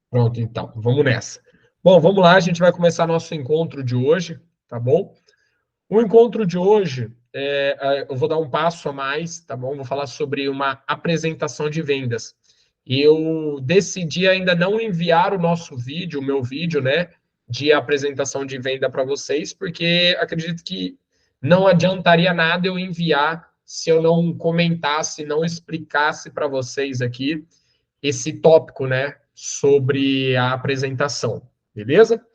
Pronto, então, vamos nessa. Bom, vamos lá, a gente vai começar nosso encontro de hoje, tá bom? O encontro de hoje, eu vou dar um passo a mais, tá bom? Vou falar sobre uma apresentação de vendas. Eu decidi ainda não enviar o nosso vídeo, o meu vídeo, né, de apresentação de venda para vocês, porque acredito que não adiantaria nada eu enviar se eu não comentasse, não explicasse para vocês aqui esse tópico, né, sobre a apresentação, beleza?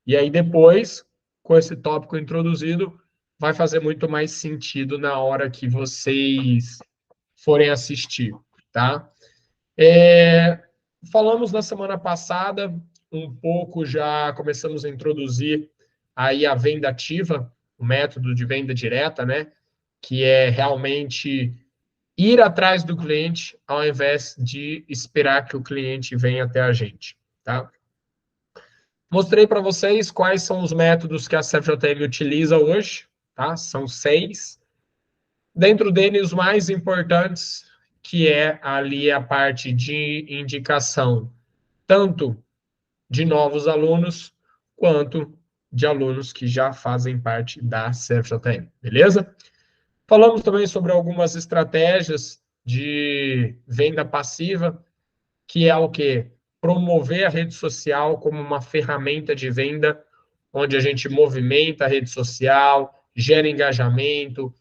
E aí depois, com esse tópico introduzido, vai fazer muito mais sentido na hora que vocês forem assistir, tá? Falamos na semana passada um pouco, já começamos a introduzir aí a venda ativa, o método de venda direta, né? Que é realmente ir atrás do cliente ao invés de esperar que o cliente venha até a gente, tá? Mostrei para vocês quais são os métodos que a CFJM utiliza hoje, tá? São 6. Dentro deles, os mais importantes, que é ali a parte de indicação, tanto de novos alunos, quanto de alunos que já fazem parte da CFJM, beleza? Falamos também sobre algumas estratégias de venda passiva, que é o quê? Promover a rede social como uma ferramenta de venda, onde a gente movimenta a rede social, gera engajamento,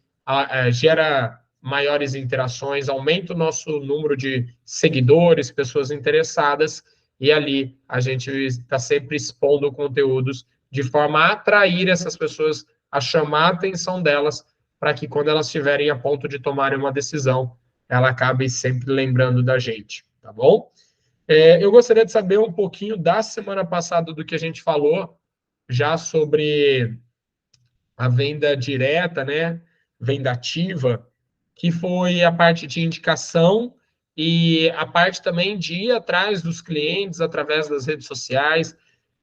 gera maiores interações, aumenta o nosso número de seguidores, pessoas interessadas, e ali a gente está sempre expondo conteúdos de forma a atrair essas pessoas, a chamar a atenção delas, para que quando elas estiverem a ponto de tomarem uma decisão, ela acabe sempre lembrando da gente, tá bom? Eu gostaria de saber um pouquinho da semana passada do que a gente falou, já sobre a venda direta, né? Venda ativa, que foi a parte de indicação e a parte também de ir atrás dos clientes através das redes sociais.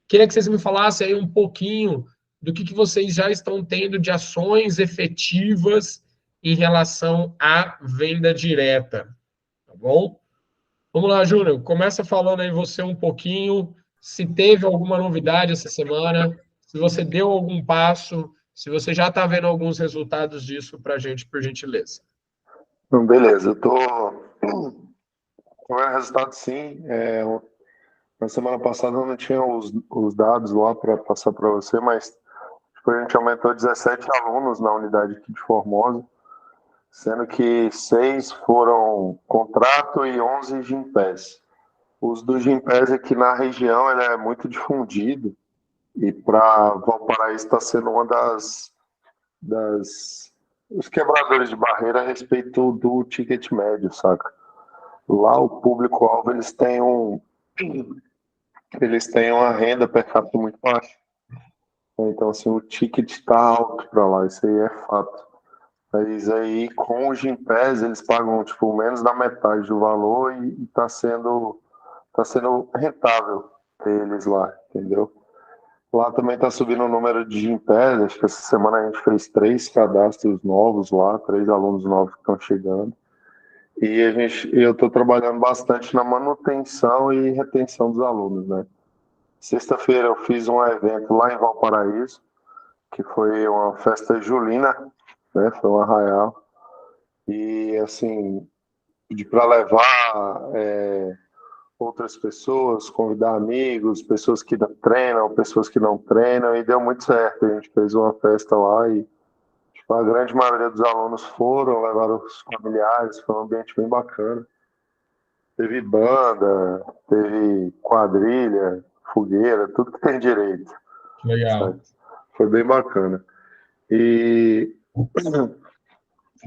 Queria que vocês me falassem aí um pouquinho do que vocês já estão tendo de ações efetivas em relação à venda direta, tá bom? Vamos lá, Júnior. Começa falando aí você um pouquinho, se teve alguma novidade essa semana, se você deu algum passo, se você já está vendo alguns resultados disso para a gente, por gentileza. Beleza, eu tô com o resultado sim. Na semana passada eu não tinha os dados lá para passar para você, mas tipo, a gente aumentou 17 alunos na unidade aqui de Formosa, sendo que 6 foram contrato e 11 Gympass. Os do Gympass aqui na região ele é muito difundido e para Valparaíso está sendo uma das os quebradores de barreira a respeito do ticket médio, saca? Lá o público-alvo eles têm uma renda per capita muito baixa. Então assim, o ticket está alto para lá, isso aí é fato. Mas aí com o Gympass eles pagam tipo menos da metade do valor e tá sendo rentável ter eles lá, entendeu? Lá também está subindo o número de Gympass, acho que essa semana a gente fez 3 cadastros novos lá, 3 alunos novos que estão chegando. E eu estou trabalhando bastante na manutenção e retenção dos alunos, né? Sexta-feira eu fiz um evento lá em Valparaíso, que foi uma festa julina, né? Foi um arraial. E, assim, pedi para levar outras pessoas, convidar amigos, pessoas que treinam, pessoas que não treinam, e deu muito certo. A gente fez uma festa lá e tipo, a grande maioria dos alunos foram, levaram os familiares, foi um ambiente bem bacana. Teve banda, teve quadrilha, fogueira, tudo que tem direito, sabe? Legal. Foi bem bacana. E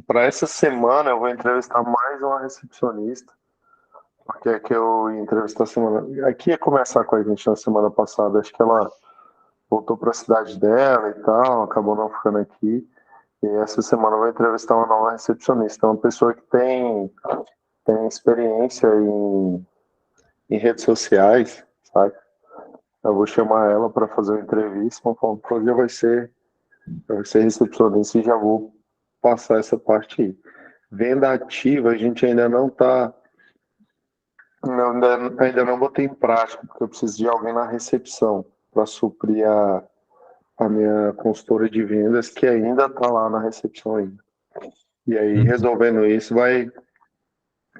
para essa semana eu vou entrevistar mais uma recepcionista, porque é que eu ia entrevistar a semana. Aqui ia começar com a gente na semana passada, acho que ela voltou para a cidade dela e tal, acabou não ficando aqui. E essa semana eu vou entrevistar uma nova recepcionista, uma pessoa que tem experiência em redes sociais, sabe? Eu vou chamar ela para fazer uma entrevista, conforme o dia vai ser recepcionista e já vou passar essa parte aí. Venda ativa, a gente ainda não está Não, ainda não botei em prática, porque eu preciso de alguém na recepção para suprir a minha consultora de vendas, que ainda está lá na recepção ainda. E aí, resolvendo isso,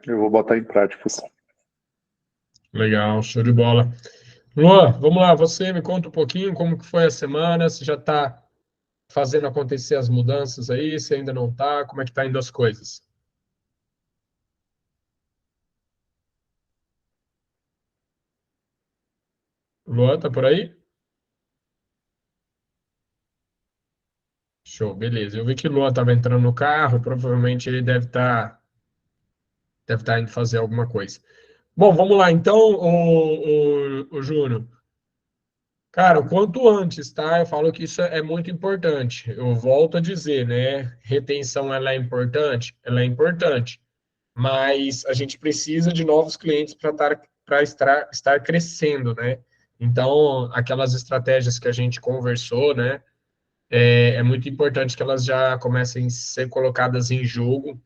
eu vou botar em prática, sim. Legal, show de bola. Luan, vamos lá, você me conta um pouquinho como que foi a semana, se já está fazendo acontecer as mudanças aí, se ainda não está, como é que está indo as coisas? Luan, tá por aí? Show, beleza. Eu vi que o Luan estava entrando no carro, provavelmente ele deve estar indo fazer alguma coisa. Bom, vamos lá então, o Júnior. Cara, o quanto antes, tá? Eu falo que isso é muito importante. Eu volto a dizer, né? Retenção, ela é importante, mas a gente precisa de novos clientes para estar crescendo, né? Então, aquelas estratégias que a gente conversou, né? É muito importante que elas já comecem a ser colocadas em jogo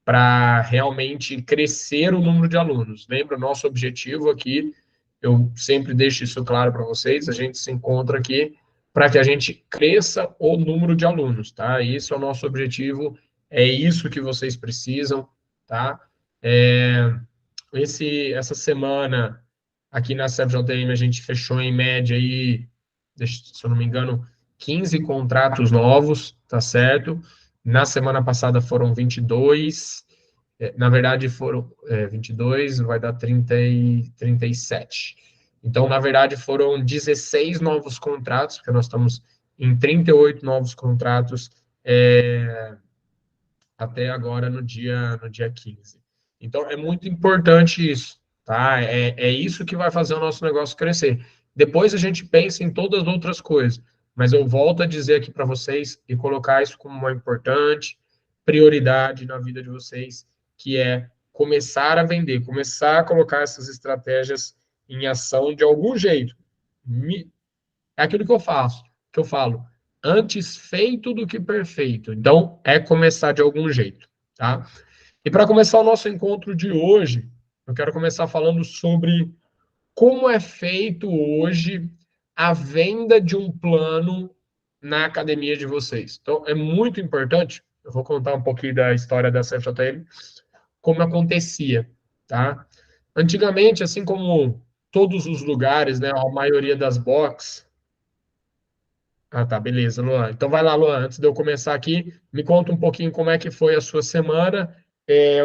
para realmente crescer o número de alunos. Lembra, o nosso objetivo aqui, eu sempre deixo isso claro para vocês, a gente se encontra aqui para que a gente cresça o número de alunos, tá? Isso é o nosso objetivo, é isso que vocês precisam, tá? É, essa semana, aqui na CFJM, a gente fechou em média aí, se eu não me engano, 15 contratos novos, tá certo? Na semana passada foram 22, na verdade foram 22, vai dar 37. Então, na verdade, foram 16 novos contratos, porque nós estamos em 38 novos contratos até agora no dia 15. Então, é muito importante isso, tá? É isso que vai fazer o nosso negócio crescer. Depois a gente pensa em todas as outras coisas, mas eu volto a dizer aqui para vocês e colocar isso como uma importante prioridade na vida de vocês, que é começar a vender, começar a colocar essas estratégias em ação de algum jeito. É aquilo que eu faço, que eu falo, antes feito do que perfeito. Então, é começar de algum jeito, tá? E para começar o nosso encontro de hoje, eu quero começar falando sobre como é feito hoje a venda de um plano na academia de vocês. Então, é muito importante, eu vou contar um pouquinho da história da CFJL, como acontecia, tá? Antigamente, assim como todos os lugares, né, a maioria das boxes. Ah, tá, beleza, Luan. Então vai lá, Luan. Antes de eu começar aqui, me conta um pouquinho como é que foi a sua semana,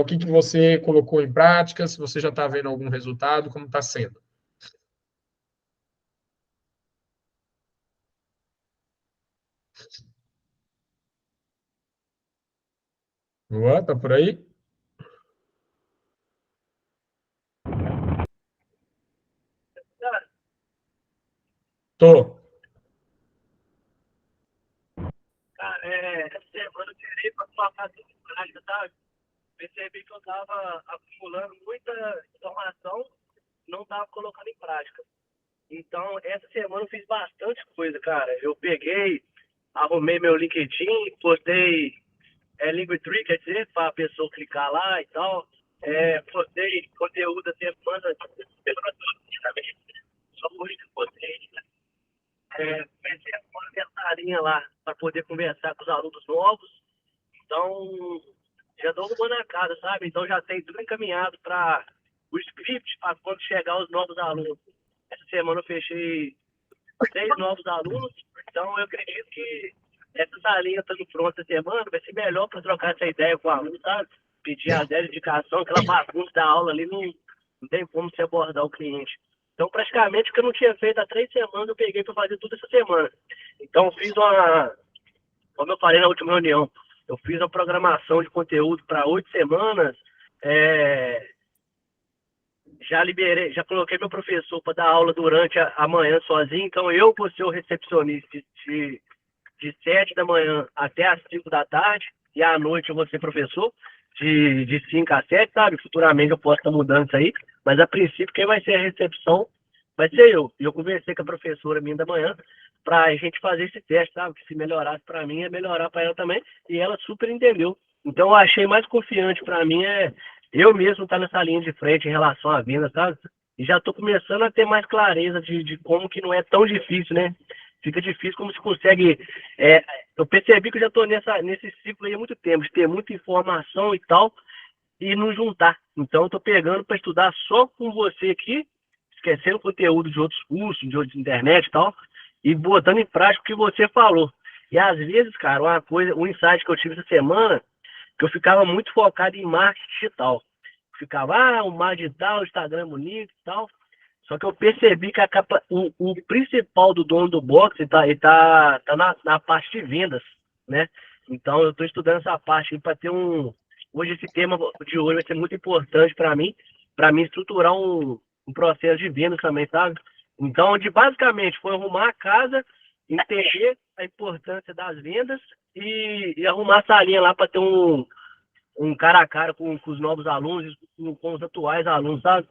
o que que você colocou em prática, se você já está vendo algum resultado, como está sendo. Luan, tá por aí? Tô. Cara, essa semana eu tirei para colocar tudo em prática, sabe? Percebi que eu estava acumulando muita informação, não estava colocando em prática. Então, essa semana eu fiz bastante coisa, cara. Eu peguei, arrumei meu LinkedIn, postei Linktree, quer dizer, para a pessoa clicar lá e tal. Postei conteúdo da semana, só por isso que eu postei. Pensei uma mensagem lá para poder conversar com os alunos novos. Então, já dou uma na casa, sabe? Então, já tem tudo encaminhado para o script para quando chegar os novos alunos. Essa semana eu fechei 6 novos alunos, então eu acredito que essa salinha estando pronta essa semana vai ser melhor para trocar essa ideia com o aluno, sabe? Pedir a zero indicação, aquela bagunça da aula ali, não tem como se abordar o cliente. Então, praticamente, o que eu não tinha feito há 3 semanas, eu peguei para fazer tudo essa semana. Então, fiz como eu falei na última reunião, eu fiz uma programação de conteúdo para 8 semanas, é, já liberei, já coloquei meu professor para dar aula durante a manhã sozinho, então eu vou ser o recepcionista de 7 da manhã até as 5 da tarde, e à noite eu vou ser professor de 5 a 7, sabe? Futuramente eu posso estar mudando isso aí, mas a princípio quem vai ser a recepção vai ser eu. E eu conversei com a professora minha da manhã para a gente fazer esse teste, sabe? Que se melhorasse para mim, é melhorar para ela também, e ela super entendeu. Então eu achei mais confiante para mim eu mesmo tá nessa linha de frente em relação à venda, sabe? E já tô começando a ter mais clareza de como que não é tão difícil, né? Fica difícil como se consegue. Eu percebi que eu já tô nesse ciclo aí há muito tempo, de ter muita informação e tal, e não juntar. Então, eu tô pegando para estudar só com você aqui, esquecendo o conteúdo de outros cursos, de outras internet e tal, e botando em prática o que você falou. E às vezes, cara, um insight que eu tive essa semana, que eu ficava muito focado em marketing digital. Ficava, o marketing digital, o Instagram é bonito e tal. Só que eu percebi que o principal do dono do box tá na parte de vendas, né? Então eu estou estudando essa parte para ter Hoje esse tema de hoje vai ser muito importante para mim estruturar um processo de vendas também, sabe? Então, onde basicamente foi arrumar a casa, entender a importância das vendas e arrumar a salinha lá para ter um cara a cara com os novos alunos, com os atuais alunos, sabe?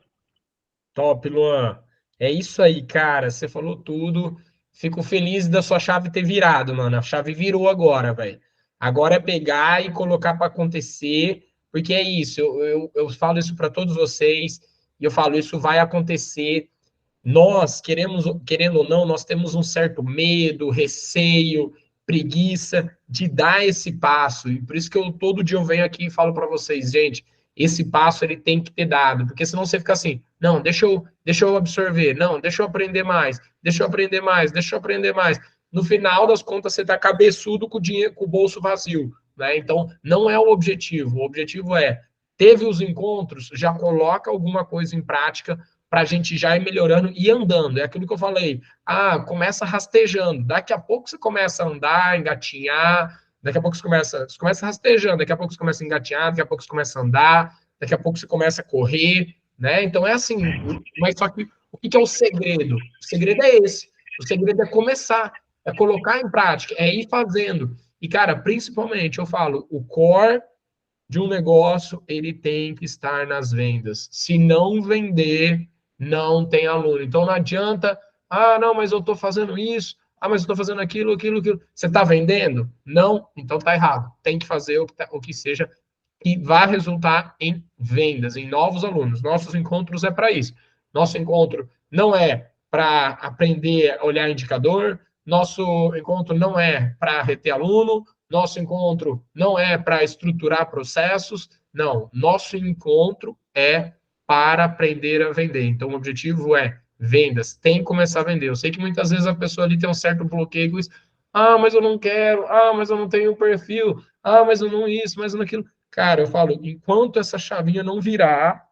Top, Luan. É isso aí, cara. Você falou tudo. Fico feliz da sua chave ter virado, mano. A chave virou agora, velho. Agora é pegar e colocar para acontecer, porque é isso. Eu falo isso para todos vocês e eu falo isso vai acontecer. Nós querendo ou não, nós temos um certo medo, receio, preguiça de dar esse passo. E por isso que todo dia eu venho aqui e falo para vocês, gente, esse passo ele tem que ter dado, porque senão você fica assim, não, deixa eu absorver, não, deixa eu aprender mais, deixa eu aprender mais, deixa eu aprender mais. No final das contas, você está cabeçudo com o dinheiro, com o bolso vazio, né? Então, não é o objetivo. O objetivo é teve os encontros, já coloca alguma coisa em prática para a gente já ir melhorando e andando. É aquilo que eu falei. Ah, começa rastejando. Daqui a pouco você começa a andar, engatinhar. Daqui a pouco você começa rastejando. Daqui a pouco você começa a engatinhar. Daqui a pouco você começa a andar. Daqui a pouco você começa a correr, né? Então é assim. Mas só que o que é o segredo? O segredo é esse. O segredo é começar, é colocar em prática, é ir fazendo. E, cara, principalmente, eu falo, o core de um negócio, ele tem que estar nas vendas. Se não vender, não tem aluno. Então não adianta, não, mas eu estou fazendo isso, mas eu estou fazendo aquilo. Você está vendendo? Não, então está errado. Tem que fazer o que seja que vá resultar em vendas, em novos alunos. Nossos encontros é para isso. Nosso encontro não é para aprender a olhar indicador, nosso encontro não é para reter aluno, nosso encontro não é para estruturar processos, não. Nosso encontro é para aprender a vender. Então, o objetivo é vendas. Tem que começar a vender. Eu sei que muitas vezes a pessoa ali tem um certo bloqueio com isso. Mas eu não quero. Mas eu não tenho perfil. Mas eu não isso, mas eu não aquilo. Cara, eu falo, enquanto essa chavinha não virar,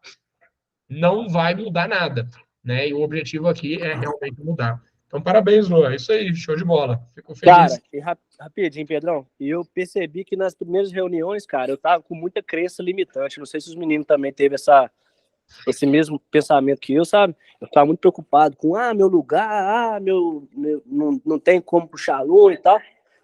não vai mudar nada, né? E o objetivo aqui é realmente mudar. Então, parabéns, Luan. É isso aí, show de bola. Fico feliz. Cara, e rapidinho, Pedrão, eu percebi que nas primeiras reuniões, cara, eu tava com muita crença limitante. Não sei se os meninos também teve esse mesmo pensamento que eu, sabe? Eu tava muito preocupado com, meu lugar, não tem como puxar aluno e tal.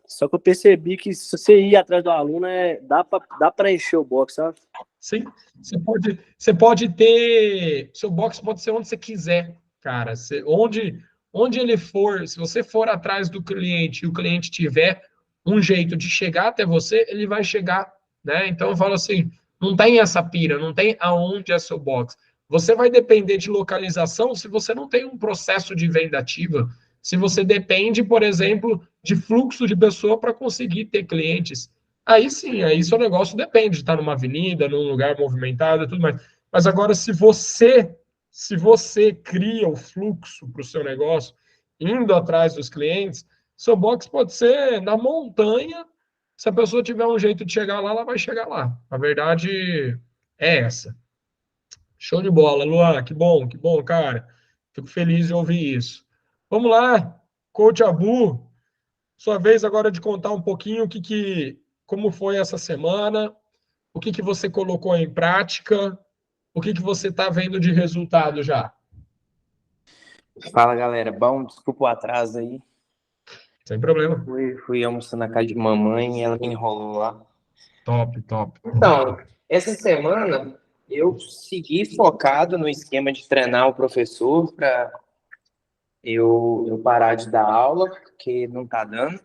Só que eu percebi que se você ir atrás do aluno, dá pra encher o box, sabe? Sim, você pode ter. Seu box pode ser onde você quiser, cara. Onde ele for, se você for atrás do cliente e o cliente tiver um jeito de chegar até você, ele vai chegar, né? Então eu falo assim: não tem essa pira, não tem aonde é seu box. Você vai depender de localização se você não tem um processo de venda ativa, se você depende, por exemplo, de fluxo de pessoa para conseguir ter clientes. Aí sim, aí seu negócio depende de estar numa avenida, num lugar movimentado e tudo mais. Mas agora, se você cria o fluxo para o seu negócio, indo atrás dos clientes, seu box pode ser na montanha. Se a pessoa tiver um jeito de chegar lá, ela vai chegar lá. A verdade é essa. Show de bola, Luan. Que bom, cara. Fico feliz de ouvir isso. Vamos lá, Coach Abu. Sua vez agora de contar um pouquinho como foi essa semana, o que você colocou em prática, o que você está vendo de resultado já. Fala, galera. Bom, desculpa o atraso aí. Sem problema. Fui almoçar na casa de mamãe e ela me enrolou lá. Top, top. Então, essa semana eu segui focado no esquema de treinar o professor para eu parar de dar aula, porque não tá dando.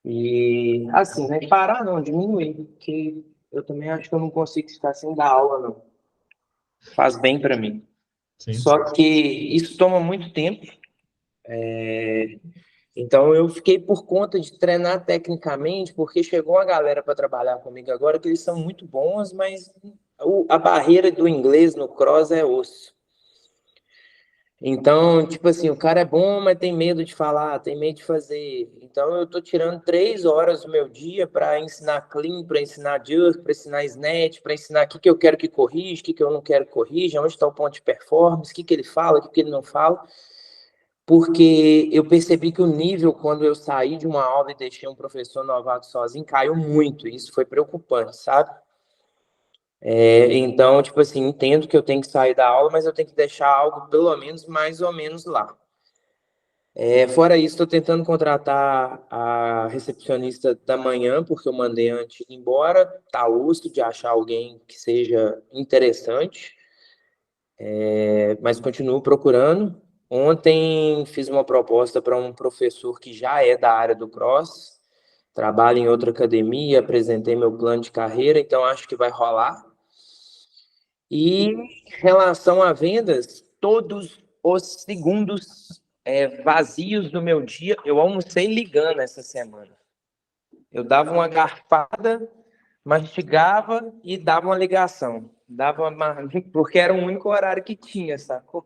E, assim, né? Parar não, diminuir, porque eu também acho que eu não consigo ficar sem dar aula, não. Faz bem para mim. Sim. Só que isso toma muito tempo. Então eu fiquei por conta de treinar tecnicamente, porque chegou uma galera para trabalhar comigo agora que eles são muito bons, mas a barreira do inglês no cross é osso. Então, tipo assim, o cara é bom, mas tem medo de falar, tem medo de fazer. Então, eu tô tirando 3 horas do meu dia para ensinar clean, para ensinar jerk, para ensinar snatch, para ensinar o que eu quero que corrija, o que eu não quero que corrija, onde está o ponto de performance, o que ele fala, o que ele não fala. Porque eu percebi que o nível, quando eu saí de uma aula e deixei um professor novato sozinho, caiu muito. Isso foi preocupante, sabe? Então, tipo assim, entendo que eu tenho que sair da aula, mas eu tenho que deixar algo, pelo menos, mais ou menos lá. Fora isso, estou tentando contratar a recepcionista da manhã, porque eu mandei antes ir embora. Tá osso de achar alguém que seja interessante, mas continuo procurando. Ontem fiz uma proposta para um professor que já é da área do cross, trabalha em outra academia, apresentei meu plano de carreira, então acho que vai rolar. E em relação a vendas, todos os segundos vazios do meu dia, eu almocei ligando essa semana. Eu dava uma garfada, mastigava e dava uma ligação. Porque era o único horário que tinha, sacou?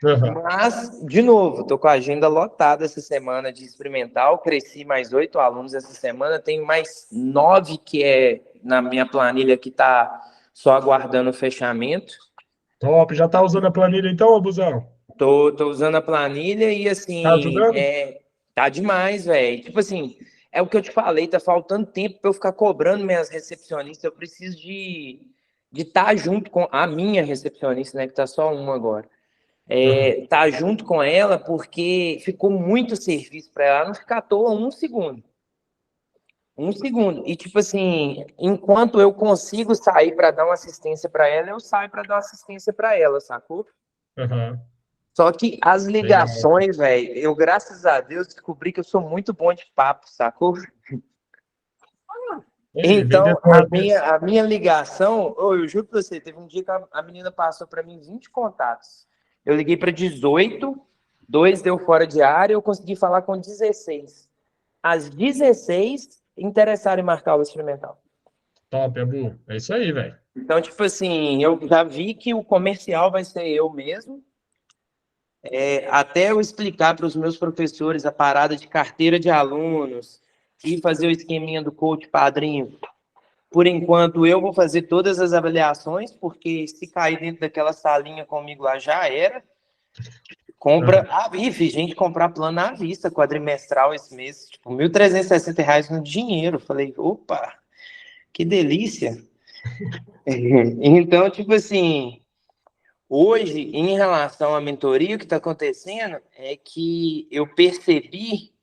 Uhum. Mas, de novo, estou com a agenda lotada essa semana de experimental. Cresci mais 8 alunos essa semana. Tenho mais 9 que é na minha planilha que está só aguardando o fechamento. Top, já tá usando a planilha então, Abusão? Tô usando a planilha e, Tá assim, ajudando? tá demais, velho. Tipo assim, é o que eu te falei, tá faltando tempo para eu ficar cobrando minhas recepcionistas. Eu preciso de estar junto com a minha recepcionista, né, que tá só uma agora. Uhum. Tá junto com ela porque ficou muito serviço para ela não ficar à toa um segundo. Um segundo. E, tipo assim, enquanto eu consigo sair para dar uma assistência para ela, eu saio para dar uma assistência para ela, sacou? Uhum. Só que as Legal. ligações, velho, eu, graças a Deus, descobri que eu sou muito bom de papo, sacou? Entendi, Então, vendedor. a minha ligação, eu juro pra você, teve um dia que a menina passou para mim 20 contatos. Eu liguei para 18, 2 deu fora de área, eu consegui falar com 16. As 16 interessaram em marcar o experimental. Top, Abu. É isso aí, velho. Então, tipo assim, eu já vi que o comercial vai ser eu mesmo. Até eu explicar para os meus professores a parada de carteira de alunos e fazer o esqueminha do coach padrinho. Por enquanto, eu vou fazer todas as avaliações, porque se cair dentro daquela salinha comigo lá já era. Compra. Vi gente comprar plano à vista, quadrimestral esse mês, tipo, R$ 1.360 no dinheiro. Falei, opa, que delícia. Então, tipo assim, hoje, em relação à mentoria, o que está acontecendo é que eu percebi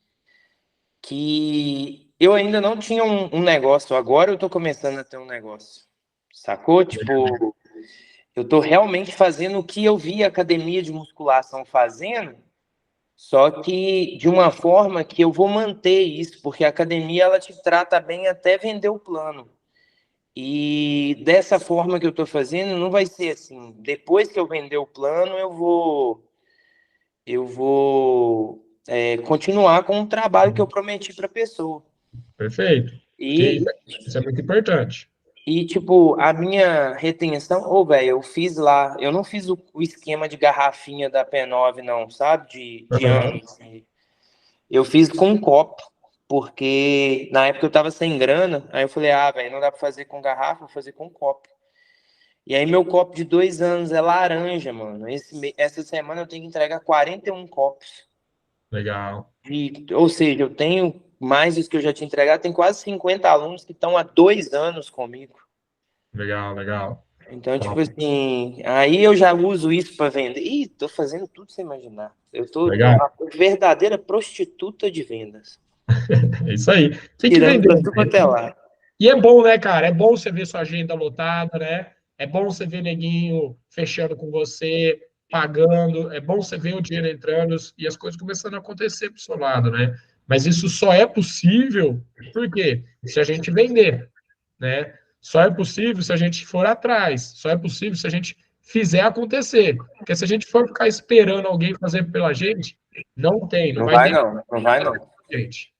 que eu ainda não tinha um negócio, agora eu estou começando a ter um negócio, sacou? Tipo, eu estou realmente fazendo o que eu vi a academia de musculação fazendo, só que de uma forma que eu vou manter isso, porque a academia ela te trata bem até vender o plano. E dessa forma que eu estou fazendo, não vai ser assim. Depois que eu vender o plano, eu vou continuar com o trabalho que eu prometi para a pessoa. Perfeito. Que E, isso é muito importante. tipo, a minha retenção, velho, eu fiz lá, eu não fiz o esquema de garrafinha da P9, não, sabe? De Uhum. anos. Eu fiz com um copo, porque na época eu tava sem grana, aí eu falei, velho, não dá pra fazer com garrafa, vou fazer com copo. E aí meu copo de 2 anos é laranja, mano. Essa semana eu tenho que entregar 41 copos. Legal. Ou seja, eu tenho mais do que eu já tinha entregado, tem quase 50 alunos que estão há 2 anos comigo. Legal, legal. Então, tipo Top. assim, aí eu já uso isso para vender. Ih, tô fazendo tudo sem imaginar. Eu tô Legal. a verdadeira prostituta de vendas. É isso aí. Tem que Tirando vender. pra tudo quanto é lá. E é bom, né, cara? É bom você ver sua agenda lotada, né? É bom você ver neguinho fechando com você, pagando. É bom você ver o dinheiro entrando e as coisas começando a acontecer pro seu lado, né? Mas isso só é possível, por quê? Se a gente vender, né? só é possível se a gente for atrás, só é possível se a gente fizer acontecer. Porque se a gente for ficar esperando alguém fazer pela gente, não tem, não Não vai vai nem não, não vai não. gente.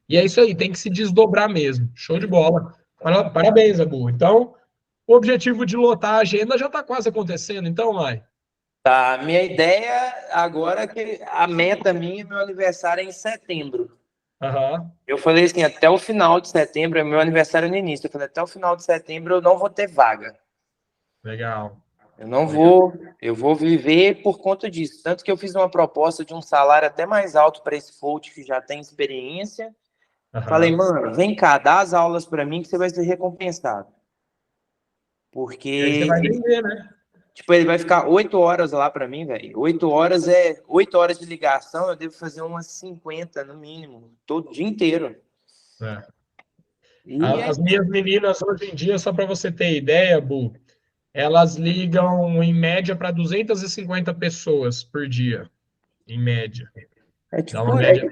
E é isso aí, tem que se desdobrar mesmo. Show de bola. Parabéns, Abu. Então, o objetivo de lotar a agenda já está quase acontecendo, então, Mai. Tá, minha ideia agora é que a meta minha, meu aniversário é em setembro. Aham. Eu falei assim, até o final de setembro, é meu aniversário no início. Eu falei, até o final de setembro eu não vou ter vaga. Legal. Eu vou viver por conta disso. Tanto que eu fiz uma proposta de um salário até mais alto para esse coach que já tem experiência. Falei, mano, vem cá, dá as aulas para mim que você vai ser recompensado. E aí você Porque, vai vender, né? tipo, ele vai ficar 8 horas lá para mim, velho. 8 horas de ligação, eu devo fazer umas 50 no mínimo, todo dia inteiro. É. E As minhas meninas hoje em dia, só para você ter ideia, Bu, elas ligam em média para 250 pessoas por dia, em média. é Dá uma tipo, média.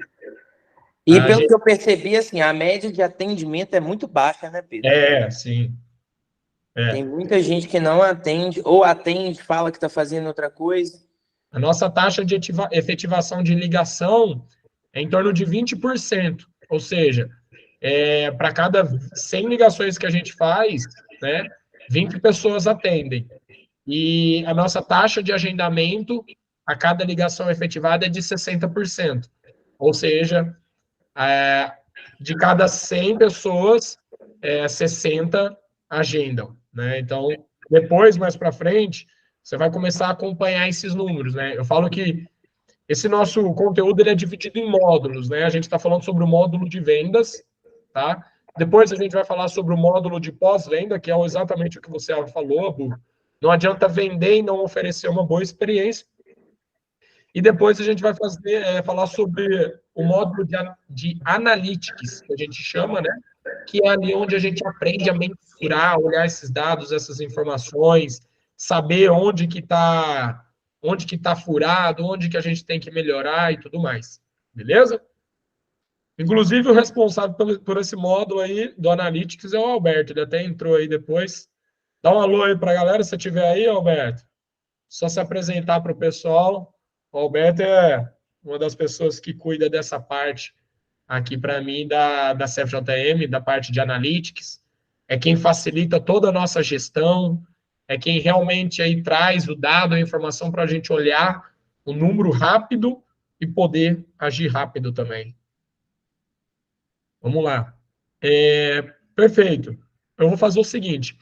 e A pelo gente... que eu percebi, assim, a média de atendimento é muito baixa, né, Pedro? Sim. Tem muita gente que não atende, ou atende, fala que está fazendo outra coisa. A nossa taxa de efetivação de ligação é em torno de 20%. Ou seja, para cada 100 ligações que a gente faz, né, 20 pessoas atendem. E a nossa taxa de agendamento a cada ligação efetivada é de 60%. Ou seja, de cada 100 pessoas, 60 agendam. Né? Então, depois, mais para frente, você vai começar a acompanhar esses números. Né? Eu falo que esse nosso conteúdo ele é dividido em módulos. Né? A gente está falando sobre o módulo de vendas, tá? Depois a gente vai falar sobre o módulo de pós-venda, que é exatamente o que você falou, Bu. Não adianta vender e não oferecer uma boa experiência. E depois a gente vai falar sobre o módulo de analytics, que a gente chama, né? Que é ali onde a gente aprende a mensurar, olhar esses dados, essas informações, saber onde que tá furado, onde que a gente tem que melhorar e tudo mais. Beleza? Inclusive, o responsável por esse módulo aí do Analytics é o Alberto. Ele até entrou aí depois. Dá um alô aí para a galera, se estiver aí, Alberto. Só se apresentar para o pessoal. O Alberto é uma das pessoas que cuida dessa parte aqui para mim da CFJM, da parte de Analytics. É quem facilita toda a nossa gestão, é quem realmente aí traz o dado, a informação para a gente olhar o número rápido e poder agir rápido também. Vamos lá. Perfeito. Eu vou fazer o seguinte.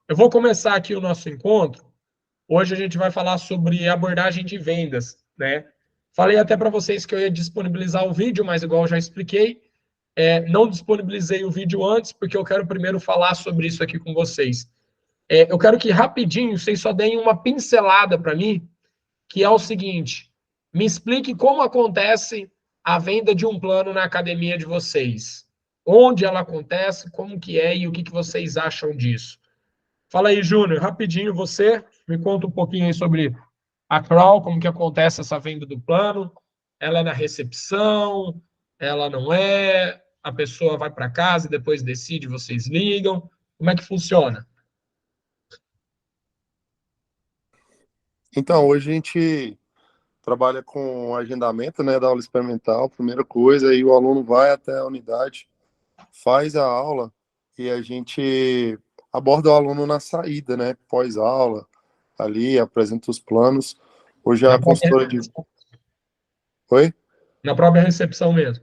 Eu vou começar aqui o nosso encontro. Hoje a gente vai falar sobre abordagem de vendas, né? Falei até para vocês que eu ia disponibilizar o vídeo, mas igual eu já expliquei, não disponibilizei o vídeo antes, porque eu quero primeiro falar sobre isso aqui com vocês. Eu quero que rapidinho vocês só deem uma pincelada para mim, que é o seguinte: me explique como acontece a venda de um plano na academia de vocês. Onde ela acontece, como que é e o que vocês acham disso. Fala aí, Júnior, rapidinho você, me conta um pouquinho aí sobre a Crawl, como que acontece essa venda do plano. Ela é na recepção, ela não é, a pessoa vai para casa e depois decide, vocês ligam. Como é que funciona? Então, hoje a gente trabalha com agendamento, né, da aula experimental, primeira coisa, aí o aluno vai até a unidade, faz a aula e a gente aborda o aluno na saída, né, pós-aula, ali, apresenta os planos. Hoje a consultora de... Oi? Na própria recepção mesmo.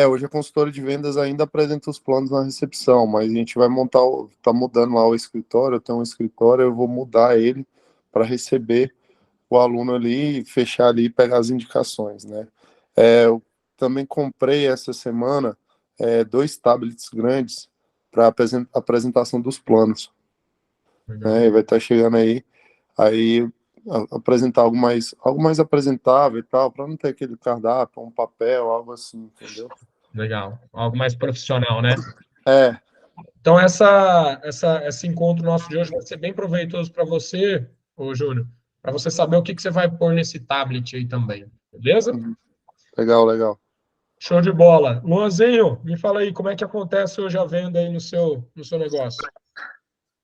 Hoje a consultora de vendas ainda apresenta os planos na recepção, mas a gente vai montar, tá mudando lá o escritório, eu tenho um escritório, eu vou mudar ele para receber o aluno ali, fechar ali e pegar as indicações, né? Eu também comprei essa semana 2 tablets grandes para apresentação dos planos, né? Vai estar chegando aí apresentar algo mais apresentável e tal, para não ter aquele cardápio, um papel, algo assim, entendeu? Legal. Algo mais profissional, né? É. Então, esse encontro nosso de hoje vai ser bem proveitoso para você, ô Júnior, para você saber o que você vai pôr nesse tablet aí também, beleza? Legal, legal. Show de bola. Luanzinho, me fala aí, como é que acontece hoje a venda aí no seu negócio?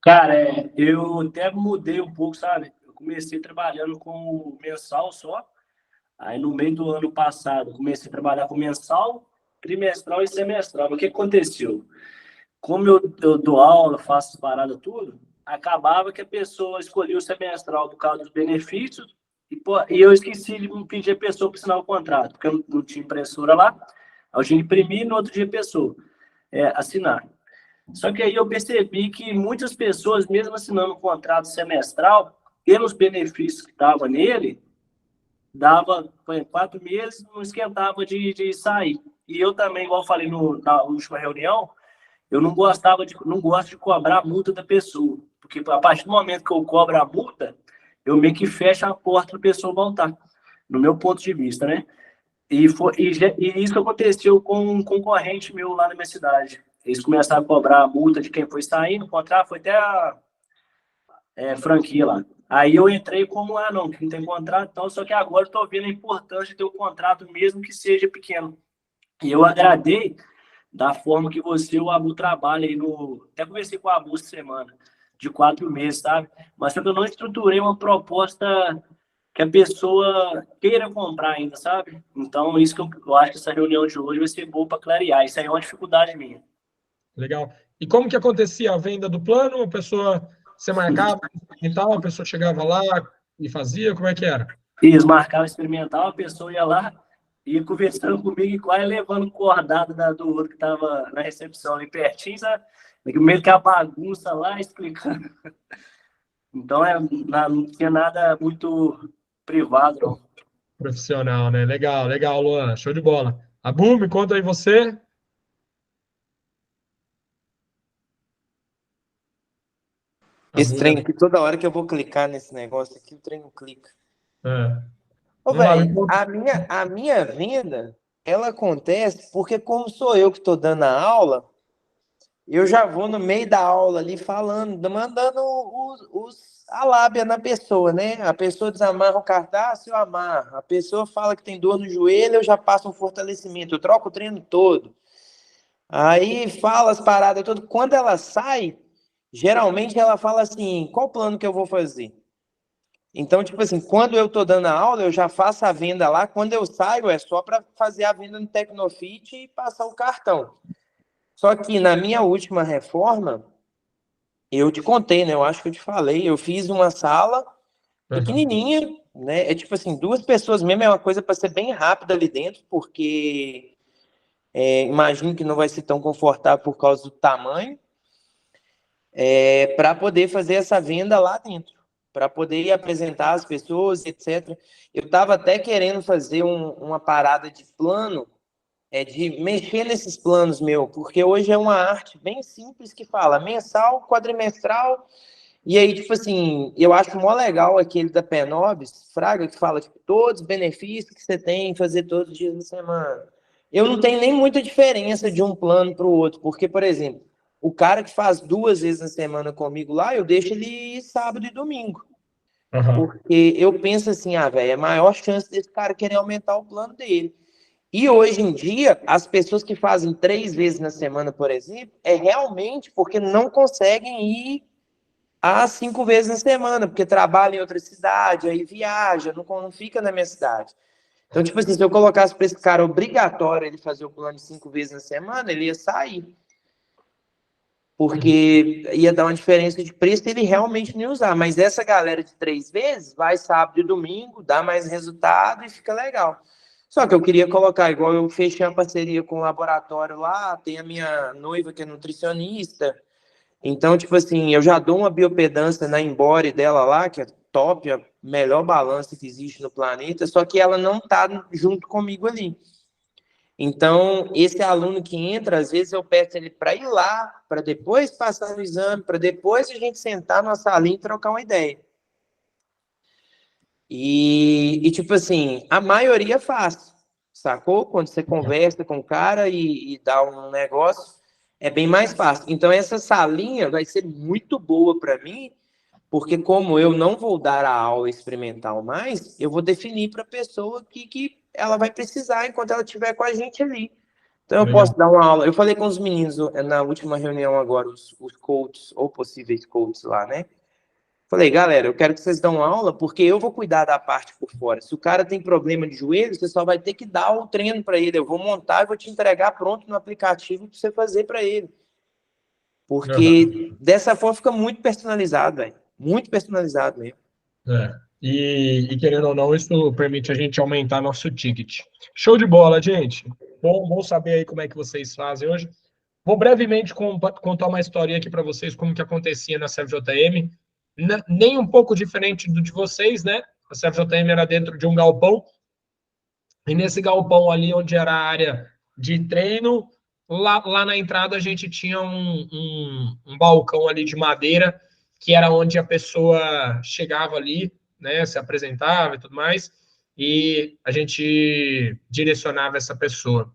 Cara, eu até mudei um pouco, sabe? Eu comecei trabalhando com o mensal só. Aí no meio do ano passado, comecei a trabalhar com mensal, trimestral e semestral. Mas o que aconteceu? Como eu dou aula, faço as paradas tudo, acabava que a pessoa escolhia o semestral por causa dos benefícios e eu esqueci de me pedir a pessoa para assinar o contrato, porque eu não tinha impressora lá. Aí eu tinha que imprimir e no outro dia a pessoa assinar. Só que aí eu percebi que muitas pessoas, mesmo assinando um contrato semestral, pelos benefícios que estavam nele, dava 4 meses, não esquentava de sair. E eu também, igual eu falei na última reunião, eu não gosto de cobrar a multa da pessoa, porque a partir do momento que eu cobro a multa, eu meio que fecho a porta para a pessoa voltar, no meu ponto de vista, né? E isso aconteceu com um concorrente meu lá na minha cidade. Eles começaram a cobrar a multa de quem foi saindo, o contrato foi até a franquia lá. Aí eu entrei como, não, que não tem contrato, então, só que agora eu estou vendo a importância de ter o contrato, mesmo que seja pequeno. E eu agradei da forma que você e o Abu trabalha aí Até conversei com o Abu essa semana, de 4 meses, sabe? Mas só que eu não estruturei uma proposta que a pessoa queira comprar ainda, sabe? Então, isso que eu acho que essa reunião de hoje vai ser boa para clarear. Isso aí é uma dificuldade minha. Legal. E como que acontecia a venda do plano? A pessoa, você marcava e tal, a pessoa chegava lá e fazia, como é que era? Eles marcavam experimental, a pessoa ia lá, ia conversando comigo e quase levando cordada do outro que estava na recepção ali pertinho, sabe? Meio que a bagunça lá, explicando. Então, não tinha nada muito privado, não. Profissional, né? Legal, legal, Luan. Show de bola. Abu, me conta aí você. Esse Abu, trem aqui, toda hora que eu vou clicar nesse negócio aqui, o trem não clica. é. Ô, Vamos lá, me velho, conta. a minha venda, ela acontece porque como sou eu que estou dando a aula, eu já vou no meio da aula ali falando, mandando a lábia na pessoa, né? A pessoa desamarra o cardápio, eu amarro. A pessoa fala que tem dor no joelho, eu já passo um fortalecimento, eu troco o treino todo. Aí fala as paradas todas. Quando ela sai, geralmente ela fala assim, qual plano que eu vou fazer? Então, tipo assim, quando eu tô dando a aula, eu já faço a venda lá. Quando eu saio, é só para fazer a venda no Tecnofit e passar o cartão. Só que na minha última reforma, eu te contei, né? Eu acho que eu te falei. Eu fiz uma sala Uhum. pequenininha, né? É tipo assim, 2 pessoas mesmo, é uma coisa para ser bem rápida ali dentro, porque imagino que não vai ser tão confortável por causa do tamanho, para poder fazer essa venda lá dentro, para poder apresentar as pessoas, etc. Eu estava até querendo fazer uma parada de plano, de mexer nesses planos meu, porque hoje é uma arte bem simples que fala mensal, quadrimestral, e aí, tipo assim, eu acho mó legal aquele da Penobis, Fraga, que fala, tipo, todos os benefícios que você tem em fazer todos os dias da semana. Eu não tenho nem muita diferença de um plano para o outro, porque, por exemplo, o cara que faz 2 vezes na semana comigo lá, eu deixo ele ir sábado e domingo. Uhum. Porque eu penso assim, velho, é a maior chance desse cara querer aumentar o plano dele. E hoje em dia, as pessoas que fazem 3 vezes na semana, por exemplo, é realmente porque não conseguem ir às 5 vezes na semana, porque trabalha em outra cidade, aí viaja, não fica na minha cidade. Então, tipo assim, se eu colocasse para esse cara obrigatório ele fazer o plano 5 vezes na semana, ele ia sair. Porque ia dar uma diferença de preço e ele realmente não ia usar. Mas essa galera de 3 vezes vai sábado e domingo, dá mais resultado e fica legal. Só que eu queria colocar, igual eu fechei uma parceria com o laboratório lá, tem a minha noiva que é nutricionista. Então, tipo assim, eu já dou uma biopedância na Embore dela lá, que é top, a melhor balança que existe no planeta, só que ela não tá junto comigo ali. Então, esse aluno que entra, às vezes eu peço ele para ir lá, para depois passar no exame, para depois a gente sentar numa salinha e trocar uma ideia. Tipo assim, a maioria faz, sacou? Quando você conversa com o cara e dá um negócio, é bem mais fácil. Então, essa salinha vai ser muito boa para mim, porque como eu não vou dar a aula experimental mais, eu vou definir para a pessoa que ela vai precisar enquanto ela estiver com a gente ali. Então, eu Legal. posso dar uma aula. Eu falei com os meninos na última reunião agora, os coaches, ou possíveis coaches lá, né? Falei, galera, eu quero que vocês dão aula, porque eu vou cuidar da parte por fora. Se o cara tem problema de joelho, você só vai ter que dar o treino para ele. Eu vou montar e vou te entregar pronto no aplicativo para você fazer para ele. Porque dessa forma fica muito personalizado, velho. Muito personalizado mesmo. E querendo ou não, isso permite a gente aumentar nosso ticket. Show de bola, gente. Bom saber aí como é que vocês fazem hoje. Vou brevemente contar uma historinha aqui para vocês, como que acontecia na CFJM. Nem um pouco diferente do de vocês, né? A CFJM era dentro de um galpão, e nesse galpão ali, onde era a área de treino, lá na entrada a gente tinha um balcão ali de madeira, que era onde a pessoa chegava ali, né, se apresentava e tudo mais, e a gente direcionava essa pessoa.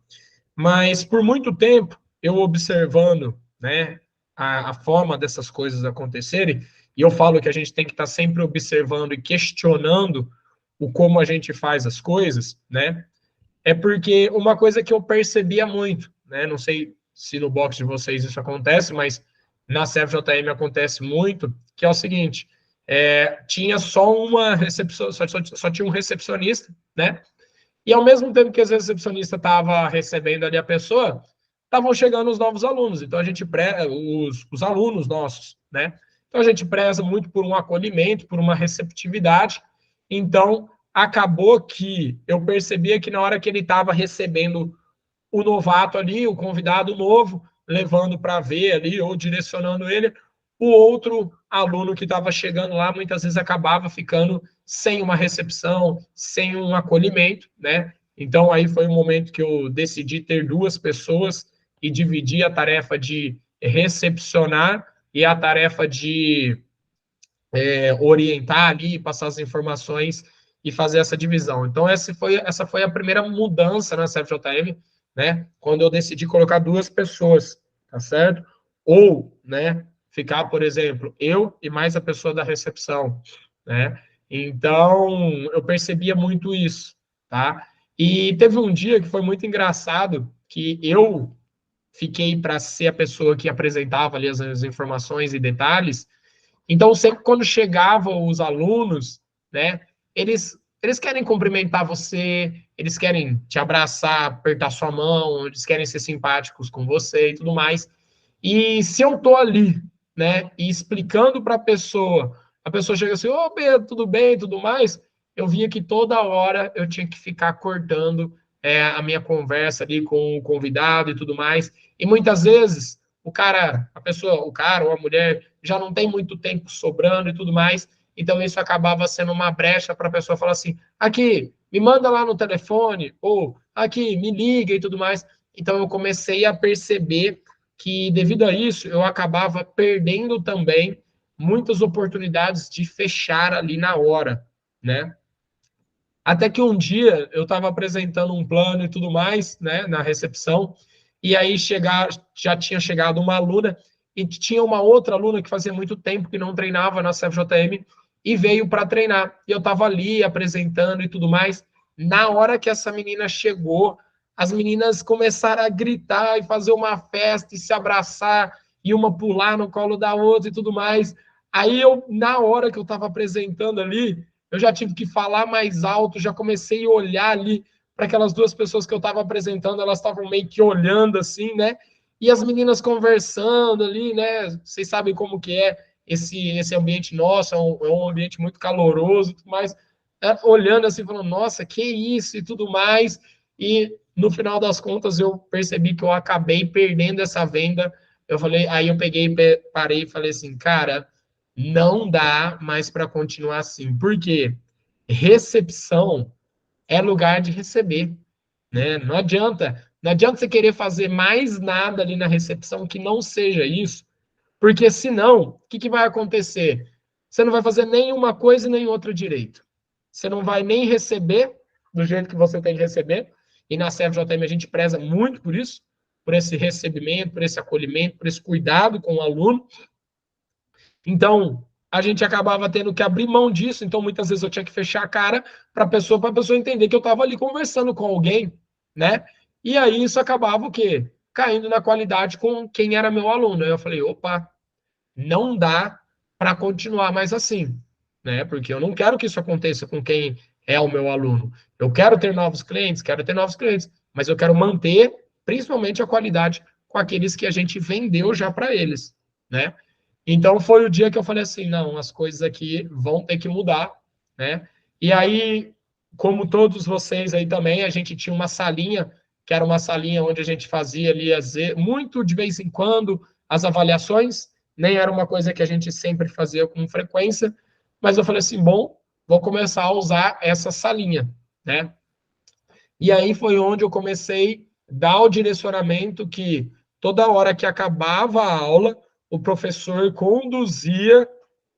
Mas por muito tempo, eu observando, né, a forma dessas coisas acontecerem, e eu falo que a gente tem que estar sempre observando e questionando o como a gente faz as coisas, né? É porque uma coisa que eu percebia muito, né? Não sei se no box de vocês isso acontece, mas na CFJM acontece muito, que é o seguinte: tinha só uma recepção, só tinha um recepcionista, né? E ao mesmo tempo que esse recepcionista estava recebendo ali a pessoa, estavam chegando os novos alunos. Então a gente os alunos nossos, né? Então a gente preza muito por um acolhimento, por uma receptividade. Então acabou que eu percebia que na hora que ele estava recebendo o novato ali, o convidado novo, levando para ver ali ou direcionando ele, o outro aluno que estava chegando lá muitas vezes acabava ficando sem uma recepção, sem um acolhimento, né? Então aí foi um momento que eu decidi ter duas pessoas e dividir a tarefa de recepcionar e a tarefa de orientar ali, passar as informações e fazer essa divisão. Então essa foi a primeira mudança na CFJM, né? Quando eu decidi colocar duas pessoas, tá certo? Ou, né, ficar, por exemplo, eu e mais a pessoa da recepção, né? Então, eu percebia muito isso, tá? E teve um dia que foi muito engraçado, que eu fiquei para ser a pessoa que apresentava ali as informações e detalhes. Então, sempre quando chegavam os alunos, né, eles querem cumprimentar você, eles querem te abraçar, apertar sua mão, eles querem ser simpáticos com você e tudo mais. E se eu tô ali, né, e explicando para a pessoa chega assim, ô Pedro, tudo bem, tudo mais, eu via que toda hora eu tinha que ficar cortando a minha conversa ali com o convidado e tudo mais. E muitas vezes o cara ou a mulher já não tem muito tempo sobrando e tudo mais, então isso acabava sendo uma brecha para a pessoa falar assim, aqui, me manda lá no telefone, ou aqui, me liga e tudo mais. Então eu comecei a perceber que, devido a isso, eu acabava perdendo também muitas oportunidades de fechar ali na hora, né? Até que um dia eu estava apresentando um plano e tudo mais, né, na recepção, e aí já tinha chegado uma aluna e tinha uma outra aluna que fazia muito tempo que não treinava na CFJM e veio para treinar. E eu estava ali apresentando e tudo mais. Na hora que essa menina chegou, as meninas começaram a gritar e fazer uma festa e se abraçar e uma pular no colo da outra e tudo mais. Aí na hora que eu estava apresentando ali, eu já tive que falar mais alto, já comecei a olhar ali para aquelas duas pessoas que eu estava apresentando, elas estavam meio que olhando assim, né? E as meninas conversando ali, né? Vocês sabem como que é esse ambiente nosso, é um ambiente muito caloroso, mas olhando assim, falando, nossa, que isso e tudo mais. E no final das contas eu percebi que eu acabei perdendo essa venda. Eu falei, aí eu peguei, parei e falei assim, cara, não dá mais para continuar assim. Por quê? Recepção é lugar de receber, né? Não adianta você querer fazer mais nada ali na recepção que não seja isso, porque senão, o que vai acontecer? Você não vai fazer nenhuma coisa e nem outra direito. Você não vai nem receber do jeito que você tem que receber, e na CFJM a gente preza muito por isso, por esse recebimento, por esse acolhimento, por esse cuidado com o aluno. Então, a gente acabava tendo que abrir mão disso, então muitas vezes eu tinha que fechar a cara para a pessoa entender que eu estava ali conversando com alguém, né? E aí isso acabava o quê? Caindo na qualidade com quem era meu aluno. Aí eu falei, opa, não dá para continuar mais assim, né? Porque eu não quero que isso aconteça com quem é o meu aluno. Eu quero ter novos clientes, mas eu quero manter principalmente a qualidade com aqueles que a gente vendeu já para eles, né? Então foi o dia que eu falei assim, não, as coisas aqui vão ter que mudar, né? E aí, como todos vocês aí também, a gente tinha uma salinha, que era uma salinha onde a gente fazia ali muito de vez em quando as avaliações, nem era uma coisa que a gente sempre fazia com frequência, mas eu falei assim, bom, vou começar a usar essa salinha, né? E aí foi onde eu comecei a dar o direcionamento que toda hora que acabava a aula, o professor conduzia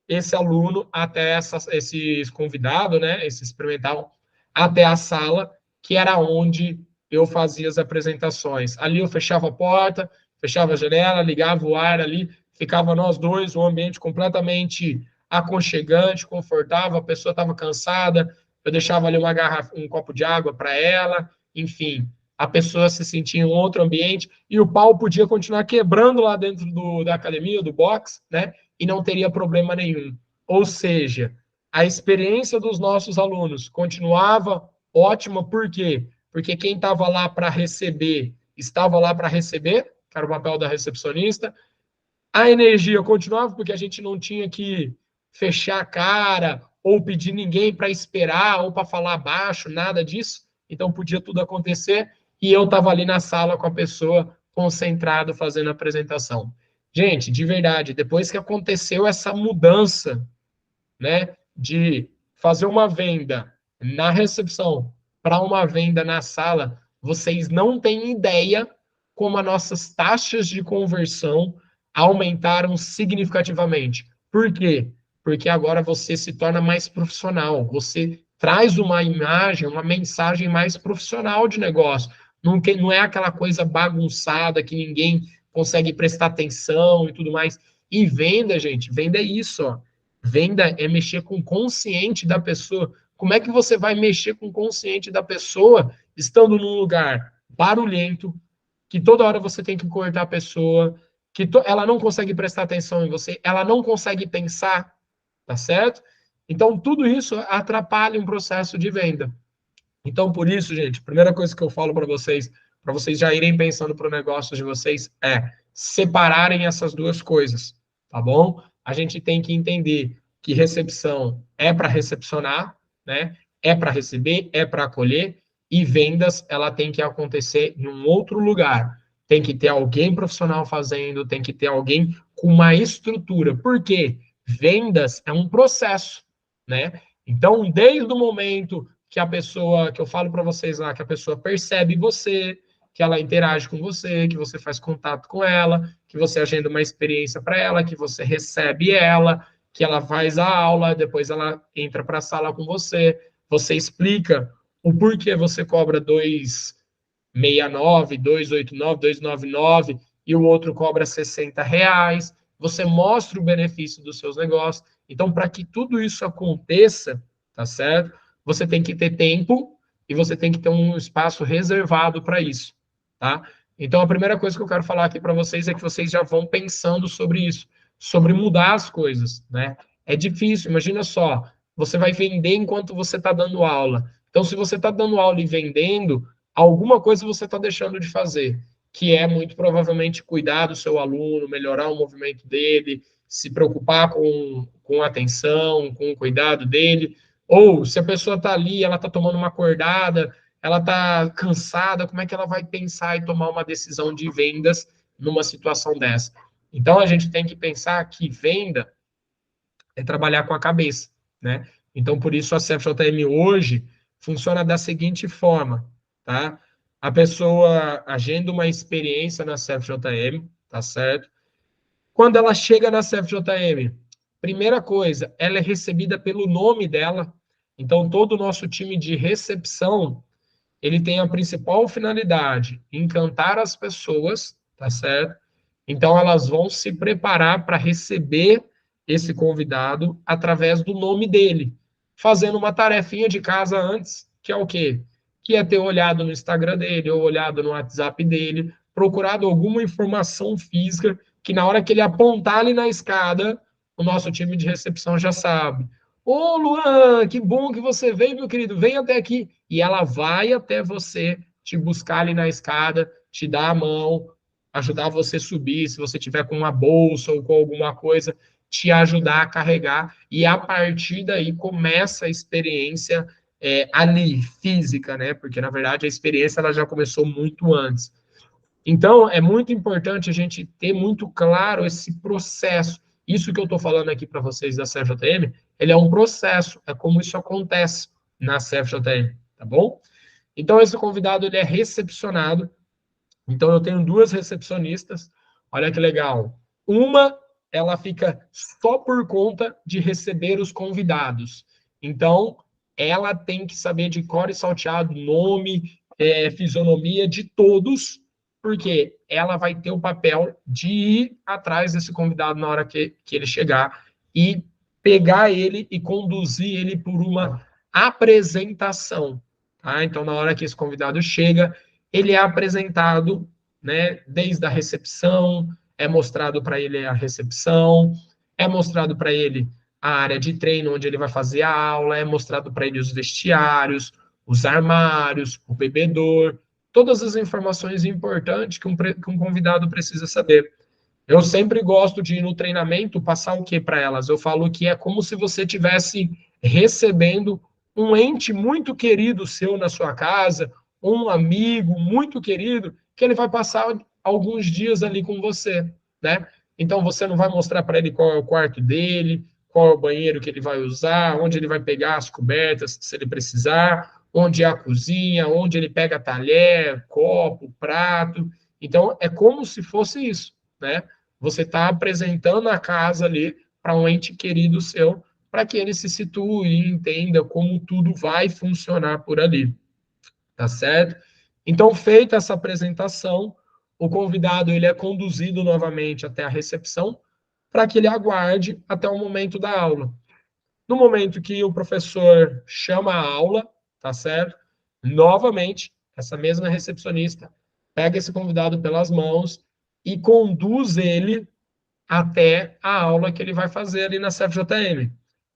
esse aluno até esse convidado, né, esse experimental, até a sala, que era onde eu fazia as apresentações. Ali eu fechava a porta, fechava a janela, ligava o ar ali, ficava nós dois, um ambiente completamente aconchegante, confortável, a pessoa estava cansada, eu deixava ali um copo de água para ela, enfim, a pessoa se sentia em um outro ambiente e o pau podia continuar quebrando lá dentro da academia, do box, né? E não teria problema nenhum. Ou seja, a experiência dos nossos alunos continuava ótima, por quê? Porque quem estava lá para receber, estava lá para receber, que era o papel da recepcionista, a energia continuava, porque a gente não tinha que fechar a cara, ou pedir ninguém para esperar, ou para falar baixo, nada disso. Então podia tudo acontecer, e eu estava ali na sala com a pessoa, concentrado, fazendo a apresentação. Gente, de verdade, depois que aconteceu essa mudança, né, de fazer uma venda na recepção para uma venda na sala, vocês não têm ideia como as nossas taxas de conversão aumentaram significativamente. Por quê? Porque agora você se torna mais profissional, você traz uma imagem, uma mensagem mais profissional de negócio. Não é aquela coisa bagunçada que ninguém consegue prestar atenção e tudo mais. E venda, gente, venda é isso, ó. Venda é mexer com o consciente da pessoa. Como é que você vai mexer com o consciente da pessoa estando num lugar barulhento, que toda hora você tem que cortar a pessoa, que ela não consegue prestar atenção em você, ela não consegue pensar, tá certo? Então, tudo isso atrapalha um processo de venda. Então, por isso, gente, a primeira coisa que eu falo para vocês já irem pensando para o negócio de vocês, é separarem essas duas coisas, tá bom? A gente tem que entender que recepção é para recepcionar, né? É para receber, é para acolher, e vendas, ela tem que acontecer em um outro lugar. Tem que ter alguém profissional fazendo, tem que ter alguém com uma estrutura. Por quê? Vendas é um processo, né? Então, desde o momento que a pessoa, que eu falo para vocês lá, que a pessoa percebe você, que ela interage com você, que você faz contato com ela, que você agenda uma experiência para ela, que você recebe ela, que ela faz a aula, depois ela entra para a sala com você, você explica o porquê você cobra 269, 289, 299 e o outro cobra R$ 60. Você mostra o benefício dos seus negócios. Então, para que tudo isso aconteça, tá certo? Você tem que ter tempo e você tem que ter um espaço reservado para isso, tá? Então, a primeira coisa que eu quero falar aqui para vocês é que vocês já vão pensando sobre isso, sobre mudar as coisas, né? É difícil, imagina só, você vai vender enquanto você está dando aula. Então, se você está dando aula e vendendo, alguma coisa você está deixando de fazer, que é muito provavelmente cuidar do seu aluno, melhorar o movimento dele, se preocupar com a atenção, com o cuidado dele. Ou se a pessoa está ali, ela está tomando uma acordada, ela está cansada, como é que ela vai pensar e tomar uma decisão de vendas numa situação dessa? Então, a gente tem que pensar que venda é trabalhar com a cabeça, né? Então, por isso, a CFJM hoje funciona da seguinte forma, tá? A pessoa agenda uma experiência na CFJM, tá certo? Quando ela chega na CFJM, primeira coisa, ela é recebida pelo nome dela. Então, todo o nosso time de recepção, ele tem a principal finalidade, encantar as pessoas, tá certo? Então, elas vão se preparar para receber esse convidado através do nome dele, fazendo uma tarefinha de casa antes, que é o quê? Que é ter olhado no Instagram dele, ou olhado no WhatsApp dele, procurado alguma informação física, que na hora que ele apontar ali na escada, o nosso time de recepção já sabe. Ô, Luan, que bom que você veio, meu querido, vem até aqui. E ela vai até você, te buscar ali na escada, te dar a mão, ajudar você a subir, se você tiver com uma bolsa ou com alguma coisa, te ajudar a carregar, e a partir daí começa a experiência ali, física, né? Porque, na verdade, a experiência ela já começou muito antes. Então, é muito importante a gente ter muito claro esse processo. Isso que eu estou falando aqui para vocês da CFJM, ele é um processo, é como isso acontece na CFJM, tá bom? Então, esse convidado, ele é recepcionado. Então, eu tenho duas recepcionistas, olha que legal. Uma, ela fica só por conta de receber os convidados. Então, ela tem que saber de cor e salteado, nome, fisionomia de todos, porque ela vai ter o papel de ir atrás desse convidado na hora que ele chegar e pegar ele e conduzir ele por uma apresentação. Tá? Então, na hora que esse convidado chega, ele é apresentado, né, desde a recepção, é mostrado para ele a recepção, é mostrado para ele a área de treino onde ele vai fazer a aula, é mostrado para ele os vestiários, os armários, o bebedor, todas as informações importantes que um convidado precisa saber. Eu sempre gosto de ir no treinamento passar o que para elas? Eu falo que é como se você tivesse recebendo um ente muito querido seu na sua casa, um amigo muito querido, que ele vai passar alguns dias ali com você, né? Então você não vai mostrar para ele qual é o quarto dele, qual é o banheiro que ele vai usar, onde ele vai pegar as cobertas, se ele precisar, onde é a cozinha, onde ele pega talher, copo, prato. Então é como se fosse isso, né? Você está apresentando a casa ali para um ente querido seu, para que ele se situe e entenda como tudo vai funcionar por ali. Tá certo? Então, feita essa apresentação, o convidado ele é conduzido novamente até a recepção para que ele aguarde até o momento da aula. No momento que o professor chama a aula, tá certo? Novamente, essa mesma recepcionista pega esse convidado pelas mãos e conduz ele até a aula que ele vai fazer ali na CFJM,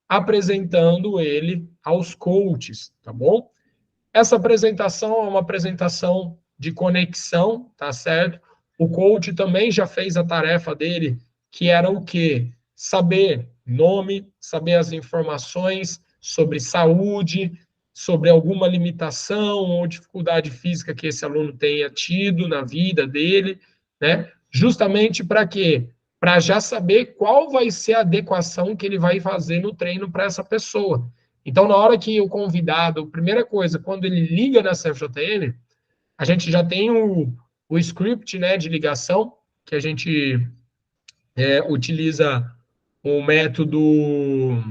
apresentando ele aos coaches, tá bom? Essa apresentação é uma apresentação de conexão, tá certo? O coach também já fez a tarefa dele, que era o quê? Saber nome, saber as informações sobre saúde, sobre alguma limitação ou dificuldade física que esse aluno tenha tido na vida dele, né? Justamente para quê? Para já saber qual vai ser a adequação que ele vai fazer no treino para essa pessoa. Então, na hora que o convidado, primeira coisa, quando ele liga na CFJM, a gente já tem o script, né, de ligação, que a gente utiliza o método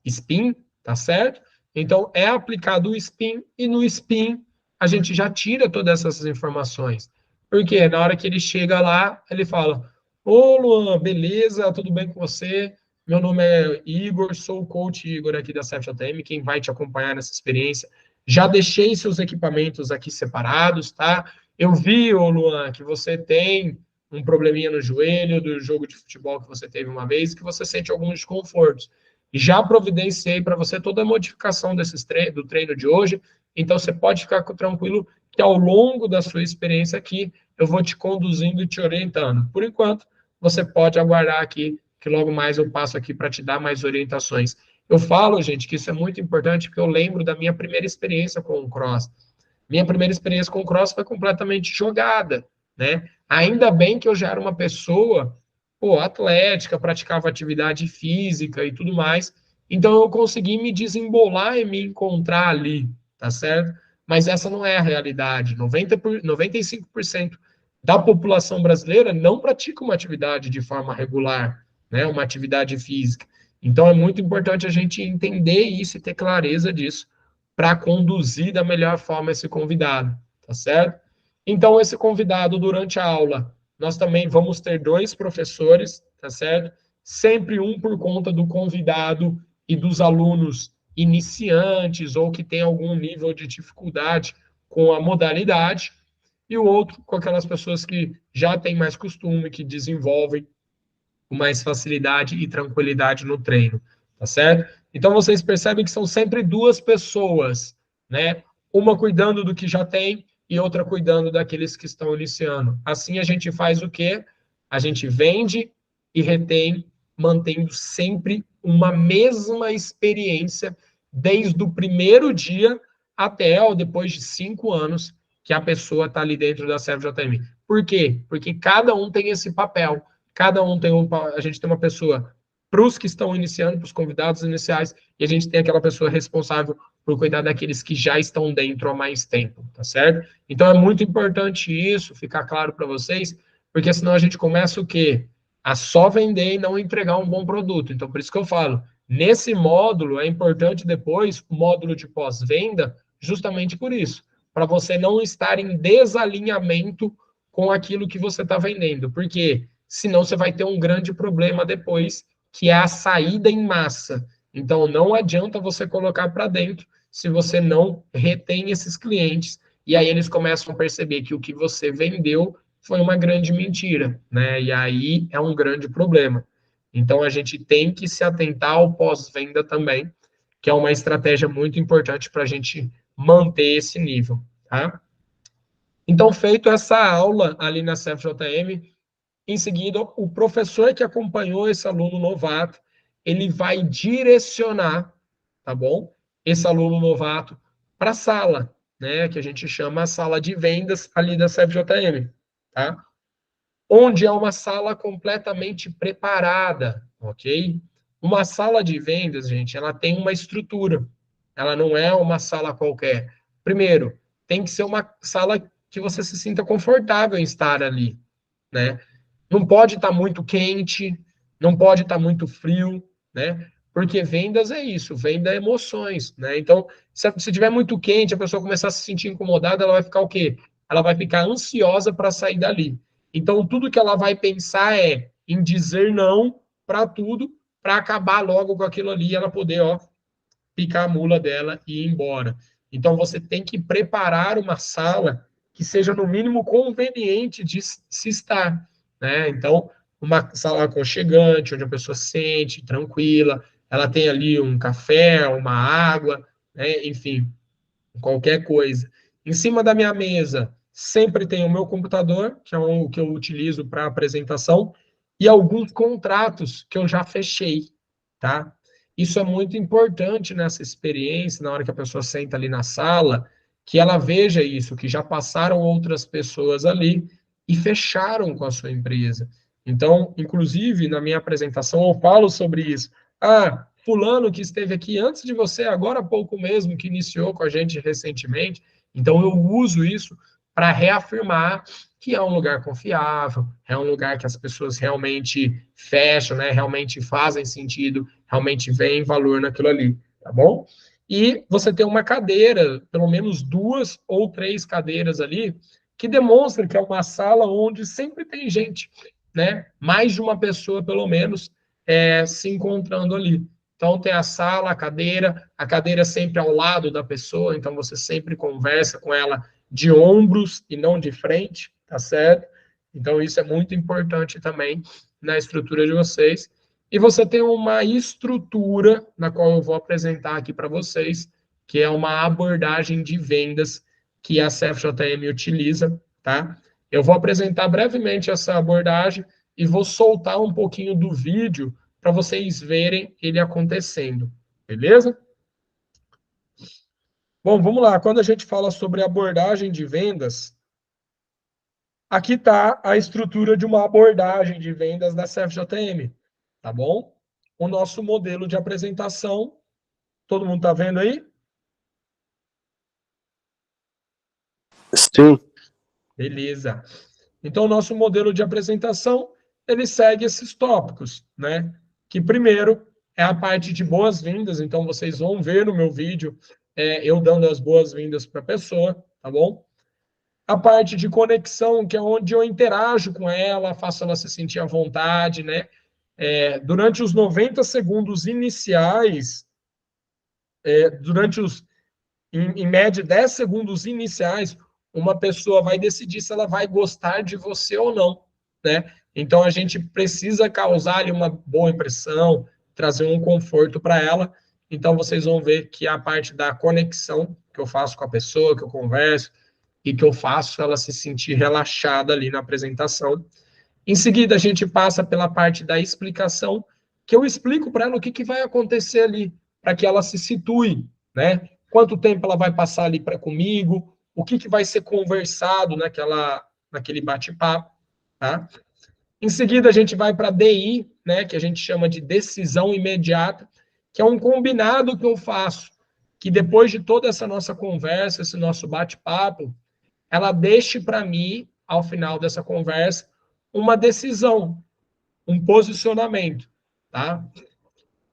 SPIN, tá certo? Então, é aplicado o SPIN, e no SPIN a gente já tira todas essas informações. Porque na hora que ele chega lá, ele fala: ô Luan, beleza, tudo bem com você? Meu nome é Igor, sou o coach Igor aqui da CFJM, quem vai te acompanhar nessa experiência. Já deixei seus equipamentos aqui separados, tá? Eu vi, ô Luan, que você tem um probleminha no joelho do jogo de futebol que você teve uma vez, que você sente alguns desconfortos. Já providenciei para você toda a modificação do treino de hoje, então você pode ficar tranquilo que ao longo da sua experiência aqui, eu vou te conduzindo e te orientando. Por enquanto, você pode aguardar aqui, que logo mais eu passo aqui para te dar mais orientações. Eu falo, gente, que isso é muito importante, porque eu lembro da minha primeira experiência com o cross. Minha primeira experiência com o cross foi completamente jogada, né? Ainda bem que eu já era uma pessoa, atlética, praticava atividade física e tudo mais, então eu consegui me desembolar e me encontrar ali, tá certo? Mas essa não é a realidade. 95% da população brasileira não pratica uma atividade de forma regular, né? Uma atividade física. Então é muito importante a gente entender isso e ter clareza disso para conduzir da melhor forma esse convidado, tá certo? Então, esse convidado, durante a aula, nós também vamos ter 2 professores, tá certo? sempre um por conta do convidado e dos alunos iniciantes ou que tem algum nível de dificuldade com a modalidade, e o outro com aquelas pessoas que já têm mais costume, que desenvolvem com mais facilidade e tranquilidade no treino, tá certo? Então vocês percebem que são sempre duas pessoas, né? Uma cuidando do que já tem e outra cuidando daqueles que estão iniciando. Assim a gente faz o quê? A gente vende e retém, mantendo sempre uma mesma experiência desde o primeiro dia até ou depois de 5 anos que a pessoa está ali dentro da CFJM. Por quê? Porque cada um tem esse papel. Cada um tem a gente tem uma pessoa para os que estão iniciando, para os convidados iniciais, e a gente tem aquela pessoa responsável por cuidar daqueles que já estão dentro há mais tempo, tá certo? Então é muito importante isso, ficar claro para vocês, porque senão a gente começa o quê? A só vender e não entregar um bom produto. Então, por isso que eu falo, nesse módulo, é importante depois, o módulo de pós-venda, justamente por isso, para você não estar em desalinhamento com aquilo que você está vendendo. Por quê? Senão você vai ter um grande problema depois, que é a saída em massa. Então, não adianta você colocar para dentro se você não retém esses clientes, e aí eles começam a perceber que o que você vendeu foi uma grande mentira, né? E aí é um grande problema. Então, a gente tem que se atentar ao pós-venda também, que é uma estratégia muito importante para a gente manter esse nível, tá? Então, feito essa aula ali na CFJM, em seguida, o professor que acompanhou esse aluno novato, ele vai direcionar, tá bom? Esse aluno novato para a sala, né? Que a gente chama a sala de vendas ali da CFJM, tá? Onde é uma sala completamente preparada, ok? Uma sala de vendas, gente, ela tem uma estrutura. Ela não é uma sala qualquer. Primeiro, tem que ser uma sala que você se sinta confortável em estar ali, né? Não pode estar muito quente, não pode estar muito frio, né? Porque vendas é isso, venda é emoções, né? Então, se tiver muito quente, a pessoa começar a se sentir incomodada, ela vai ficar o quê? Ela vai ficar ansiosa para sair dali. Então, tudo que ela vai pensar é em dizer não para tudo, para acabar logo com aquilo ali e ela poder, ó, picar a mula dela e ir embora. Então, você tem que preparar uma sala que seja, no mínimo, conveniente de se estar, né? Então, uma sala aconchegante, onde a pessoa se sente tranquila, ela tem ali um café, uma água, né? Enfim, qualquer coisa. Em cima da minha mesa, sempre tem o meu computador, que é o que eu utilizo para apresentação, e alguns contratos que eu já fechei, tá? Isso é muito importante nessa experiência, na hora que a pessoa senta ali na sala, que ela veja isso, que já passaram outras pessoas ali e fecharam com a sua empresa. Então, inclusive, na minha apresentação, eu falo sobre isso. Ah, fulano que esteve aqui antes de você, agora há pouco mesmo, que iniciou com a gente recentemente. Então, eu uso isso para reafirmar que é um lugar confiável, é um lugar que as pessoas realmente fecham, né? Realmente fazem sentido, realmente veem valor naquilo ali, tá bom? E você tem uma cadeira, pelo menos 2 ou 3 cadeiras ali, que demonstra que é uma sala onde sempre tem gente, né? Mais de uma pessoa, pelo menos, se encontrando ali. Então, tem a sala, a cadeira sempre ao lado da pessoa, então você sempre conversa com ela de ombros e não de frente, tá certo? Então, isso é muito importante também na estrutura de vocês. E você tem uma estrutura, na qual eu vou apresentar aqui para vocês, que é uma abordagem de vendas que a CFJM utiliza, tá? Eu vou apresentar brevemente essa abordagem e vou soltar um pouquinho do vídeo para vocês verem ele acontecendo, beleza? Bom, vamos lá. Quando a gente fala sobre abordagem de vendas, aqui está a estrutura de uma abordagem de vendas da CFJM, tá bom? O nosso modelo de apresentação, todo mundo está vendo aí? Sim. Beleza. Então, o nosso modelo de apresentação, ele segue esses tópicos, né? Que primeiro é a parte de boas-vindas, então vocês vão ver no meu vídeo eu dando as boas-vindas para a pessoa, tá bom? A parte de conexão, que é onde eu interajo com ela, faço ela se sentir à vontade, né? durante os 90 segundos iniciais, em média, 10 segundos iniciais, uma pessoa vai decidir se ela vai gostar de você ou não, né? Então, a gente precisa causar ali uma boa impressão, trazer um conforto para ela. Então, vocês vão ver que a parte da conexão que eu faço com a pessoa, que eu converso, e que eu faço ela se sentir relaxada ali na apresentação. Em seguida, a gente passa pela parte da explicação, que eu explico para ela o que vai acontecer ali, para que ela se situe, né? Quanto tempo ela vai passar ali comigo, o que vai ser conversado naquele bate-papo, tá? Em seguida, a gente vai para a DI, né, que a gente chama de decisão imediata, que é um combinado que eu faço, que depois de toda essa nossa conversa, esse nosso bate-papo, ela deixe para mim, ao final dessa conversa, uma decisão, um posicionamento, tá?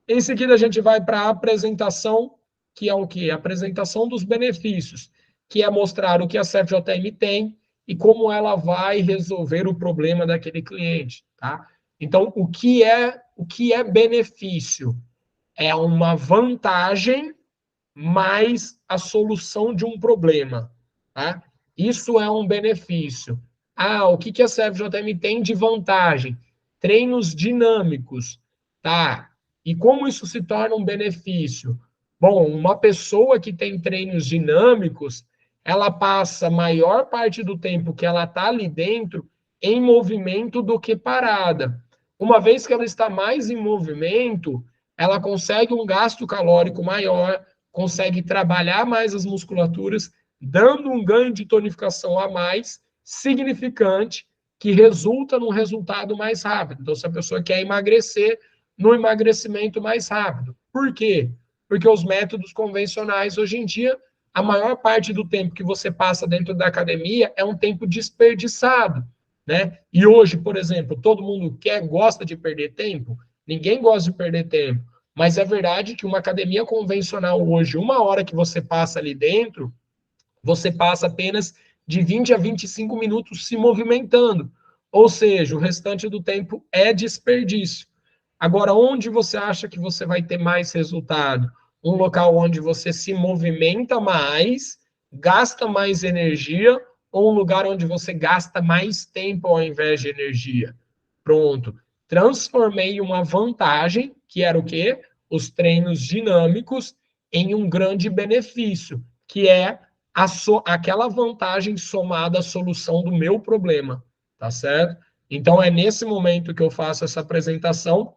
Em seguida, a gente vai para a apresentação, que é o quê? A apresentação dos benefícios, que é mostrar o que a CFJM tem e como ela vai resolver o problema daquele cliente, tá? Então, o que é benefício? É uma vantagem mais a solução de um problema, tá? Isso é um benefício. O que a CFJM tem de vantagem? Treinos dinâmicos, tá? E como isso se torna um benefício? Bom, uma pessoa que tem treinos dinâmicos, ela passa a maior parte do tempo que ela está ali dentro em movimento do que parada. Uma vez que ela está mais em movimento, ela consegue um gasto calórico maior, consegue trabalhar mais as musculaturas, dando um ganho de tonificação a mais, significante, que resulta num resultado mais rápido. Então, se a pessoa quer emagrecer, no emagrecimento mais rápido. Por quê? Porque os métodos convencionais, hoje em dia, a maior parte do tempo que você passa dentro da academia é um tempo desperdiçado, né? E hoje, por exemplo, todo mundo gosta de perder tempo? Ninguém gosta de perder tempo. Mas é verdade que uma academia convencional hoje, 1 hora que você passa ali dentro, você passa apenas de 20 a 25 minutos se movimentando. Ou seja, o restante do tempo é desperdício. Agora, onde você acha que você vai ter mais resultado? Um local onde você se movimenta mais, gasta mais energia, ou um lugar onde você gasta mais tempo ao invés de energia? Pronto. Transformei uma vantagem, que era o quê? Os treinos dinâmicos, em um grande benefício, que é aquela vantagem somada à solução do meu problema, tá certo? Então, é nesse momento que eu faço essa apresentação.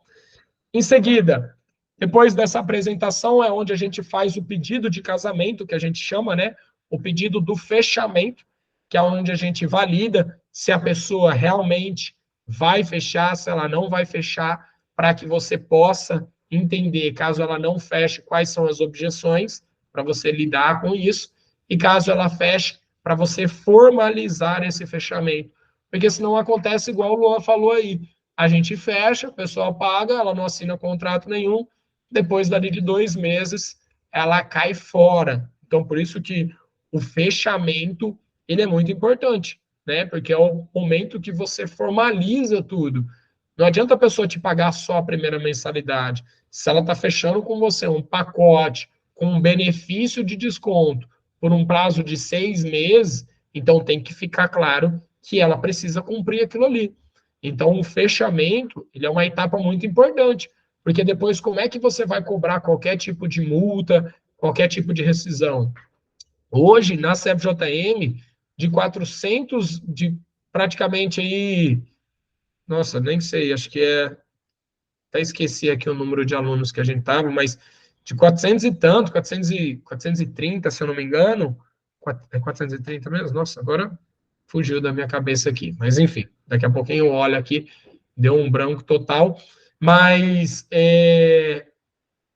Em seguida, depois dessa apresentação, é onde a gente faz o pedido de casamento, que a gente chama, né? O pedido do fechamento, que é onde a gente valida se a pessoa realmente vai fechar, se ela não vai fechar, para que você possa entender, caso ela não feche, quais são as objeções, para você lidar com isso, e caso ela feche, para você formalizar esse fechamento. Porque senão acontece igual o Luan falou aí, a gente fecha, a pessoa paga, ela não assina contrato nenhum, depois dali de 2 meses, ela cai fora. Então, por isso que o fechamento, ele é muito importante, né? Porque é o momento que você formaliza tudo. Não adianta a pessoa te pagar só a primeira mensalidade. Se ela está fechando com você um pacote com um benefício de desconto por um prazo de 6 meses, então tem que ficar claro que ela precisa cumprir aquilo ali. Então, o fechamento, ele é uma etapa muito importante, porque depois como é que você vai cobrar qualquer tipo de multa, qualquer tipo de rescisão? Hoje, na CFJM, de 400, de praticamente aí, nossa, nem sei, acho que até esqueci aqui o número de alunos que a gente estava, mas de 400 e tanto, 430, se eu não me engano, é 430 mesmo? Nossa, agora fugiu da minha cabeça aqui. Mas, enfim, daqui a pouquinho eu olho aqui, deu um branco total. Mas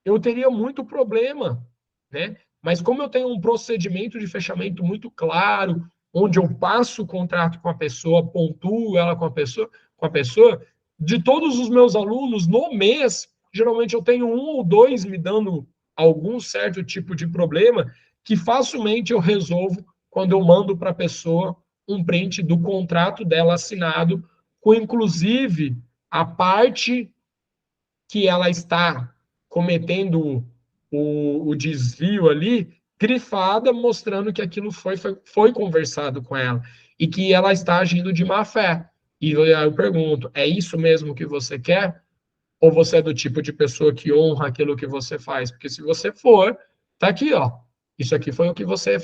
eu teria muito problema, né? Mas como eu tenho um procedimento de fechamento muito claro, onde eu passo o contrato com a pessoa, pontuo ela com a pessoa, de todos os meus alunos, no mês, geralmente eu tenho 1 ou 2 me dando algum certo tipo de problema que facilmente eu resolvo quando eu mando para a pessoa um print do contrato dela assinado, com inclusive a parte que ela está cometendo o desvio ali, grifada, mostrando que aquilo foi conversado com ela e que ela está agindo de má fé. E eu pergunto, é isso mesmo que você quer? Ou você é do tipo de pessoa que honra aquilo que você faz? Porque se você for, tá aqui, ó. Isso aqui foi o que você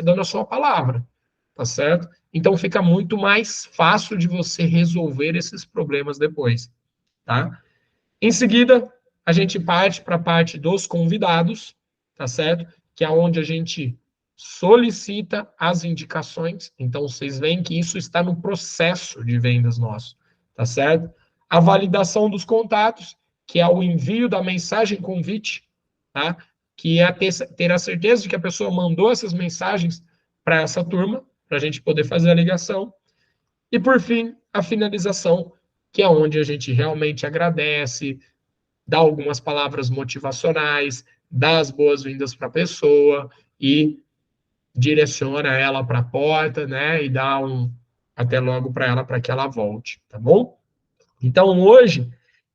dando a sua palavra, tá certo? Então fica muito mais fácil de você resolver esses problemas depois, tá? Em seguida, a gente parte para a parte dos convidados, tá certo? Que é onde a gente solicita as indicações. Então, vocês veem que isso está no processo de vendas nosso, tá certo? A validação dos contatos, que é o envio da mensagem convite, tá? Que é ter a certeza de que a pessoa mandou essas mensagens para essa turma, para a gente poder fazer a ligação. E, por fim, a finalização, que é onde a gente realmente agradece, dá algumas palavras motivacionais, dá as boas-vindas para a pessoa e direciona ela para a porta, né? E dá um até logo para ela, para que ela volte, tá bom? Então, hoje,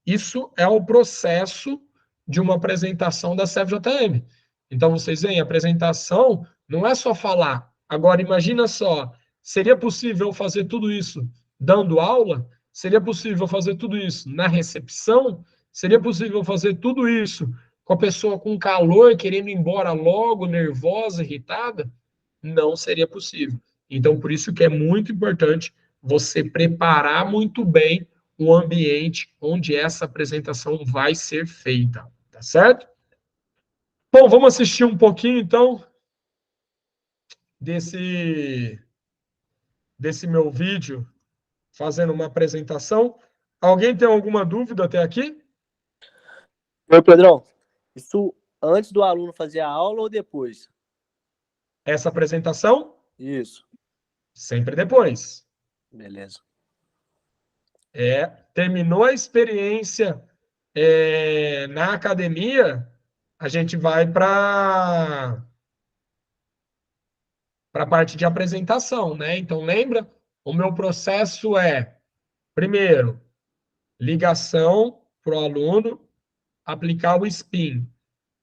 isso é o processo de uma apresentação da CFJM. Então, vocês veem, a apresentação não é só falar. Agora, imagina só, seria possível fazer tudo isso dando aula? Seria possível fazer tudo isso na recepção? Seria possível fazer tudo isso com a pessoa com calor, querendo ir embora logo, nervosa, irritada? Não seria possível. Então, por isso que é muito importante você preparar muito bem o ambiente onde essa apresentação vai ser feita, tá certo? Bom, vamos assistir um pouquinho, então, desse meu vídeo fazendo uma apresentação. Alguém tem alguma dúvida até aqui? Oi, Pedrão. Isso antes do aluno fazer a aula ou depois? Essa apresentação? Isso. Sempre depois. Beleza. Terminou a experiência na academia, a gente vai para a parte de apresentação, né? Então, lembra? O meu processo é, primeiro, ligação para o aluno, aplicar o SPIN,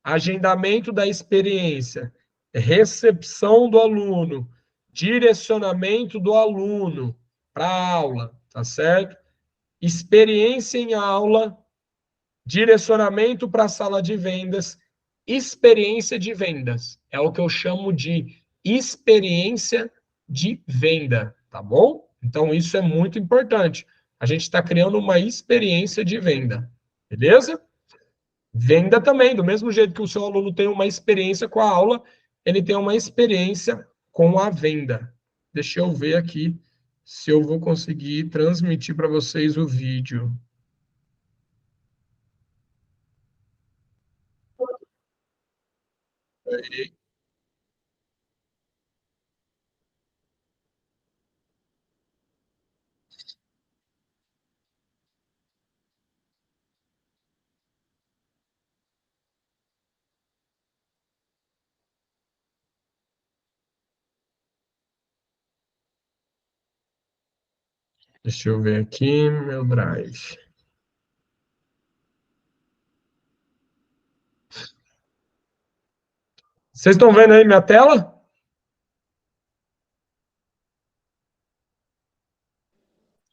agendamento da experiência, recepção do aluno, direcionamento do aluno para a aula, tá certo? Experiência em aula, direcionamento para a sala de vendas, experiência de vendas. É o que eu chamo de experiência de venda, tá bom? Então, isso é muito importante. A gente está criando uma experiência de venda, beleza? Venda também, do mesmo jeito que o seu aluno tem uma experiência com a aula, ele tem uma experiência com a venda. Deixa eu ver aqui se eu vou conseguir transmitir para vocês o vídeo. Deixa eu ver aqui, meu Drive. Vocês estão vendo aí minha tela?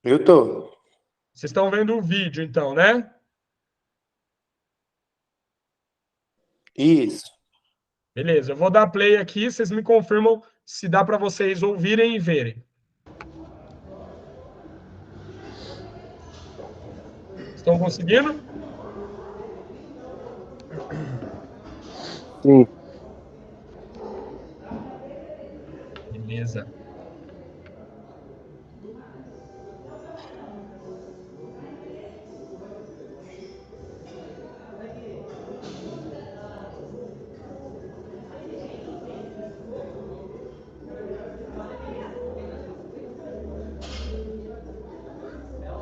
Eu tô. Vocês estão vendo o vídeo, então, né? Isso. Beleza, eu vou dar play aqui, vocês me confirmam se dá para vocês ouvirem e verem. Estão conseguindo? Sim. Beleza.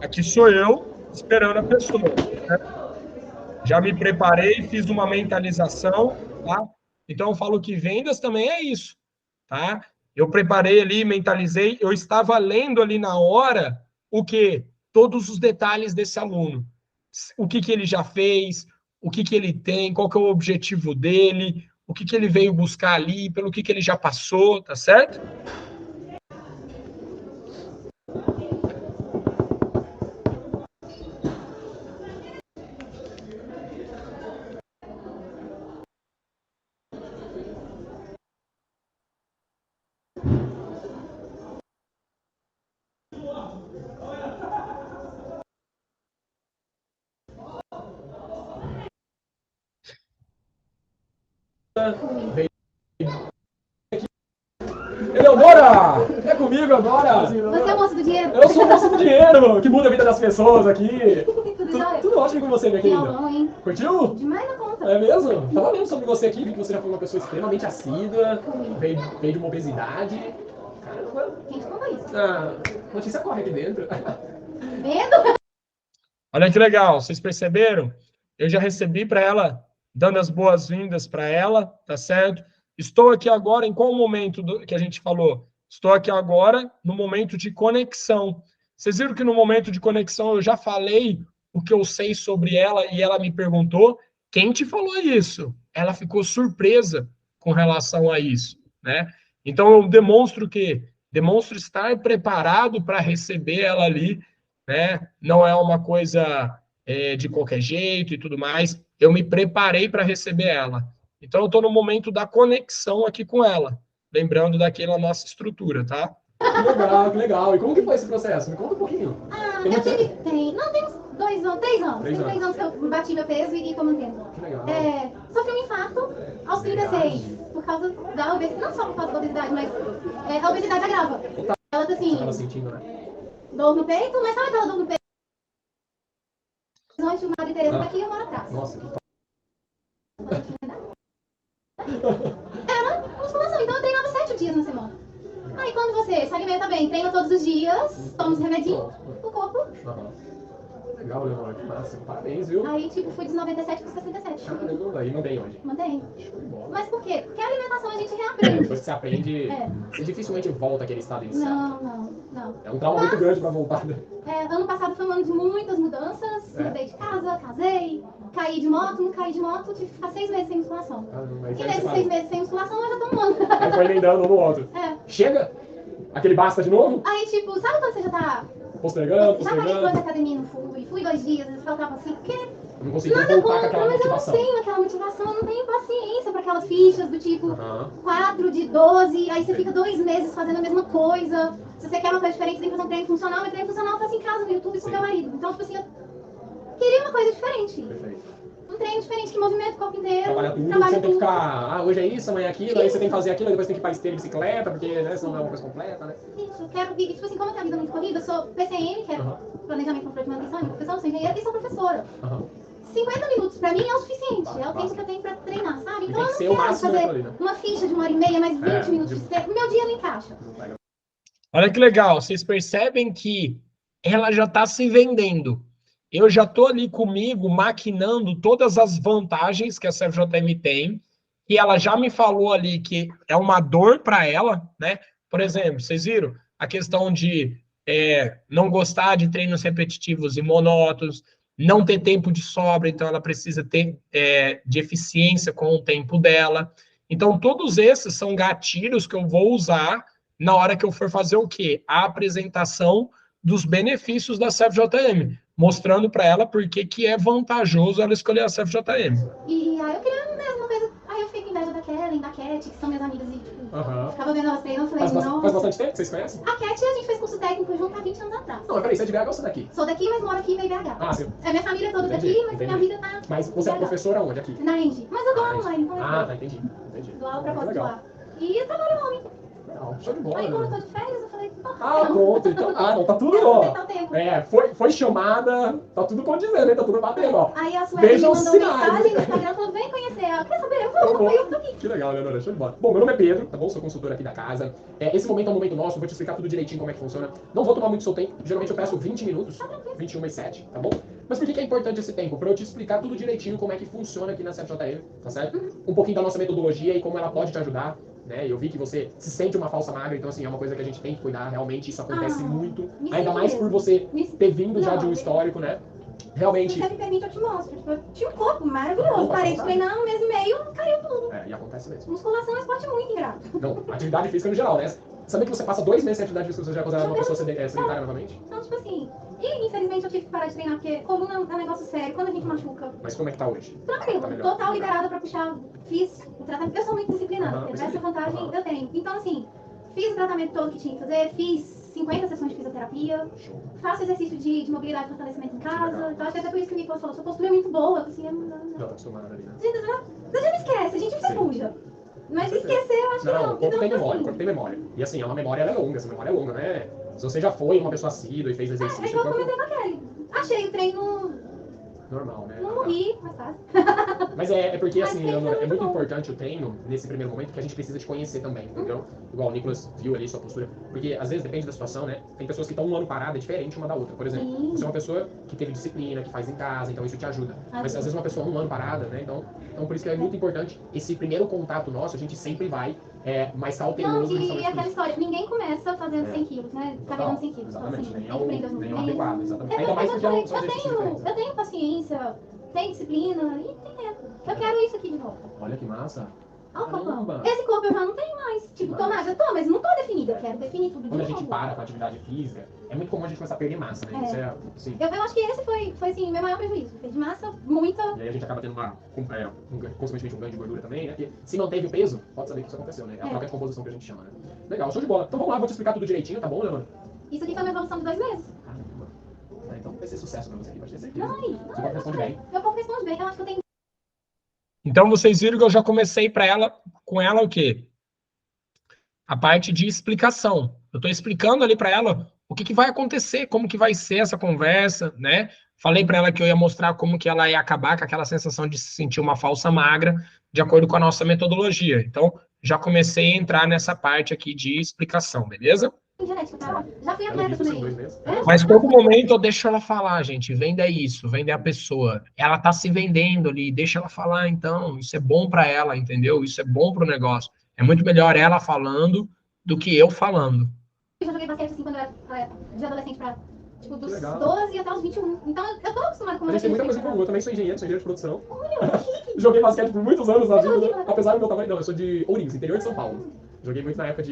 Aqui sou eu esperando a pessoa, né? Já me preparei, fiz uma mentalização, tá? Então eu falo que vendas também é isso, tá? Eu preparei ali, mentalizei, eu estava lendo ali na hora o quê? Todos os detalhes desse aluno. o que ele já fez, o que ele tem, qual que é o objetivo dele, o que ele veio buscar ali, pelo que ele já passou, tá certo? Eleonora! É comigo agora! Você é o moço do dinheiro? Eu sou o moço do dinheiro, que muda a vida das pessoas aqui. Tudo jóia? Tudo ótimo com você, minha Que querida. aulão, hein? Curtiu? Demais na conta. É mesmo? Tava lendo sobre você aqui, vi que você já foi uma pessoa extremamente assídua, veio de uma obesidade. Caramba. Quem te contou isso? Ah, notícia corre aqui dentro. Vendo? Olha que legal, vocês perceberam? Eu já recebi para ela, dando as boas-vindas para ela, tá certo? Estou aqui agora, em qual momento que a gente falou? Estou aqui agora no momento de conexão. Vocês viram que no momento de conexão eu já falei o que eu sei sobre ela e ela me perguntou, quem te falou isso? Ela ficou surpresa com relação a isso, né? Então eu demonstro o quê? Demonstro estar preparado para receber ela ali, né? Não é uma coisa de qualquer jeito e tudo mais. Eu me preparei para receber ela. Então, eu estou no momento da conexão aqui com ela. Lembrando daquela nossa estrutura, tá? Que legal, que legal. E como que foi esse processo? Me conta um pouquinho. Ah, eu tive... tem uns 2 anos, 3 anos. Três Tem 3 anos que eu bati meu peso e tô mantendo. Que legal. Sofri um infarto aos 36, por causa da obesidade. Não só por causa da obesidade, mas a obesidade agrava. Ela tá assim, Você tava sentindo, né? dor no peito, mas sabe aquela dor no peito? Onde o Maria Tereza tá aqui e eu moro atrás. Nossa, que top. Era musculação, então eu treinava 7 dias na semana. Aí quando você se alimenta bem, treina todos os dias, toma os remedinhos, o corpo. Legal, Leonor, que massa. Parabéns, viu? Aí tipo, fui de 97 para 67. Caramba, e mantém hoje. Mantém. Show de bola. Mas por quê? Porque a alimentação a gente reaprende. Depois que você aprende, você dificilmente volta àquele estado inicial. Não. É um trauma muito grande pra voltar, né? Ano passado foi um ano de muitas mudanças. Mudei de casa, casei, caí de moto, não caí de moto, tive que ficar 6 meses sem musculação. Caramba, E nesses 6 meses sem musculação eu já tô um ano. Aí foi emendando um no outro. Chega? Aquele basta de novo? Aí tipo, sabe quando você já tá... Postergando. Já paguei quanto academia, não fui 2 dias, eu faltava assim, porque... Eu não consegui Nada voltar com contra, aquela mas motivação. eu não tenho aquela motivação, eu não tenho paciência para aquelas fichas do tipo 4 de 12, aí você fica 2 meses fazendo a mesma coisa. Se você quer uma coisa diferente, você tem que fazer um treino funcional, mas treino funcional eu faço em casa no YouTube com meu marido. Então, tipo assim, eu queria uma coisa diferente. Perfeito. Um treino diferente que movimenta o corpo inteiro. Trabalha tudo, você tem que ficar, hoje é isso, amanhã é aquilo, aí você tem que fazer aquilo, aí depois tem que ir pra esteira e bicicleta, porque né, senão não é uma coisa completa, né? Isso, eu quero, e tipo assim, como eu tenho a vida muito corrida, eu sou PCM, que é Planejamento, Controle de Manutenção, eu professora, sou engenheira e sou professora. 50 minutos pra mim é o suficiente, é o tempo que eu tenho pra treinar, sabe? Então eu não quero fazer uma ficha de 1h30, mais 20 minutos de esteira, o meu dia não encaixa. Olha que legal, vocês percebem que ela já está se vendendo. Eu já estou ali comigo, maquinando todas as vantagens que a CFJM tem, e ela já me falou ali que é uma dor para ela, né? Por exemplo, vocês viram a questão de não gostar de treinos repetitivos e monótonos, não ter tempo de sobra, então ela precisa ter de eficiência com o tempo dela. Então, todos esses são gatilhos que eu vou usar na hora que eu for fazer o quê? A apresentação dos benefícios da CFJM, mostrando para ela por que é vantajoso ela escolher a CFJM. E aí eu queria a mesma coisa, aí eu fiquei com inveja da Kellen, da Cat, que são minhas amigas e tipo, ficava vendo elas treinando, eu falei, não. Faz bastante tempo que vocês conhecem? A Cat a gente fez curso técnico junto há 20 anos atrás. Não, peraí, você é de BH ou você é daqui? Sou daqui, mas moro aqui em BH. Ah, sim. Minha família toda daqui, mas minha vida tá... Mas você é professora onde aqui? Na Engie. Mas eu dou online, como é tá, entendi. Dou aula pra pós-doar. E eu trabalho homem. Legal, show de bola. Aí quando eu tô de férias, eu falei, pô, pronto, então, não, tá tudo, ó. Foi chamada, tá tudo condizendo, hein, tá tudo batendo, ó. Aí a Sueli me mandou sinais. mensagem no Instagram, falou, vem conhecer ela. Quer saber? Eu tô aqui. Que legal, Leonora, show de bola. Bom, meu nome é Pedro, tá bom? Sou consultor aqui da casa. Esse momento é um momento nosso, vou te explicar tudo direitinho como é que funciona. Não vou tomar muito seu tempo, geralmente eu peço 20 minutos, 21 e 7, tá bom? Mas por que é importante esse tempo? Pra eu te explicar tudo direitinho como é que funciona aqui na CFJM, tá certo? Um pouquinho da nossa metodologia e como ela pode te ajudar. Né? Eu vi que você se sente uma falsa magra, então assim, é uma coisa que a gente tem que cuidar, realmente isso acontece muito, ainda mais por você ter vindo já de um histórico, né? realmente... Se você me permite, eu te mostro. Tipo, eu tinha um corpo maravilhoso. Parei de treinar um mês e meio, caiu tudo. E acontece mesmo. Musculação é um esporte muito ingrato. Não, atividade física no geral, né? Sabe que você passa 2 meses sem atividade física, você já é considerado uma pessoa sedentária novamente? Então, tipo assim, e infelizmente eu tive que parar de treinar, porque coluna é um negócio sério, quando a gente machuca. Mas como é que tá hoje? Tranquilo, Tá melhor? total liberada pra puxar, fiz o tratamento, eu sou muito disciplinada, Aham, essa vantagem eu tenho. Então, assim, fiz o tratamento todo que tinha que fazer, fiz 50 sessões de fisioterapia, faço exercício de mobilidade e fortalecimento em casa, então acho que até por isso que o Nicolas falou, sua postura é muito boa, assim, Já tá acostumada ali, né? Gente, você já me esquece, a gente se fuja. Mas esquecer, eu acho que não. O corpo tem memória, assim. o corpo tem memória. E assim, a memória ela é longa, essa memória é longa, né? Se você já foi uma pessoa assídua e fez exercício... É que eu comentei com a Kelly. Achei o treino... Normal, né? Não morri, mas fácil. Mas é porque, Mas assim, tem Leonora, é muito muito bom. importante o treino, nesse primeiro momento, que a gente precisa te conhecer também, entendeu? Igual o Nicolas viu ali sua postura. Porque, às vezes, depende da situação, né? Tem pessoas que estão um ano parada, é diferente uma da outra. Por exemplo, Sim. você é uma pessoa que teve disciplina, que faz em casa, então isso te ajuda. Mas, às vezes, uma pessoa um ano parada, né? Então por isso que é muito importante esse primeiro contato nosso, a gente sempre vai mais cauteloso. Não, e aquela história, ninguém começa fazendo 100 quilos, né? Carregando 100 quilos. Exatamente, então, nem assim, tem que aprender os é o movimentos. adequado, exatamente. É Ainda mais porque porque eu são exercícios diferentes. eu tenho paciência, tenho disciplina e tem tempo. Eu quero isso aqui de volta. Olha que massa. Olha o corpão. Caramba. Esse corpo eu já não tenho mais. Tipo, tô magra, mas não tô definida. Eu quero definir tudo de Quando a novo. gente para com a atividade física, é muito comum a gente começar a perder massa, né? É. Isso é, sim. Eu acho que esse foi assim, o meu maior prejuízo. Perdi massa, muita. E aí a gente acaba tendo consequentemente um ganho de gordura também, né? Porque se manteve o peso, pode saber que isso aconteceu, né? É a própria composição que a gente chama, né? Legal, show de bola. Então vamos lá, vou te explicar tudo direitinho, tá bom, Leonora? Isso aqui foi uma evolução de 2 meses. Caramba. Então vai ser sucesso pra você aqui, pode ter certeza. Não, Seu corpo responde bem. meu corpo responde bem. Eu acho que eu tenho. Então vocês viram que eu já comecei com ela o quê? A parte de explicação. Eu estou explicando ali para ela o que vai acontecer, como que vai ser essa conversa, né? Falei para ela que eu ia mostrar como que ela ia acabar com aquela sensação de se sentir uma falsa magra, de acordo com a nossa metodologia. Então, já comecei a entrar nessa parte aqui de explicação, beleza? Genética, tá? Já fui atleta também. Mas todo momento eu deixo ela falar, gente. Venda isso, vender a pessoa. Ela tá se vendendo ali, deixa ela falar, então. Isso é bom para ela, entendeu? Isso é bom pro negócio. É muito melhor ela falando do que eu falando. Eu já joguei basquete assim quando eu era de adolescente pra, tipo, dos Legal. 12 até os 21. Então eu tô acostumada com A gente tem muita coisa em comum. Eu também sou engenheiro de produção. Olha, Joguei basquete por muitos anos na vida, Legal. apesar do meu tamanho. Não, eu sou de Ourinhos, interior de São Paulo. Joguei muito na época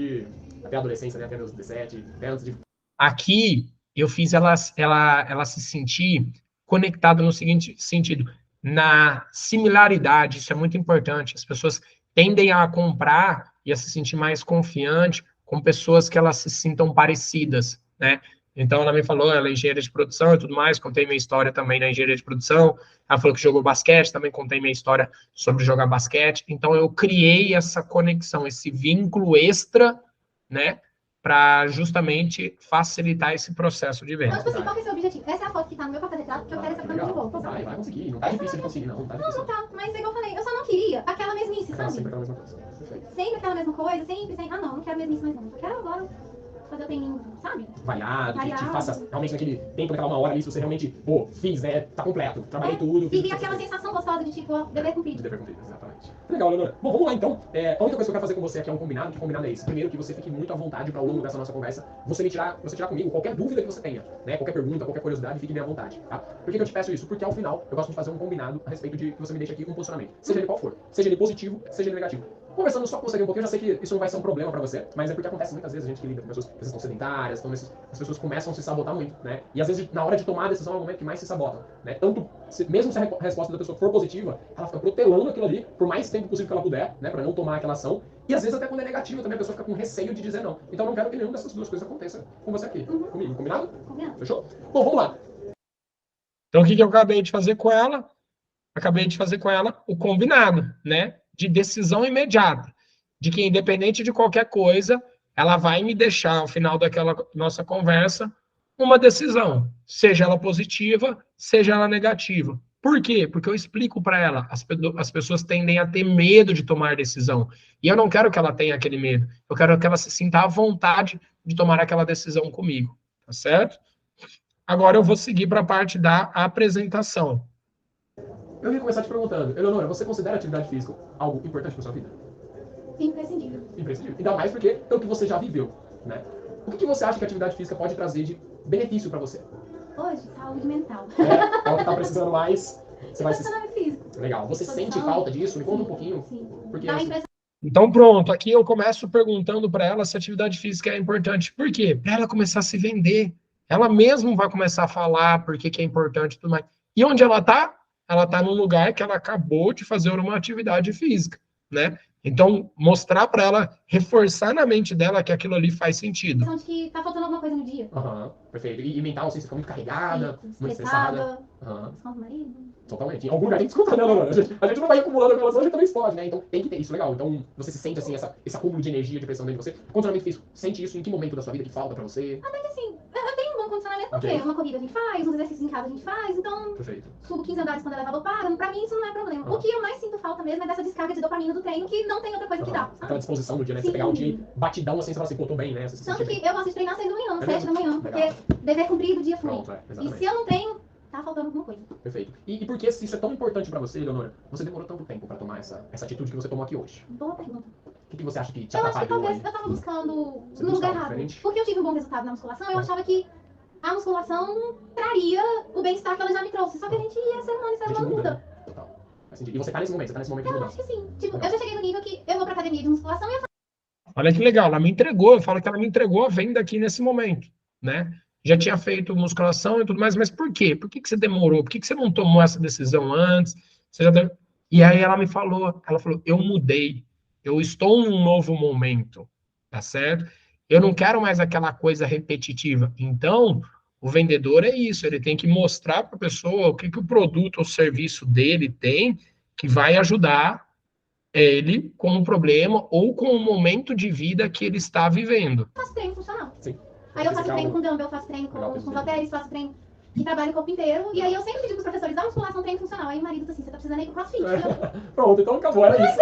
até a adolescência, né? Até meus 17, até antes de... Aqui, eu fiz ela se sentir conectada no seguinte sentido, na similaridade, isso é muito importante. As pessoas tendem a comprar e a se sentir mais confiante com pessoas que elas se sintam parecidas, né? Então, ela me falou, ela é engenheira de produção e tudo mais, contei minha história também na engenharia de produção. Ela falou que jogou basquete, também contei minha história sobre jogar basquete. Então, eu criei essa conexão, esse vínculo extra, né, para justamente facilitar esse processo de venda. Então, tipo assim, qual que é o seu objetivo? Essa é a foto que tá no meu porta-retrato, que eu quero essa câmera de volta, sabe? Vai conseguir. Não tá difícil de conseguir, não. Tá difícil. Não tá, mas é igual eu falei, eu só não queria aquela mesmice, Não, sabe? sempre aquela mesma coisa. Perfeito. Sempre aquela mesma coisa, sempre. Ah, não quero mesmice mais não. Eu quero agora fazer o treininho, sabe? Variado, que te Variado. faça realmente naquele tempo, naquela uma hora ali, se você realmente, pô, fiz, né, tá completo, trabalhei tudo. E aquela sensação gostosa de tipo, ó, dever de cumprido. dever cumprir, exatamente. Legal, Leonora. Bom, vamos lá então. A única coisa que eu quero fazer com você aqui é um combinado. Que combinado é esse? Primeiro, que você fique muito à vontade para ao longo dessa nossa conversa, você tirar comigo qualquer dúvida que você tenha, né? Qualquer pergunta, qualquer curiosidade, fique bem à vontade, tá? Por que eu te peço isso? Porque ao final eu gosto de fazer um combinado a respeito de que você me deixe aqui um posicionamento. Seja ele qual for. Seja ele positivo, seja ele negativo. Conversando só com você aqui um pouquinho, eu já sei que isso não vai ser um problema pra você, mas é porque acontece muitas vezes a gente que lida com pessoas que estão sedentárias, as pessoas começam a se sabotar muito, né? E às vezes na hora de tomar a decisão é o momento que mais se sabotam, né? Tanto, mesmo se a resposta da pessoa for positiva, ela fica protelando aquilo ali por mais tempo possível que ela puder, né? Pra não tomar aquela ação. E às vezes até quando é negativa também a pessoa fica com receio de dizer não. Então eu não quero que nenhuma dessas duas coisas aconteça com você aqui, comigo, combinado? Combinado. Fechou? Bom, vamos lá. Então o que eu acabei de fazer com ela? Acabei de fazer com ela o combinado, né? De decisão imediata. De que, independente de qualquer coisa, ela vai me deixar, ao final daquela nossa conversa, uma decisão. Seja ela positiva, seja ela negativa. Por quê? Porque eu explico para ela. As pessoas tendem a ter medo de tomar decisão. E eu não quero que ela tenha aquele medo. Eu quero que ela se sinta à vontade de tomar aquela decisão comigo. Tá certo? Agora eu vou seguir para a parte da apresentação. Eu ia começar te perguntando, Eleonora, você considera a atividade física algo importante para sua vida? Imprescindível. Imprescindível. Ainda mais porque é o que você já viveu, né? O que você acha que a atividade física pode trazer de benefício para você? Hoje, saúde mental. É o que tá precisando mais. Você vai se... físico. Legal. Você sente falta disso? Me conta um pouquinho. Sim. Porque, Dá a assim... impressão. Então, pronto. Aqui eu começo perguntando para ela se a atividade física é importante. Por quê? Para ela começar a se vender. Ela mesma vai começar a falar por que é importante e tudo mais. E onde ela está? Ela está num lugar que ela acabou de fazer uma atividade física, né? Então, mostrar para ela, reforçar na mente dela que aquilo ali faz sentido. De que tá faltando alguma coisa no dia. Perfeito. E mental, assim, você fica muito carregada, muito estressada. Desconto marido. Totalmente. Em algum lugar tem desculpa, né, Luana? A gente não vai acumulando aquelas horas, também explode, né? Então tem que ter isso, legal. Então você se sente, assim, esse acúmulo de energia, de pressão dentro de você. Condicionamento físico, sente isso em que momento da sua vida que falta pra você? Até que assim, eu tenho um bom condicionamento, porque uma corrida a gente faz, uns exercícios em casa a gente faz, então subo 15 andares quando é elevador para, pra mim isso não é problema. O que eu mais sinto falta mesmo é dessa descarga de dopamina do treino, que não tem outra coisa que dá, sabe? Aquela disposição do dia, né? Você pegar um dia batidão, assim, você fala assim, pô, tô bem, né? Tanto que eu gosto de treinar às 6 da manhã, às 7 da manhã, porque dever cumprido, dia flui. E se eu não treino, tá faltando alguma coisa. Perfeito. E por que isso é tão importante pra você, Leonora? Você demorou tanto tempo pra tomar essa atitude que você tomou aqui hoje? Boa pergunta. O que você acha que te Eu acho que atrapalhou talvez aí? eu tava buscando no lugar errado. Diferente? Porque eu tive um bom resultado na musculação, eu achava que a musculação traria o bem-estar que ela já me trouxe. Só que a gente é ser humano e ser humano muda. Total. E você tá nesse momento, de mudança? Eu acho que sim. Tipo, eu já cheguei no nível que eu vou pra academia de musculação e eu faço. Olha que legal, ela me entregou, eu falo que ela me entregou a venda aqui nesse momento, né? Já tinha feito musculação e tudo mais, mas por quê? Por que você demorou? Por que você não tomou essa decisão antes? E aí ela falou, eu mudei, eu estou num novo momento, tá certo? Eu não quero mais aquela coisa repetitiva. Então, o vendedor é isso, ele tem que mostrar para a pessoa o que o produto ou serviço dele tem que vai ajudar ele com um problema ou com o momento de vida que ele está vivendo. Eu faço treino funcional. Sim. Aí eu faço treino com dumbbell, faço treino com halteres, faço treino que trabalha o corpo inteiro. E aí eu sempre digo pros professores, dá musculação, treino funcional. Aí o marido tá assim, você tá precisando ir pro crossfit. Pronto, então acabou, era isso.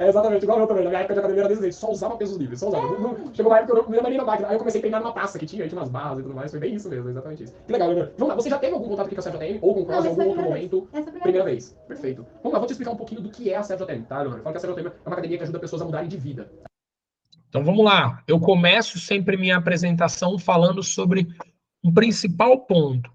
Exatamente, igual eu também. Na minha época de academia era desse jeito, só usava pesos livres, só usava. Chegou uma época que eu não ia nem na máquina. Aí eu comecei a treinar numa pasta que tinha umas barras e tudo mais. Foi bem isso mesmo, exatamente isso. Que legal, Leonor. Vamos lá, você já teve algum contato aqui com a CFJM ou com o Cross em algum outro momento? Essa é a Primeira vez. Perfeito. Vamos lá, vou te explicar um pouquinho do que é a CFJM, tá, Leonor? Eu falo que a CFJM é uma academia que ajuda pessoas a mudarem de vida. Então vamos lá. Eu começo sempre minha apresentação falando sobre um principal ponto.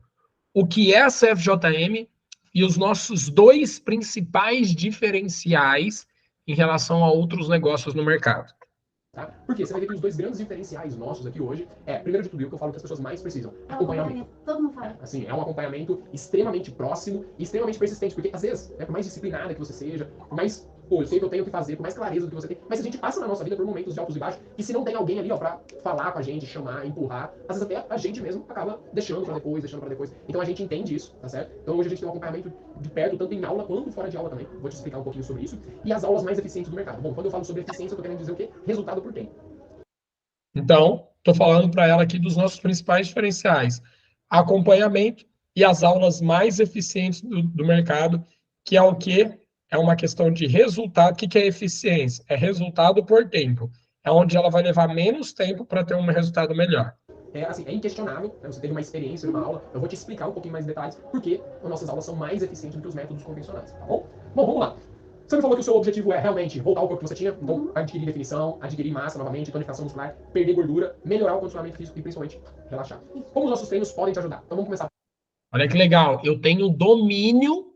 O que é a CFJM e os nossos dois principais diferenciais em relação a outros negócios no mercado. Tá? Porque você vai ver que os dois grandes diferenciais nossos aqui hoje primeiro de tudo, o que eu falo que as pessoas mais precisam, acompanhamento. Todo mundo fala. Assim, é um acompanhamento extremamente próximo e extremamente persistente, porque às vezes, por mais disciplinada que você seja, por mais, eu sei que eu tenho que fazer, por mais clareza do que você tem, mas a gente passa na nossa vida por momentos de altos e baixos, e se não tem alguém ali, pra falar com a gente, chamar, empurrar, às vezes até a gente mesmo acaba deixando pra depois. Então a gente entende isso, tá certo? Então hoje a gente tem um acompanhamento de perto, tanto em aula quanto fora de aula também. Vou te explicar um pouquinho sobre isso. E as aulas mais eficientes do mercado. Bom, quando eu falo sobre eficiência, eu tô querendo dizer o quê? Resultado por tempo. Então, estou falando para ela aqui dos nossos principais diferenciais. Acompanhamento e as aulas mais eficientes do mercado, que é o quê? É uma questão de resultado. O que é eficiência? É resultado por tempo. É onde ela vai levar menos tempo para ter um resultado melhor. É inquestionável, né? Você teve uma experiência numa aula, eu vou te explicar um pouquinho mais de detalhes, porque as nossas aulas são mais eficientes do que os métodos convencionais, tá bom? Bom, vamos lá. Você me falou que o seu objetivo é realmente voltar ao corpo que você tinha, então adquirir definição, adquirir massa novamente, tonificação muscular, perder gordura, melhorar o condicionamento físico e principalmente relaxar. Como os nossos treinos podem te ajudar? Então vamos começar. Olha que legal, eu tenho domínio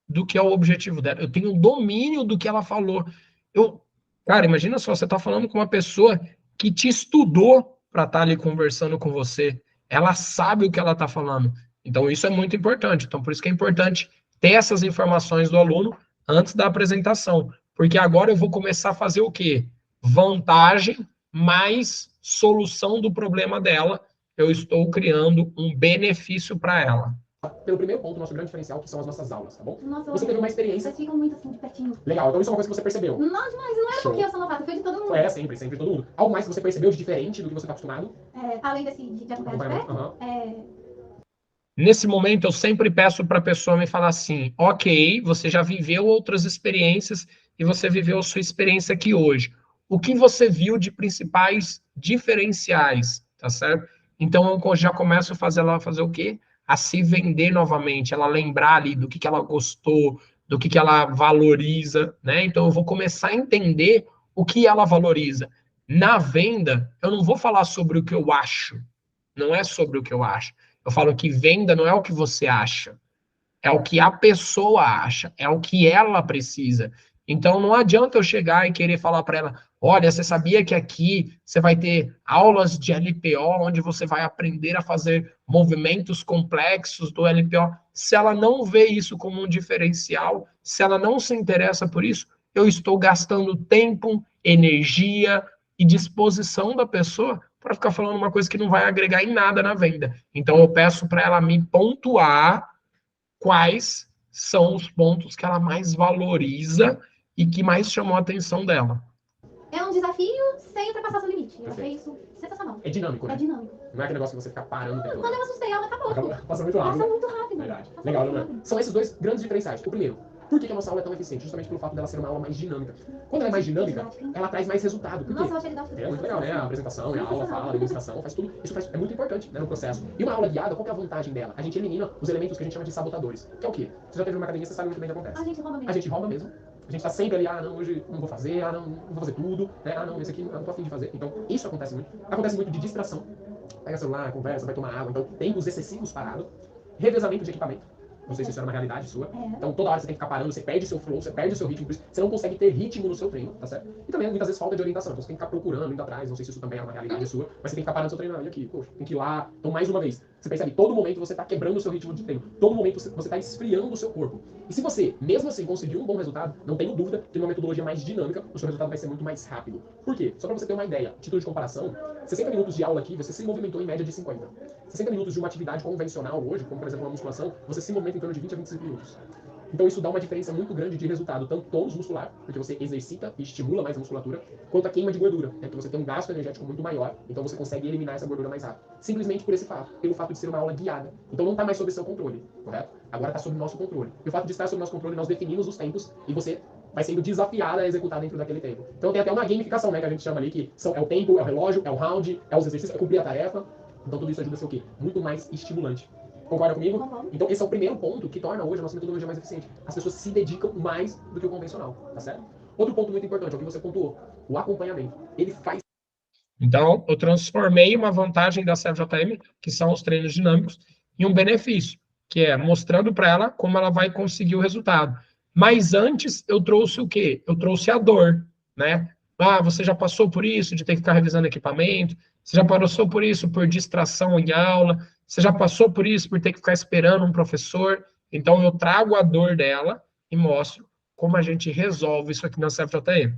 do que é o objetivo dela, eu tenho domínio do que ela falou. Cara, imagina só, você está falando com uma pessoa que te estudou para estar ali conversando com você. Ela sabe o que ela está falando. Então isso é muito importante. Então por isso que é importante ter essas informações do aluno antes da apresentação, porque agora eu vou começar a fazer o quê? Vantagem mais solução do problema dela. Eu estou criando um benefício para ela. Pelo primeiro ponto, nosso grande diferencial, que são as nossas aulas, tá bom? Nossa, você teve uma experiência. Vocês ficam muito assim, de pertinho. Legal, então isso é uma coisa que você percebeu. Não, demais, não é porque eu sou novata, foi de todo mundo. Sempre de todo mundo. Algo mais que você percebeu de diferente do que você está acostumado? Além de acompanhar de perto, Nesse momento, eu sempre peço para a pessoa me falar assim, ok, você já viveu outras experiências e você viveu a sua experiência aqui hoje. O que você viu de principais diferenciais, tá certo? Então, eu já começo a fazer ela fazer o quê? A se vender novamente, ela lembrar ali do que ela gostou, do que ela valoriza, né? Então, eu vou começar a entender o que ela valoriza. Na venda, eu não vou falar sobre o que eu acho, não é sobre o que eu acho. Eu falo que venda não é o que você acha, é o que a pessoa acha, é o que ela precisa. Então não adianta eu chegar e querer falar para ela, olha, você sabia que aqui você vai ter aulas de LPO, onde você vai aprender a fazer movimentos complexos do LPO. Se ela não vê isso como um diferencial, se ela não se interessa por isso, eu estou gastando tempo, energia e disposição da pessoa para ficar falando uma coisa que não vai agregar em nada na venda. Então eu peço para ela me pontuar quais são os pontos que ela mais valoriza e que mais chamou a atenção dela. É um desafio sem ultrapassar seu limite. Eu achei isso sensacional. É dinâmico, né? É dinâmico. Não é aquele negócio que você fica parando o tempo todo. Quando eu assustei ela, acabou. Passa muito rápido. Passa muito rápido. Verdade. Passa Legal, muito né? rápido. São esses dois grandes diferenciais. O primeiro, por que a nossa aula é tão eficiente? Justamente pelo fato dela ser uma aula mais dinâmica. Quando ela é mais dinâmica, ela traz mais resultado. Por quê? Nossa, eu achei legal. É muito legal, né? A apresentação, a aula, a fala, a demonstração, faz tudo. Isso é muito importante, né, no processo. E uma aula guiada, qual que é a vantagem dela? A gente elimina os elementos que a gente chama de sabotadores. Que é o quê? Você já teve uma academia, você sabe muito bem o que acontece. A gente rouba mesmo. A gente rouba mesmo. A gente tá sempre ali, não, hoje não vou fazer, não vou fazer tudo, né? Não, esse aqui eu não tô afim de fazer. Então, isso acontece muito. Acontece muito de distração. Pega celular, conversa, vai tomar água. Então, tempos excessivos parados. Revezamento de equipamento. Não sei se isso era uma realidade sua. Então, toda hora você tem que ficar parando, você perde seu flow, você perde o seu ritmo, por isso você não consegue ter ritmo no seu treino, tá certo? E também, muitas vezes, falta de orientação. Então, você tem que ficar procurando, indo atrás. Não sei se isso também é uma realidade sua, mas você tem que ficar parando seu treino. Olha aqui, poxa, tem que ir lá. Então, mais uma vez, você percebe, todo momento você tá quebrando o seu ritmo de treino. Todo momento você tá esfriando o seu corpo. E se você, mesmo assim, conseguir um bom resultado, não tenho dúvida que numa metodologia mais dinâmica, o seu resultado vai ser muito mais rápido. Por quê? Só pra você ter uma ideia, título de comparação, 60 minutos de aula aqui, você se movimentou em média de 50. 60 minutos de uma atividade convencional hoje, como por exemplo uma musculação, você se movimenta em torno de 20 a 25 minutos. Então isso dá uma diferença muito grande de resultado, tanto tônus muscular, porque você exercita e estimula mais a musculatura, quanto a queima de gordura, né? Que você tem um gasto energético muito maior, então você consegue eliminar essa gordura mais rápido. Simplesmente por esse fato, pelo fato de ser uma aula guiada. Então não está mais sob seu controle, correto? Agora está sob nosso controle. E o fato de estar sob nosso controle, nós definimos os tempos e você vai sendo desafiada a executar dentro daquele tempo. Então tem até uma gamificação, né, que a gente chama ali, que é o tempo, é o relógio, é o round, é os exercícios, é cumprir a tarefa. Então tudo isso ajuda a ser o quê? Muito mais estimulante. Concorda comigo? Concordo. Então esse é o primeiro ponto que torna hoje a nossa metodologia mais eficiente. As pessoas se dedicam mais do que o convencional, tá certo? Outro ponto muito importante, é o que você pontuou, o acompanhamento. Ele faz... Então, eu transformei uma vantagem da CFJM, que são os treinos dinâmicos, em um benefício, que é mostrando para ela como ela vai conseguir o resultado. Mas antes, eu trouxe o quê? Eu trouxe a dor, né? Você já passou por isso, de ter que ficar revisando equipamento? Você já passou por isso, por distração em aula? Você já passou por isso, por ter que ficar esperando um professor? Então, eu trago a dor dela e mostro como a gente resolve isso aqui na CFJM.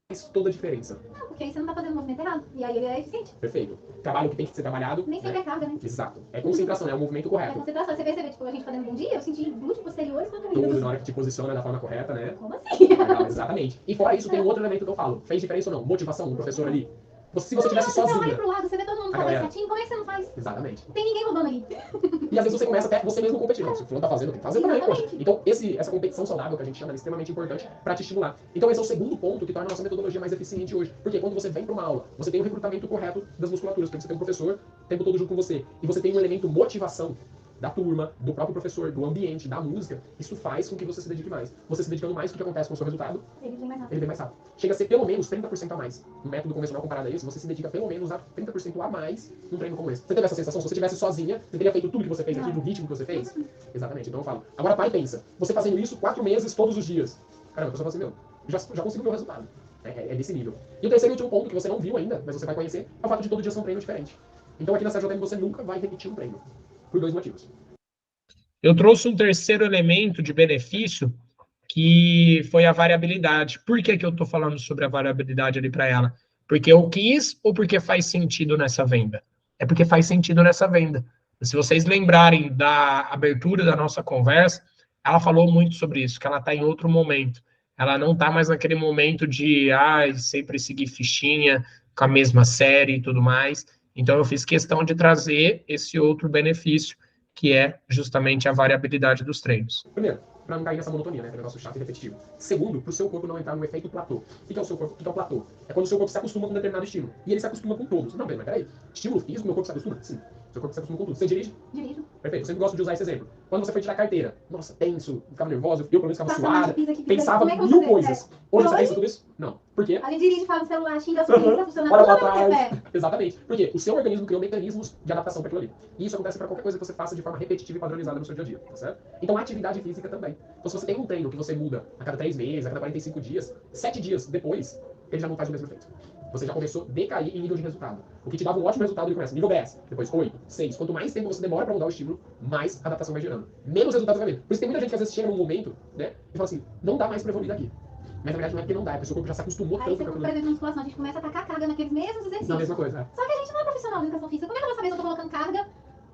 Faz toda a diferença. Não, porque aí você não tá fazendo o movimento errado. E aí ele é eficiente. Perfeito. Trabalho que tem que ser trabalhado. Nem sempre é carga, né? Exato. É concentração, é o movimento É correto. concentração. Você percebe, tipo, a gente fazendo um bom dia, eu senti glúteos posteriores quando Tudo na hora que te posiciona da forma correta, né? Como assim? Legal, exatamente. E fora isso, tem um outro elemento que eu falo. Fez diferença ou não? Motivação, o professor ali. Se você tivesse Você olha sozinha. pro lado, você vê todo mundo fazendo certinho, como é que você não faz? Exatamente. Não tem ninguém roubando ali. E às vezes você começa até você mesmo competir. Não, se o fulano tá fazendo, tem que fazer também, poxa. Então, essa competição saudável que a gente chama é extremamente importante para te estimular. Então, esse é o segundo ponto que torna a nossa metodologia mais eficiente hoje. Porque quando você vem para uma aula, você tem o recrutamento correto das musculaturas, porque você tem um professor o tempo todo junto com você. E você tem um elemento motivação da turma, do próprio professor, do ambiente, da música. Isso faz com que você se dedique mais. Você se dedicando mais, o que acontece com o seu resultado? Ele vem mais rápido. Ele vem mais rápido. Chega a ser pelo menos 30% a mais. No método convencional comparado a isso, você se dedica pelo menos a 30% a mais num treino como esse. Você teve essa sensação? Se você estivesse sozinha, você teria feito tudo que você fez aqui, no ritmo que você fez? Exatamente. Então eu falo. Agora pai, pensa. Você fazendo isso 4 meses, todos os dias. Caramba, a pessoa fala assim, já consigo ver o resultado. É desse nível. E o terceiro e último ponto, que você não viu ainda, mas você vai conhecer, é o fato de todo dia ser um treino diferente. Então aqui na CJM você nunca vai repetir um treino. Por 2 motivos. Eu trouxe um terceiro elemento de benefício, que foi a variabilidade. Por que eu estou falando sobre a variabilidade ali para ela? Porque eu quis ou porque faz sentido nessa venda? É porque faz sentido nessa venda. Se vocês lembrarem da abertura da nossa conversa, ela falou muito sobre isso, que ela está em outro momento. Ela não está mais naquele momento de sempre seguir fichinha com a mesma série e tudo mais. Então, eu fiz questão de trazer esse outro benefício, que é justamente a variabilidade dos treinos. Primeiro, para não cair nessa monotonia, né? Que é um negócio chato e repetitivo. Segundo, para o seu corpo não entrar no efeito platô. O que é o seu corpo? O que é o platô? É quando o seu corpo se acostuma com um determinado estímulo. E ele se acostuma com todos. Não, mas peraí. Estímulo físico, meu corpo se acostuma? Sim. Seu corpo se acostuma com tudo. Você dirige? Dirijo. Perfeito. Eu sempre gosto de usar esse exemplo. Quando você foi tirar a carteira, nossa, tenso, ficava nervoso, eu pelo menos ficava Passa mais suado, de pizza aqui, pensava como é que eu vou mil fazer? coisas. Hoje você Hoje? pensa tudo isso? Não. Por quê? A gente dirige, fala no celular, xinga as coisas, tá funcionando Olha tudo pra ao mesmo trás. tempo. Exatamente. Porque o seu organismo criou mecanismos de adaptação para aquilo ali. E isso acontece para qualquer coisa que você faça de forma repetitiva e padronizada no seu dia a dia, tá certo? Então a atividade física também. Então se você tem um treino que você muda a cada 3 meses, a cada 45 dias, 7 dias depois, ele já não faz o mesmo efeito. Você já começou a decair em nível de resultado. O que te dava um ótimo resultado, ele começa nível 10, depois 8, 6. Quanto mais tempo você demora para mudar o estímulo, mais a adaptação vai gerando. Menos resultado vai vir. Por isso tem muita gente que às vezes chega num momento, né, e fala assim, não dá mais para evoluir daqui. Mas na verdade não é porque não dá, é porque o seu corpo já se acostumou Aí, tanto você, com por aquilo. exemplo, na musculação, a gente começa a tacar carga naqueles mesmos exercícios. Não, a mesma coisa, né? Só que a gente não é profissional de educação física. Como é que eu vou saber se eu tô colocando carga?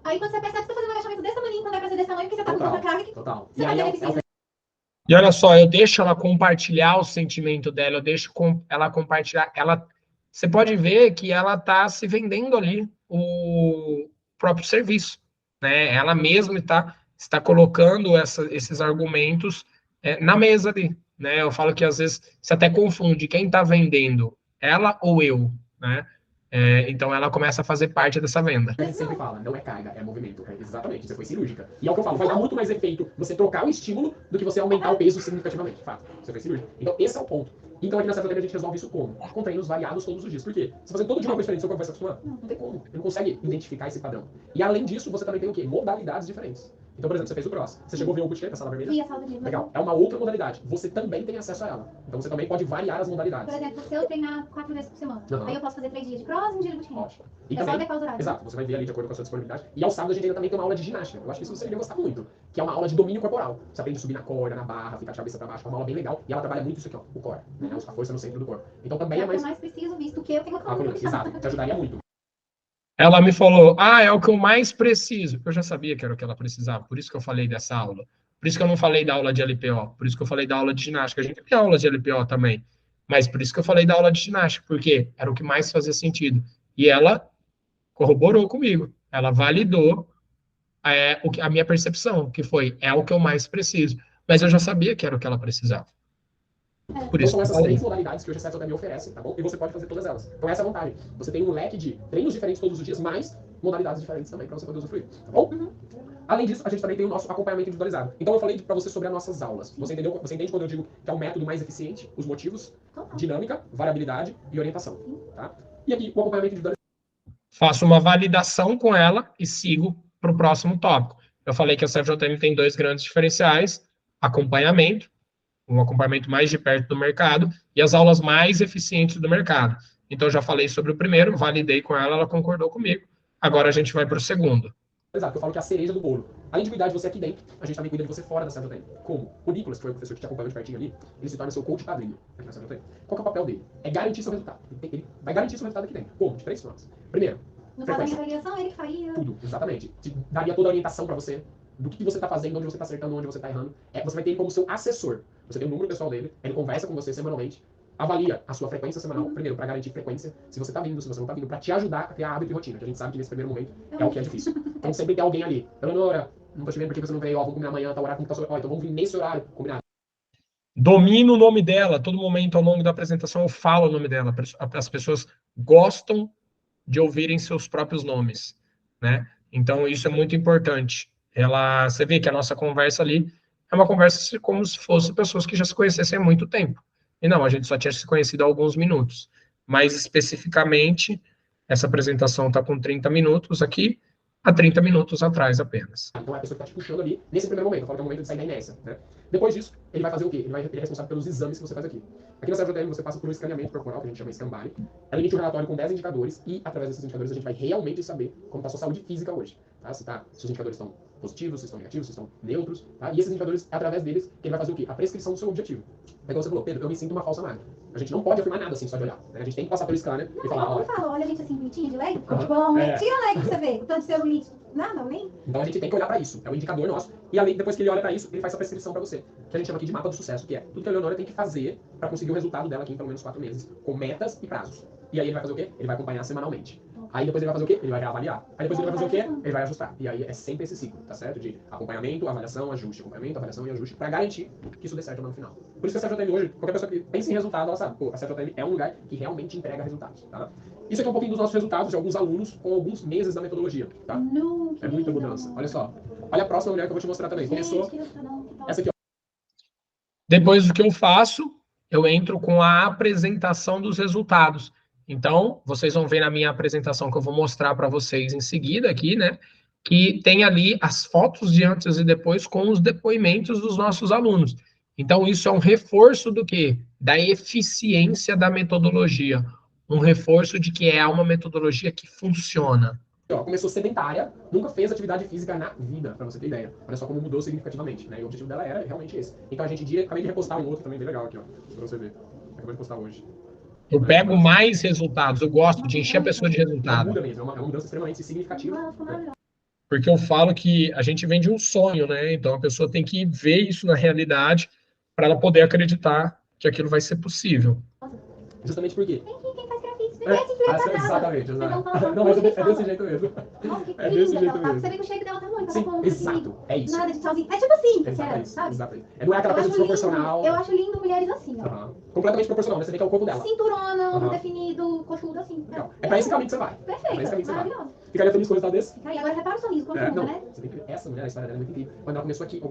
Aí quando você percebe que você tá fazendo um agachamento desse tamanho, quando é pra ser desse tamanho, porque você tá com tanta carga que Total. você E vai aí ter é o deficiência. E olha só, eu deixo ela compartilhar o sentimento dela, eu deixo ela compartilhar. Você pode ver que ela está se vendendo ali o próprio serviço, né? Ela mesma está colocando esses argumentos na mesa ali, né? Eu falo que às vezes você até confunde quem está vendendo, ela ou eu, né? Então ela começa a fazer parte dessa venda. A gente sempre fala, não é carga, é movimento. Exatamente, você foi cirúrgica. E é o que eu falo, vai dar muito mais efeito você trocar o estímulo do que você aumentar o peso significativamente. Fato, você foi cirúrgica. Então esse é o ponto. Então aqui na Certa a gente resolve isso como? Com treinos variados todos os dias. Por quê? Se você todo dia uma coisa diferente, seu corpo vai se acostumar? Não tem como. Ele não consegue identificar esse padrão. E além disso, você também tem o quê? Modalidades diferentes. Então, por exemplo, você fez o cross. Você chegou a ver o bootcamp, a sala vermelha? E a sala de gym. Legal. É uma outra modalidade. Você também tem acesso a ela. Então você também pode variar as modalidades. Por exemplo, se eu treinar 4 vezes por semana, aí eu posso fazer 3 dias de cross e um dia de bootcamp. Ótimo. E É só também, adequar os horários. exato, você vai ver ali de acordo com a sua disponibilidade. E ao sábado a gente ainda também tem uma aula de ginástica. Eu acho que isso você iria gostar muito. Que é uma aula de domínio corporal. Você aprende a subir na corda, na barra, ficar de cabeça pra baixo. É uma aula bem legal. E ela trabalha muito isso aqui, ó, o core. Né? A força no centro do corpo. Então também É é o que eu mais... mais preciso, visto que eu tenho uma coluna. Exato, te ajudaria muito. Ela me falou, é o que eu mais preciso. Eu já sabia que era o que ela precisava, por isso que eu falei dessa aula. Por isso que eu não falei da aula de LPO, por isso que eu falei da aula de ginástica. A gente tem aula de LPO também, mas por isso que eu falei da aula de ginástica, porque era o que mais fazia sentido. E ela corroborou comigo, ela validou a minha percepção, que foi, é o que eu mais preciso. Mas eu já sabia que era o que ela precisava. Por Então isso são essas eu falei. 3 modalidades que hoje a Certa me oferece, tá bom? E você pode fazer todas elas. Então essa é a vantagem. Você tem um leque de treinos diferentes todos os dias, mais modalidades diferentes também para você poder usufruir, tá bom? Além disso, a gente também tem o nosso acompanhamento individualizado. Então eu falei para você sobre as nossas aulas. Você entendeu? Você entende quando eu digo que é o método mais eficiente, os motivos, dinâmica, variabilidade e orientação, tá? E aqui o acompanhamento individualizado. Faço uma validação com ela e sigo para o próximo tópico. Eu falei que a CFJM tem 2 grandes diferenciais: acompanhamento, um acompanhamento mais de perto do mercado, e as aulas mais eficientes do mercado. Então, eu já falei sobre o primeiro, validei com ela, ela concordou comigo. Agora a gente vai para o segundo. Exato, eu falo que é a cereja do bolo. Além de cuidar de você aqui dentro, a gente também cuida de você fora da CFJM. Como? O Nicolas, que foi o professor que te acompanhou de pertinho ali, ele se torna seu coach padrinho aqui na CFJM. Qual que é o papel dele? É garantir seu resultado. Ele vai garantir seu resultado aqui dentro. Como? De 3 formas. Primeiro, No caso da minha avaliação, ele que faria. tudo, exatamente. Te daria toda a orientação para você do que você está fazendo, onde você está acertando, onde você está errando. Você vai ter ele como seu assessor. Você tem o número pessoal dele, ele conversa com você semanalmente, avalia a sua frequência semanal, primeiro, para garantir frequência, se você está vindo, se você não está vindo, para te ajudar a criar hábito e rotina, que a gente sabe que nesse primeiro momento é o que é difícil. Então sempre tem alguém ali. Eleonora, não tô te vendo porque você não veio, vamos combinar amanhã, tá horário, como tá seu... então vamos vir nesse horário, combinado. Domino o nome dela. Todo momento, ao longo da apresentação, eu falo o nome dela. As pessoas gostam de ouvirem seus próprios nomes, né? Então, isso é muito importante. Você vê que a nossa conversa ali é uma conversa como se fosse pessoas que já se conhecessem há muito tempo. E não, a gente só tinha se conhecido há alguns minutos. Mas, especificamente, essa apresentação está com 30 minutos aqui, há 30 minutos atrás apenas. Então é a pessoa que está te puxando ali nesse primeiro momento, eu falo que é o momento de sair da inércia, né? Depois disso, ele vai fazer o quê? Ele é responsável pelos exames que você faz aqui. Aqui na CFJM você passa por um escaneamento corporal, que a gente chama de Scambari. Ela emite um relatório com 10 indicadores e, através desses indicadores, a gente vai realmente saber como está a sua saúde física hoje. Tá? Se os indicadores estão positivos, se estão negativos, se estão neutros. Tá? E esses indicadores, através deles, que ele vai fazer o quê? A prescrição do seu objetivo. É igual você falou, Pedro, eu me sinto uma falsa magra. A gente não pode afirmar nada assim, só de olhar. Né? A gente tem que passar pelo scanner e falar, olha a gente assim, bonitinho, de leg, bom, tira a leg pra você ver. O tanto de celulite. Nada, nem. Então a gente tem que olhar para isso. É um indicador nosso. E além, depois que ele olha para isso, ele faz a prescrição para você. Que a gente chama aqui de mapa do sucesso, que é tudo que a Eleonora tem que fazer para conseguir o resultado dela aqui em pelo menos 4 meses, com metas e prazos. E aí ele vai fazer o quê? Ele vai acompanhar semanalmente. Aí depois ele vai fazer o quê? Ele vai reavaliar. Aí depois ele vai fazer o quê? Ele vai ajustar. E aí é sempre esse ciclo, tá certo? De acompanhamento, avaliação, ajuste, acompanhamento, avaliação e ajuste, para garantir que isso dê certo no final. Por isso que a CJM hoje, qualquer pessoa que pensa em resultado, ela sabe, pô, a CJM é um lugar que realmente entrega resultados, tá? Isso aqui é um pouquinho dos nossos resultados de alguns alunos com alguns meses da metodologia, tá? É muita mudança. Olha só. Olha a próxima mulher que eu vou te mostrar também. Começou essa aqui, ó. Depois do que eu faço, eu entro com a apresentação dos resultados. Então, vocês vão ver na minha apresentação que eu vou mostrar para vocês em seguida aqui, né? Que tem ali as fotos de antes e depois com os depoimentos dos nossos alunos. Então, isso é um reforço do quê? Da eficiência da metodologia. Um reforço de que é uma metodologia que funciona. Ó, começou sedentária, nunca fez atividade física na vida, pra você ter ideia. Olha só como mudou significativamente, né? E o objetivo dela era realmente esse. Então a gente acabei de repostar um outro também bem legal aqui, ó, pra você ver. Acabei de postar hoje. Eu pego mais resultados, eu gosto de encher a pessoa de resultado. Muda mesmo, é uma mudança extremamente significativa. Né? Porque eu falo que a gente vem de um sonho, né? Então a pessoa tem que ver isso na realidade para ela poder acreditar que aquilo vai ser possível. Justamente por quê? Exatamente. Não, mas é desse jeito mesmo. É desse jeito mesmo. Você vê que o shape dela tá muito. Sim, exato. É isso. Nada de tchauzinho. É tipo assim, Exatamente, sabe? exatamente. Não é aquela coisa desproporcional. Eu acho lindo mulheres assim, ó. Completamente proporcional, né? Você vê que é o corpo dela. Cinturona, ombro definido, coxudo assim. É pra esse caminho que você vai. Perfeito, maravilhoso. Ficaria feliz com o resultado desse? Ficaria. Agora repara o sorriso, continua, né? Você tem que ver essa mulher, a história dela é muito incrível. Quando ela começou aqui,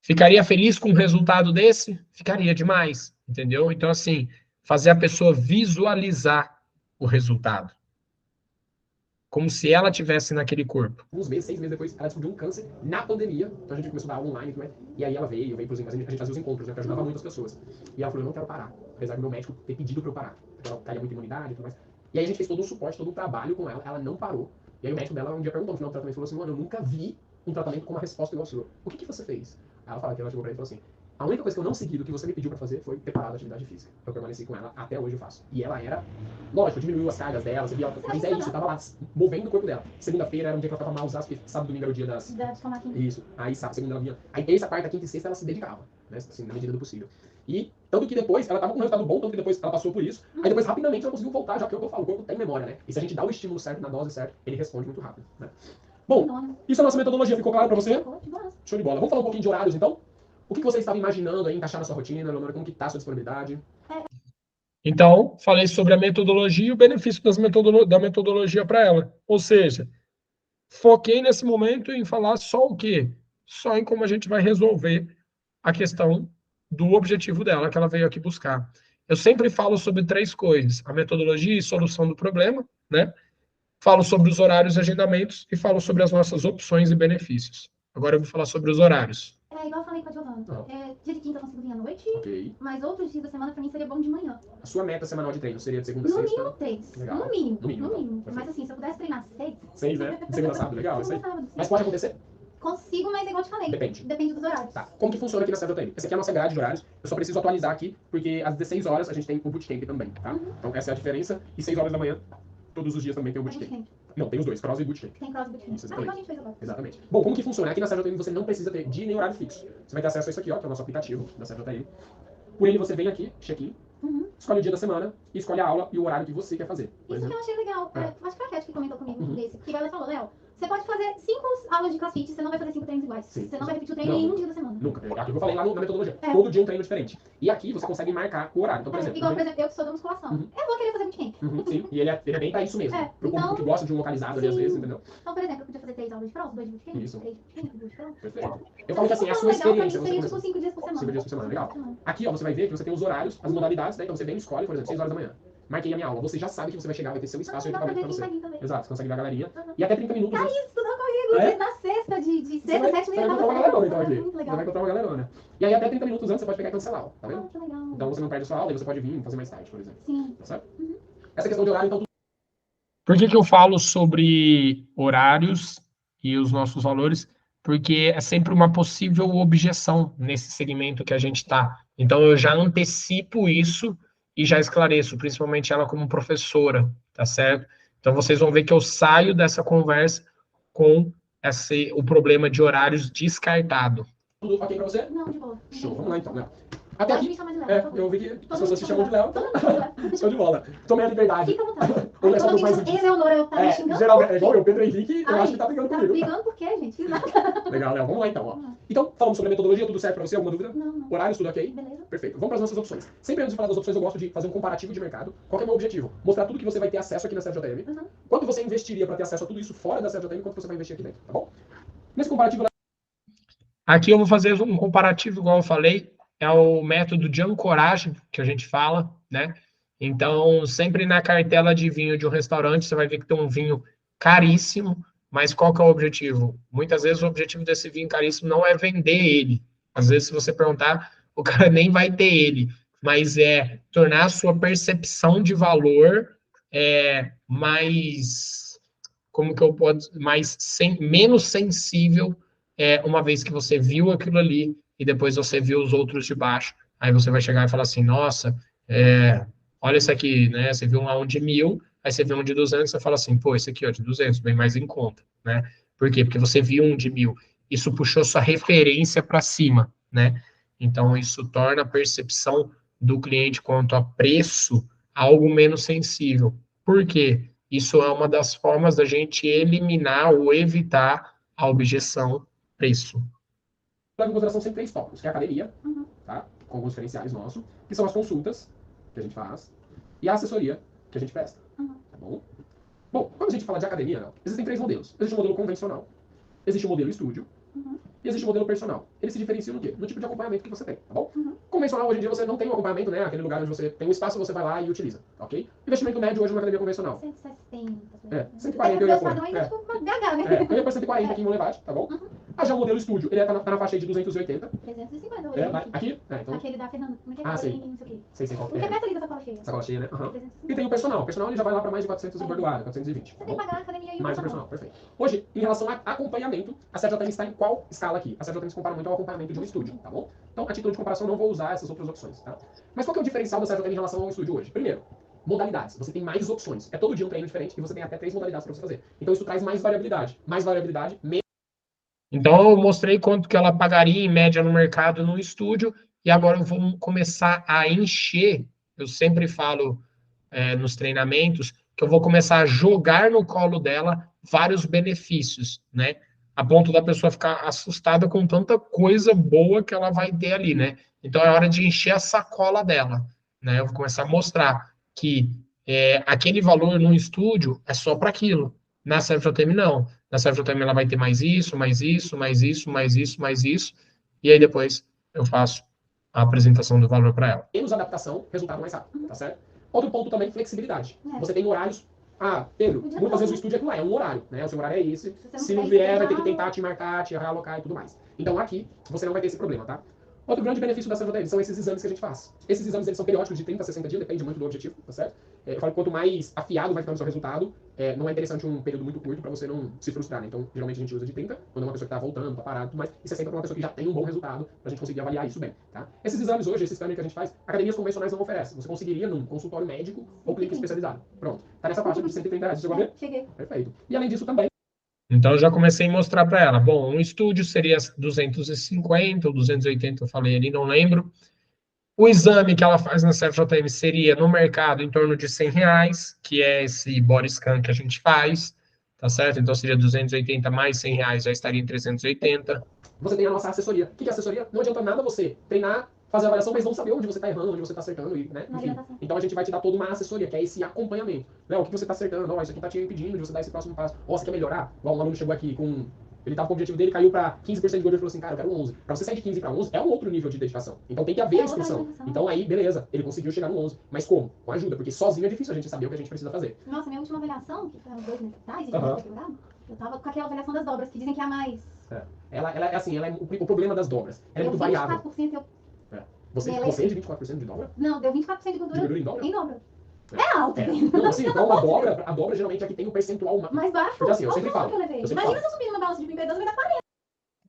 Ficaria feliz com um resultado desse? Ficaria demais, entendeu? Então, assim, fazer a pessoa visualizar o resultado. Como se ela estivesse naquele corpo. Uns meses, 6 meses depois, ela descobriu um câncer na pandemia. Então a gente começou a dar aula online, né? E aí ela veio pros encontros, a gente fazia os encontros, né? Que ajudava muitas pessoas. E ela falou, eu não quero parar. Apesar do meu médico ter pedido pra eu parar. Porque ela caía muita imunidade e tudo mais. E aí a gente fez todo um suporte, todo um trabalho com ela. Ela não parou. E aí o médico dela um dia perguntou no final do tratamento, falou assim, mano, eu nunca vi um tratamento com uma resposta igual a sua. O que você fez? Aí ela fala que ela chegou pra ele e falou assim, a única coisa que eu não segui do que você me pediu pra fazer foi ter parado a atividade física. Eu permaneci com ela, até hoje eu faço. E ela era, lógico, diminuiu as cargas dela, você via ela, mas é isso, eu tava lá, movendo o corpo dela. Segunda-feira era um dia que ela tava mal usada, porque sábado e domingo era o dia das... Isso. Aí sábado, segunda ela vinha. Aí terça, quarta, quinta e sexta ela se dedicava, né, assim, na medida do possível. E tanto que depois, ela tava com um resultado bom, tanto que depois ela passou por isso, aí depois rapidamente ela conseguiu voltar, já que é o que eu falo, o corpo tem memória, né? E se a gente dá o estímulo certo, na dose certa, ele responde muito rápido, né? Bom, isso é a nossa metodologia, ficou claro pra você? Show de bola. Vamos falar um pouquinho de horários, então? O que você estava imaginando aí encaixar na sua rotina, Leonora? Como que está a sua disponibilidade? Então, falei sobre a metodologia e o benefício da metodologia para ela. Ou seja, foquei nesse momento em falar só o quê? Só em como a gente vai resolver a questão do objetivo dela, que ela veio aqui buscar. Eu sempre falo sobre 3 coisas: a metodologia e solução do problema, né? Falo sobre os horários e agendamentos e falo sobre as nossas opções e benefícios. Agora eu vou falar sobre os horários. É igual eu falei com a Giovana. Dia de quinta eu consigo vir à noite, Ok. mas outros dias da semana pra mim seria bom de manhã. A sua meta semanal de treino seria de segunda a No sexta? mínimo 3. Legal. No mínimo. No mínimo, No mínimo. perfeito. Mas assim, se eu pudesse treinar 6... 6, né? De segunda a sábado, legal. Isso aí. Segunda a sábado, Mas sim. pode acontecer? Consigo, mas é igual eu te falei. Depende. Depende dos horários. Tá. Como que funciona aqui na CJM? Essa aqui é a nossa grade de horários. Eu só preciso atualizar aqui, porque às 16 horas a gente tem o bootcamp também, tá? Então essa é a diferença. E 6 horas da manhã, todos os dias também tem o bootcamp. Não, tem os dois, cross e bootcamp. Tem cross e bootcamp. Isso, Igual a gente fez agora. Exatamente. Bom, como que funciona? Aqui na CJM você não precisa ter dia nem horário fixo. Você vai ter acesso a isso aqui, ó, que é o nosso aplicativo da CJM. Por ele você vem aqui, check-in, escolhe o dia da semana e escolhe a aula e o horário que você quer fazer. Isso que eu achei legal. Acho que foi a Cat que comentou comigo desse. Porque ela falou, Léo, você pode fazer 5 aulas de crossfit, você não vai fazer 5 treinos iguais. Sim. Você não vai repetir o treino em um dia da semana. Nunca. É aquilo que eu falei lá na metodologia. Todo dia um treino diferente. E aqui você consegue marcar o horário. Então, por exemplo... Igual, por exemplo, eu que sou da musculação. Eu vou querer fazer bootcamp. Sim, e ele é bem pra isso mesmo. Pro público que gosta de um localizado ali, às vezes, entendeu? Então, por exemplo, eu podia fazer 3 aulas de cross, 2 de bootcamp, Isso. 3 de bootcamp, 2 de cross. Perfeito. Eu falo que assim, é a sua experiência. Seria tipo 5 dias por semana. 5 dias por semana, legal. Aqui, ó, você vai ver que você tem os horários, as modalidades, né? Então você vem e escolhe, por exemplo, 6 horas da manhã. Marquei a minha aula. Você já sabe que você vai chegar, vai ter seu espaço e equipamento pra você. Exato, você consegue ver a galeria. E até 30 minutos. Thaís, estudou comigo na sexta, de sexta, 7 Você vai encontrar uma galerona, então, aqui. Muito Você legal. vai encontrar uma galerona. E aí, até 30 minutos antes, você pode pegar e cancelar, tá vendo? Que legal. Então você não perde a sua aula e você pode vir e fazer mais tarde, por exemplo. Sim. Tá certo? Essa questão de horário, então... Por que eu falo sobre horários e os nossos valores? Porque é sempre uma possível objeção nesse segmento que a gente está. Então, eu já antecipo isso e já esclareço, principalmente ela como professora, tá certo? Então, vocês vão ver que eu saio dessa conversa com o problema de horários descartado. Tudo ok pra você? Não, de boa. Show, vamos lá então, né? Até Pode aqui, me chamar de Léo, por favor. eu vi que as Todo pessoas mundo te chamam de Léo, Todo mundo chama de Léo. show de bola. Tomei a liberdade. Fica à vontade. Hoje Aí nós toda somos mais vez que íntimos. Eleonora, eu tava me xingando. Geralmente, por igual quê? eu, Pedro Henrique, eu Ai, acho que tá brigando tá comigo. brigando por quê, gente? Fiz nada. Legal, Léo. Vamos lá então, ó. Então, falamos sobre a metodologia, tudo certo pra você? Alguma dúvida? Não, não. Horários, tudo ok? Beleza. Perfeito. Vamos para as nossas opções. Sempre antes de falar das opções, eu gosto de fazer um comparativo de mercado. Qual que é o meu objetivo? Mostrar tudo que você vai ter acesso aqui na CFJM. Uhum. Quanto você investiria para ter acesso a tudo isso fora da CFJM e quanto você vai investir aqui dentro, tá bom? Nesse comparativo... Aqui eu vou fazer um comparativo, igual eu falei, é o método de ancoragem que a gente fala, né? Então, sempre na cartela de vinho de um restaurante, você vai ver que tem um vinho caríssimo, mas qual que é o objetivo? Muitas vezes o objetivo desse vinho caríssimo não é vender ele. Às vezes, se você perguntar, o cara nem vai ter ele, mas é tornar a sua percepção de valor mais, como que eu posso, menos sensível, uma vez que você viu aquilo ali e depois você viu os outros de baixo. Aí você vai chegar e falar assim, nossa, olha esse aqui, né? Você viu um de 1.000, aí você vê um de 200, você fala assim, pô, esse aqui, ó, de 200, bem mais em conta, né? Por quê? Porque você viu um de 1.000. Isso puxou sua referência para cima, né? Então, isso torna a percepção do cliente quanto a preço algo menos sensível. Por quê? Isso é uma das formas da gente eliminar ou evitar a objeção preço. Leva em consideração sempre 3 tópicos, que é a academia, tá? Com alguns diferenciais nossos, que são as consultas que a gente faz e a assessoria que a gente presta, tá bom? Bom, quando a gente fala de academia, existem 3 modelos. Existe o modelo convencional, existe o modelo estúdio e existe o modelo personal. Eles se diferenciam no quê? No tipo de acompanhamento que você tem, tá bom? Convencional, hoje em dia, você não tem um acompanhamento, né? Aquele lugar onde você tem um espaço, você vai lá e utiliza, ok? Investimento médio hoje numa academia convencional. 160. 140 eu ia pôr. Padrão ainda, tipo, uma gaga, né? Eu ia pôr 140 aqui em Monlevade, tá bom? Já o modelo estúdio, ele tá na faixa aí de 280. 350 É, hoje. aqui? Então... Aquele da Fernanda. Como é que é? Ah, sei. Não sei o quê. Sei qual que Porque é é. perto ali da sacola cheia. Sacola cheia, né? 350. E tem o personal. O personal ele já vai lá para mais de 400 e bordoada, 420. Você tem que pagar a academia e o Mais o personal. personal, perfeito. Hoje, em relação a acompanhamento, a CFJM está em qual escala aqui? A CFJM se compara muito ao acompanhamento de um estúdio, tá bom? Então, a título de comparação, não vou usar essas outras opções, tá? Mas qual que é o diferencial da CFJM em relação ao estúdio hoje? Primeiro, modalidades. Você tem mais opções. É todo dia um treino diferente e você tem até 3 modalidades para você fazer. Então, isso traz mais variabilidade. Mais variabilidade, menos... Então, eu mostrei quanto que ela pagaria em média no mercado no estúdio, e agora eu vou começar a encher, eu sempre falo nos treinamentos, que eu vou começar a jogar no colo dela vários benefícios, né? A ponto da pessoa ficar assustada com tanta coisa boa que ela vai ter ali, né? Então, é hora de encher a sacola dela, né? Eu vou começar a mostrar que aquele valor no estúdio é só para aquilo. Na CFJM, não. Na CFJM ela vai ter mais isso, mais isso, mais isso, mais isso, mais isso. E aí depois eu faço a apresentação do valor para ela. Menos adaptação, resultado mais rápido, tá certo? Outro ponto também, flexibilidade. Você tem horários... Ah, Pedro, muitas vezes o estúdio é um horário, né? O seu horário é esse. Se não vier, vai ter que tentar te marcar, te realocar e tudo mais. Então aqui, você não vai ter esse problema, tá? Outro grande benefício da CFJM são esses exames que a gente faz. Esses exames eles são periódicos de 30 a 60 dias, depende muito do objetivo, tá certo? Eu falo que quanto mais afiado vai ficando o seu resultado, não é interessante um período muito curto para você não se frustrar, né? Então, geralmente a gente usa de 30, quando é uma pessoa que tá voltando, tá parado, mas isso é sempre uma pessoa que já tem um bom resultado, pra gente conseguir avaliar isso bem, tá? Esses exames hoje, esses exames que a gente faz, academias convencionais não oferecem. Você conseguiria num consultório médico ou clínica especializada. Pronto. Tá nessa faixa de 130 reais. Você chegou a ver? Cheguei. Perfeito. E além disso também, então, eu já comecei a mostrar para ela. Bom, um estúdio seria 250 ou 280, eu falei ali, não lembro. O exame que ela faz na CFJM seria, no mercado, em torno de R$100, que é esse body scan que a gente faz, tá certo? Então, seria 280 mais R$100, já estaria em 380. Você tem a nossa assessoria. O que é assessoria? Não adianta nada você treinar, fazer a avaliação, mas não saber onde você está errando, onde você está acertando, né? Enfim. Então a gente vai te dar toda uma assessoria, que é esse acompanhamento. Léo, o que você está acertando? Ó, isso aqui está te impedindo de você dar esse próximo passo. Ó, você quer melhorar? Igual um aluno chegou aqui com... Ele estava com o objetivo dele, caiu para 15% de gordura e falou assim, cara, eu quero 11. Para você sair de 15 para 11 é um outro nível de dedicação. Então tem que haver a instrução. Então aí, beleza, ele conseguiu chegar no 11. Mas como? Com ajuda, porque sozinho é difícil a gente saber o que a gente precisa fazer. Nossa, minha última avaliação, que foi há 2 meses atrás, e eu tava com aquela avaliação das dobras, que dizem que é a mais... Ela é assim, ela é o problema das dobras. Ela é muito variável. 24% eu... Você é de 24% de dobra? Não, deu 24% de gordura em dobra? Em dobra. É alto. Não, assim, então a dobra geralmente é que tem um percentual mais baixo. Porque assim, eu sempre falo. Imagina se eu subir numa balança de 32, vai dar 40.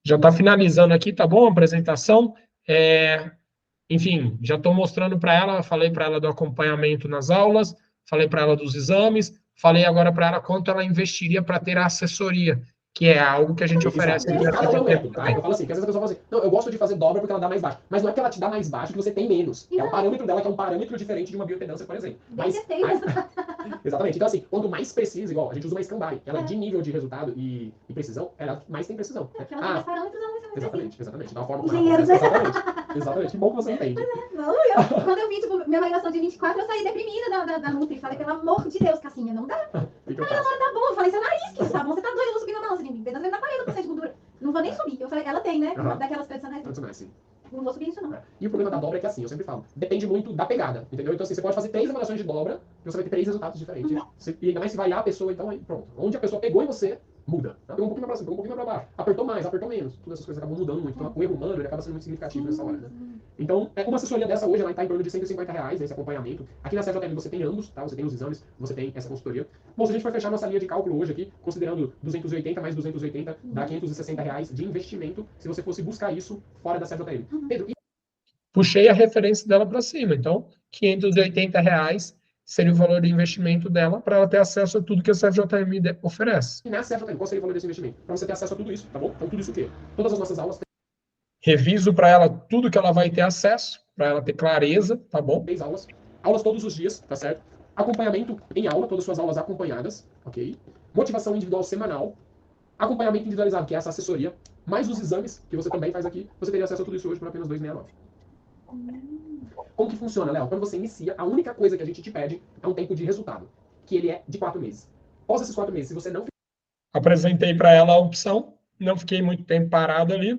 Já está finalizando aqui, tá bom? A apresentação. Enfim, já estou mostrando para ela, falei para ela do acompanhamento nas aulas, falei para ela dos exames, falei agora para ela quanto ela investiria para ter a assessoria, que é algo que a gente oferece. Cada um é um método, tá? Eu falo assim, que às vezes a pessoa fala assim, não, eu gosto de fazer dobra porque ela dá mais baixo. Mas não é que ela te dá mais baixo que você tem menos. É o parâmetro dela que é um parâmetro diferente de uma bioimpedância, por exemplo. Exatamente. Então, assim, quanto mais precisa, igual, a gente usa uma Scandai. Ela, de nível de resultado e precisão, ela mais tem precisão. Né? Ela parâmetros, ela vai ser exatamente. Da forma engenheiros, né? Exatamente. Que bom que você entende. Quando eu vi, tipo, minha avaliação de 24, eu saí deprimida da Nutri. Falei, pelo amor de Deus, Cassinha, não dá. Aí ela falou, tá bom. Eu falei, seu nariz, que tá bom, você tá doido, eu vou subir na balança. Impedância deve dar 40% de gordura. Não vou nem subir. Eu falei, ela tem, né? Daquelas tradicionais. Sim. Não vou subir isso, não. E o problema da dobra é que, assim, eu sempre falo, depende muito da pegada, entendeu? Então, assim, você pode fazer 3 avaliações de dobra e você vai ter 3 resultados diferentes. E ainda mais se variar a pessoa, então, aí, pronto. Onde a pessoa pegou em você, muda. Pegou um pouquinho mais pra cima, pegou um pouquinho mais pra baixo. Apertou mais, apertou menos. Todas essas coisas acabam mudando muito. Então, o erro humano, ele acaba sendo muito significativo nessa hora, né? Então, uma assessoria dessa hoje, ela está em torno de R$150, esse acompanhamento. Aqui na CJM você tem ambos, tá? Você tem os exames, você tem essa consultoria. Bom, se a gente for fechar nossa linha de cálculo hoje aqui, considerando 280 mais 280, dá R$560 de investimento, se você fosse buscar isso fora da CJM. Pedro, puxei a referência dela para cima. Então, R$580 seria o valor de investimento dela para ela ter acesso a tudo que a CFJM oferece. E na CFJM, qual seria o valor desse investimento? Para você ter acesso a tudo isso, tá bom? Então, tudo isso o quê? Todas as nossas aulas. Reviso para ela tudo que ela vai ter acesso, para ela ter clareza, tá bom? 3 aulas. Aulas todos os dias, tá certo? Acompanhamento em aula, todas as suas aulas acompanhadas, ok? Motivação individual semanal. Acompanhamento individualizado, que é essa assessoria. Mais os exames, que você também faz aqui. Você teria acesso a tudo isso hoje por apenas R$269. Como que funciona, Léo? Quando você inicia, a única coisa que a gente te pede é um tempo de resultado, que ele é de 4 meses. Após esses 4 meses, se você não... Apresentei para ela a opção, não fiquei muito tempo parado ali.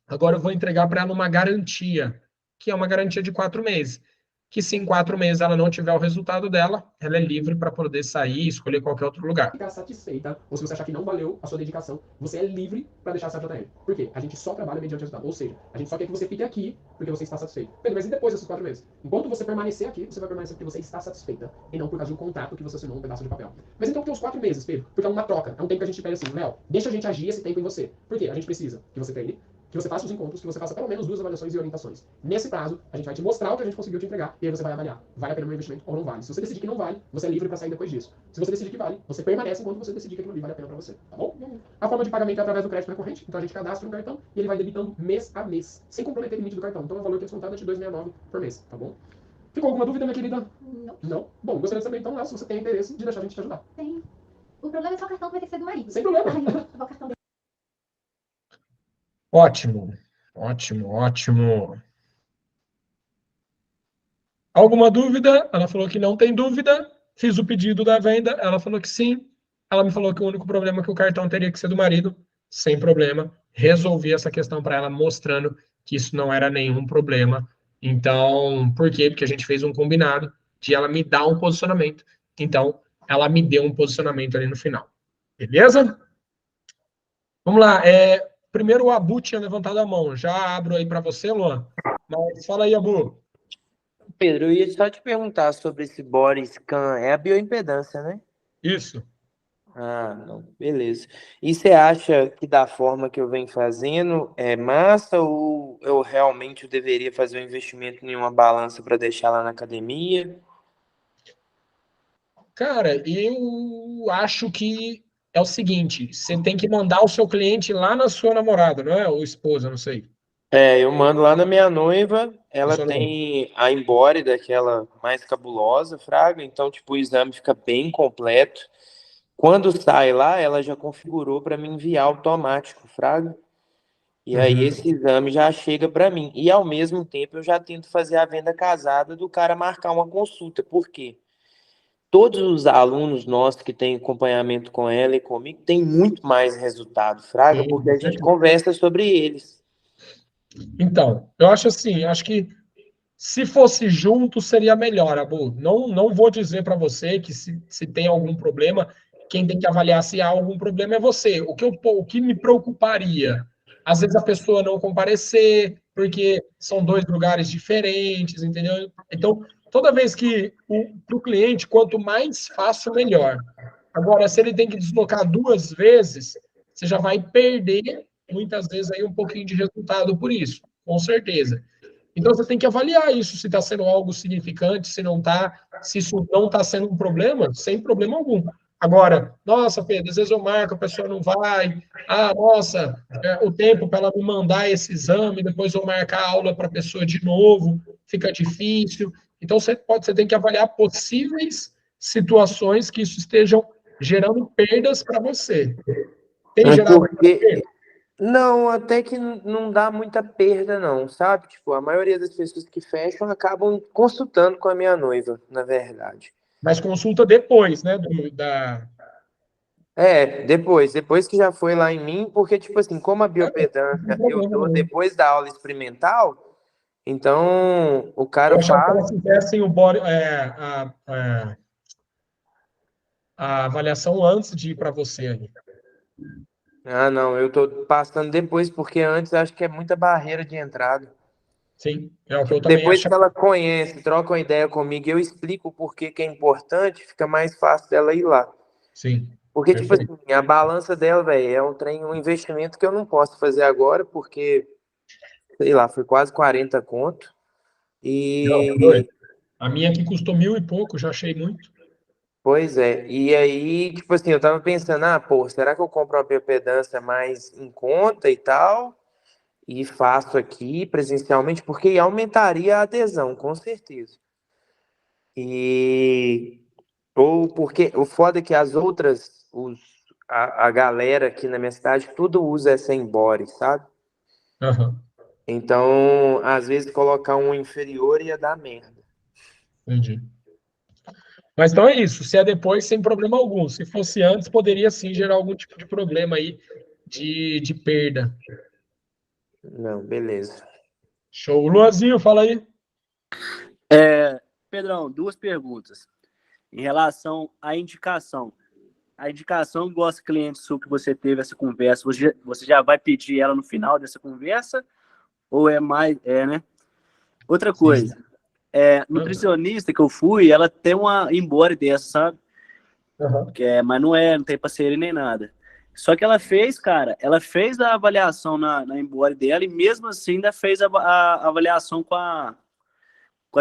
Agora eu vou entregar para ela uma garantia, que é uma garantia de 4 meses. Que se em 4 meses ela não tiver o resultado dela, ela é livre para poder sair e escolher qualquer outro lugar. Ficar satisfeita, ou se você achar que não valeu a sua dedicação, você é livre para deixar a CJM. Por quê? A gente só trabalha mediante resultado. Ou seja, a gente só quer que você fique aqui porque você está satisfeito. Pedro, mas e depois desses 4 meses? Enquanto você permanecer aqui, você vai permanecer porque você está satisfeita. E não por causa de um contrato que você assinou um pedaço de papel. Mas então tem os 4 meses, Pedro. Porque é uma troca. É um tempo que a gente pede assim, Léo, deixa a gente agir esse tempo em você. Por quê? A gente precisa que você treine, que você faça os encontros, que você faça pelo menos 2 avaliações e orientações. Nesse prazo, a gente vai te mostrar o que a gente conseguiu te entregar e aí você vai avaliar. Vale a pena o meu investimento ou não vale? Se você decidir que não vale, você é livre para sair depois disso. Se você decidir que vale, você permanece enquanto você decidir que aquilo ali vale a pena para você, tá bom? A forma de pagamento é através do crédito recorrente, então a gente cadastra um cartão e ele vai debitando mês a mês, sem comprometer o limite do cartão. Então o valor que é descontado é de R$269 por mês, tá bom? Ficou alguma dúvida, minha querida? Não. Não? Bom, gostaria de saber então, Léo, se você tem interesse de deixar a gente te ajudar. Tem. O problema é só o cartão que vai ter que ser do marido. Sem problema. Ai, eu vou levar o cartão dele. Ótimo. Ótimo. Alguma dúvida? Ela falou que não tem dúvida. Fiz o pedido da venda, ela falou que sim. Ela me falou que o único problema é que o cartão teria que ser do marido. Sem problema. Resolvi essa questão para ela, mostrando que isso não era nenhum problema. Então, por quê? Porque a gente fez um combinado de ela me dar um posicionamento. Então, ela me deu um posicionamento ali no final. Beleza? Vamos lá. Primeiro o Abu tinha levantado a mão. Já abro aí para você, Luan. Mas fala aí, Abu. Pedro, eu ia só te perguntar sobre esse body scan. É a bioimpedância, né? Isso. Ah, não. Beleza. E você acha que da forma que eu venho fazendo é massa ou eu realmente deveria fazer um investimento em uma balança para deixar lá na academia? Cara, eu acho que é o seguinte, você tem que mandar o seu cliente lá na sua namorada, não é? Ou esposa, não sei. Eu mando lá na minha noiva, ela Sua tem a Embody daquela mais cabulosa, fraga, então tipo o exame fica bem completo. Quando sai lá, ela já configurou para me enviar automático, fraga. E aí esse exame já chega para mim. E ao mesmo tempo eu já tento fazer a venda casada do cara marcar uma consulta. Por quê? Todos os alunos nossos que têm acompanhamento com ela e comigo têm muito mais resultado, fraga, Sim, porque a gente conversa sobre eles. Então, eu acho assim, acho que se fosse junto seria melhor, Abu. Não vou dizer para você que se tem algum problema, quem tem que avaliar se há algum problema é você. O que me preocuparia? Às vezes a pessoa não comparecer, porque são 2 lugares diferentes, entendeu? Então, toda vez que para o cliente, quanto mais fácil, melhor. Agora, se ele tem que deslocar 2 vezes, você já vai perder, muitas vezes, aí um pouquinho de resultado por isso, com certeza. Então, você tem que avaliar isso, se está sendo algo significante, se não está, se isso não está sendo um problema, sem problema algum. Agora, nossa, Pedro, às vezes eu marco, a pessoa não vai. Ah, nossa, o tempo para ela me mandar esse exame, depois eu marcar a aula para a pessoa de novo, fica difícil. Então, você tem que avaliar possíveis situações que isso estejam gerando perdas para você. Tem É gerado porque perda? não, até que não dá muita perda, não, sabe? Tipo, a maioria das pessoas que fecham acabam consultando com a minha noiva, na verdade. Mas consulta depois, né? Depois que já foi lá em mim, porque, tipo assim, como a Não tem biopedância eu problema dou não. depois da aula experimental, então o cara Eu achava que faz. elas fizessem a avaliação antes de ir para você ali. Ah, não, eu tô passando depois, porque antes acho que é muita barreira de entrada. Sim, é o que eu Tipo, também depois acho. que ela conhece, troca uma ideia comigo e eu explico o porquê que é importante, fica mais fácil dela ir lá. Sim, Porque, tipo perfeito. assim, a balança dela, velho, é um trem, um investimento que eu não posso fazer agora, porque, sei lá, foi quase 40 conto. Não, tá doido. E, A minha aqui custou 1.000 e pouco, já achei muito. pois é, e aí, tipo assim, eu tava pensando, pô, será que eu compro uma bioimpedância mais em conta e tal? E faço aqui presencialmente, porque aumentaria a adesão, com certeza. E ou porque o foda é que as outras, a galera aqui na minha cidade, tudo usa essa Embore, sabe? Aham, Então, às vezes, colocar um inferior ia dar merda. entendi. Mas então é isso. Se é depois, sem problema algum. Se fosse antes, poderia sim gerar algum tipo de problema aí de perda. Não, beleza. Show. Luanzinho, fala aí. Pedrão, duas perguntas. Em relação à indicação. A indicação, igual esse cliente seu que você teve essa conversa, você já vai pedir ela no final dessa conversa? Ou é mais. É, né? Outra Sim. coisa. Nutricionista que eu fui, ela tem uma embora dessa, sabe? Aham. Mas não tem parceria nem nada. Só que ela fez, cara, ela fez a avaliação na embora dela e mesmo assim ainda fez a avaliação com a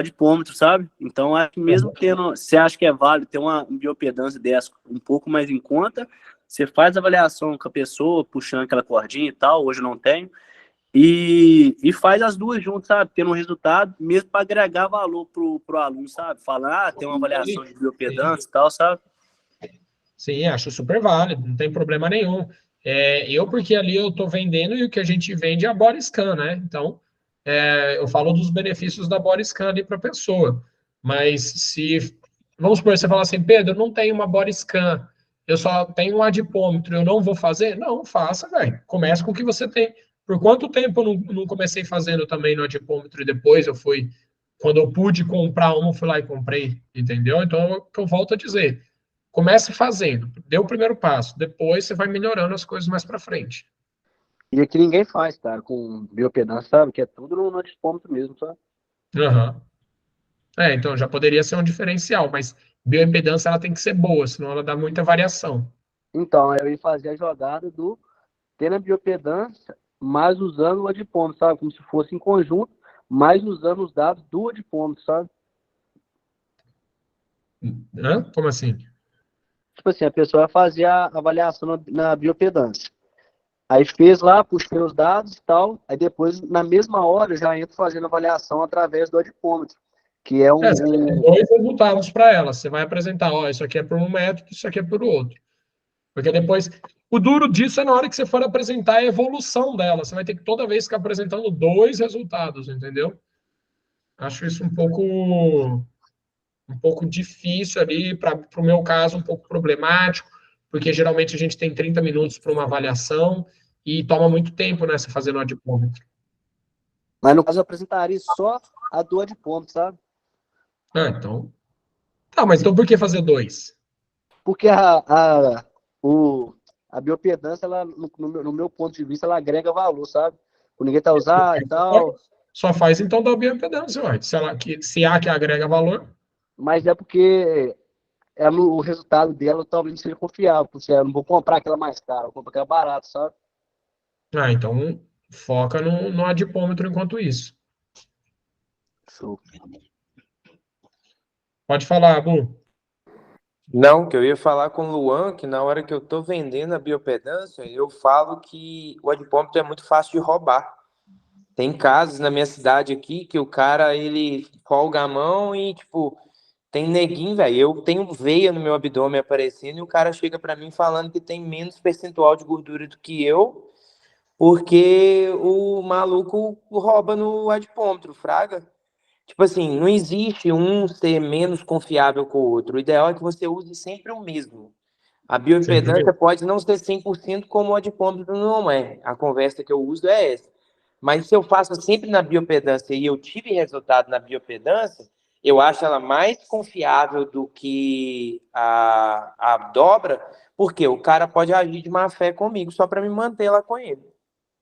dipômetro, sabe? Então, acho que mesmo tendo, você acha que é válido ter uma biopedância dessa um pouco mais em conta, você faz a avaliação com a pessoa, puxando aquela cordinha e tal, hoje eu não tenho, e faz as duas juntas, sabe? Tendo um resultado, mesmo para agregar valor pro aluno, sabe? Falar, tem uma avaliação de biopedância e tal, sabe? Sim, acho super válido, não tem problema nenhum. Porque ali eu estou vendendo e o que a gente vende é a body scan, né? Então, eu falo dos benefícios da body scan ali para a pessoa. Mas se, vamos supor, você fala assim, Pedro, eu não tenho uma body scan, eu só tenho um adipômetro, eu não vou fazer? Não, faça, velho. Comece com o que você tem. Por quanto tempo eu não comecei fazendo também no adipômetro e depois quando eu pude comprar um, fui lá e comprei, entendeu? Então, é o que eu volto a dizer. Comece fazendo, dê o primeiro passo, depois você vai melhorando as coisas mais para frente. E aqui ninguém faz, cara, com biopedância, sabe? Que é tudo no anticipômetro mesmo, sabe? Uhum. Então já poderia ser um diferencial, mas bioimpedância ela tem que ser boa, senão ela dá muita variação. Então, eu ia fazer a jogada do tendo a biopedância, mas usando o adipômetro, sabe? Como se fosse em conjunto, mas usando os dados do adipômetro, sabe? Hã? Como assim? Tipo assim, a pessoa vai fazer a avaliação na biopedância. Aí fez lá, puxei os dados e tal, aí depois, na mesma hora, eu já entro fazendo avaliação através do adipômetro, que é Você vai ter dois resultados para ela. Você vai apresentar, ó, isso aqui é por um método, isso aqui é por outro. Porque depois, o duro disso é na hora que você for apresentar a evolução dela. Você vai ter que toda vez ficar apresentando dois resultados, entendeu? Acho isso um pouco difícil ali, para o meu caso, um pouco problemático, porque geralmente a gente tem 30 minutos para uma avaliação e toma muito tempo, né, você fazendo o adipômetro. Mas no caso eu apresentaria só a do adipômetro, sabe? Então. Tá, mas então por que fazer dois? Porque a biopedância, ela, no meu ponto de vista, ela agrega valor, sabe? Por ninguém tá usando e tal. Só faz então da bioimpedância, ué. Se há que agrega valor. Mas é porque o resultado dela talvez não seja confiável. Porque eu não vou comprar aquela mais cara, eu vou comprar aquela barata, sabe? Então foca no adipômetro enquanto isso. Show. Pode falar, Bu. Não, que eu ia falar com o Luan, que na hora que eu tô vendendo a biopedância, eu falo que o adipômetro é muito fácil de roubar. Tem casos na minha cidade aqui que o cara, ele folga a mão e, tipo, tem neguinho, velho. Eu tenho veia no meu abdômen aparecendo e o cara chega pra mim falando que tem menos percentual de gordura do que eu, porque o maluco rouba no adipômetro, fraga. Tipo assim, não existe um ser menos confiável que o outro. O ideal é que você use sempre o mesmo. A Sempre bioimpedância mesmo. pode não ser 100% como o adipômetro não é. A conversa que eu uso é essa. Mas se eu faço sempre na biopedância e eu tive resultado na biopedância, eu acho ela mais confiável do que a dobra, porque o cara pode agir de má fé comigo só para me manter lá com ele.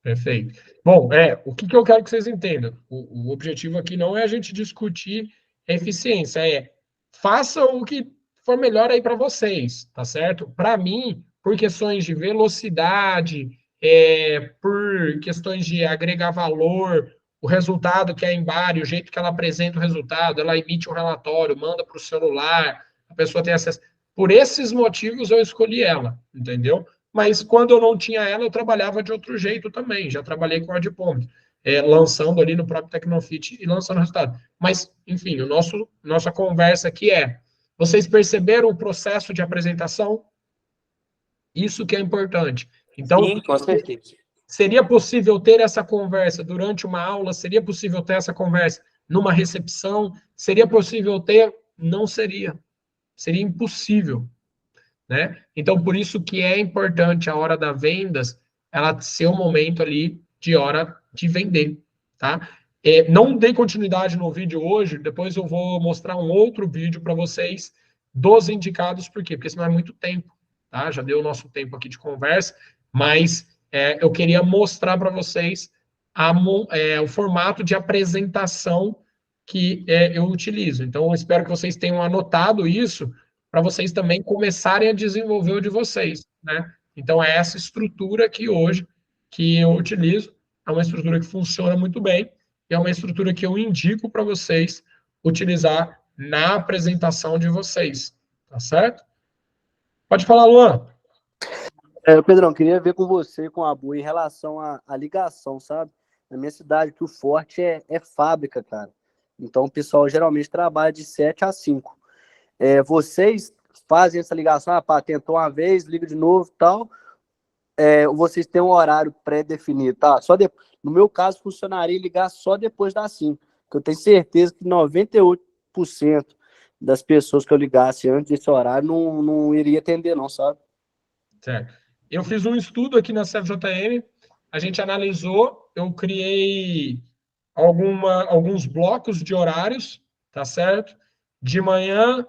Perfeito. Bom, o que eu quero que vocês entendam? O objetivo aqui não é a gente discutir eficiência, façam o que for melhor aí para vocês, tá certo? Para mim, por questões de velocidade, por questões de agregar valor, o resultado que é em Embari, o jeito que ela apresenta o resultado, ela emite um relatório, manda para o celular, a pessoa tem acesso. Por esses motivos eu escolhi ela, entendeu? Mas quando eu não tinha ela, eu trabalhava de outro jeito também. Já trabalhei com adipômetro, lançando ali no próprio Tecnofit e lançando resultado. Mas, enfim, nossa conversa aqui vocês perceberam o processo de apresentação? Isso que é importante. Então, Sim, com certeza. seria possível ter essa conversa durante uma aula? Seria possível ter essa conversa numa recepção? Seria possível ter? Não seria. Seria impossível, né? Então, por isso que é importante a hora das vendas, ela ser o momento ali de hora de vender, tá? Não dei continuidade no vídeo hoje, depois eu vou mostrar um outro vídeo para vocês dos indicados, por quê? Porque senão é muito tempo, tá? Já deu o nosso tempo aqui de conversa, mas eu queria mostrar para vocês o formato de apresentação que eu utilizo. Então, eu espero que vocês tenham anotado isso, para vocês também começarem a desenvolver o de vocês, né? Então, é essa estrutura que hoje que eu utilizo, é uma estrutura que funciona muito bem e é uma estrutura que eu indico para vocês utilizar na apresentação de vocês, tá certo? Pode falar, Luan. Pedrão, queria ver com você, com a Bu, em relação à ligação, sabe? Na minha cidade, que o forte é fábrica, cara. Então, o pessoal geralmente trabalha de 7 a 5. Vocês fazem essa ligação, pá, tentou uma vez, liga de novo e tal, vocês têm um horário pré-definido, tá? No meu caso, funcionaria ligar só depois das 5, que eu tenho certeza que 98% das pessoas que eu ligasse antes desse horário não iria atender, não, sabe? Certo. Eu fiz um estudo aqui na CFJM, a gente analisou, eu criei alguns blocos de horários, tá certo? De manhã,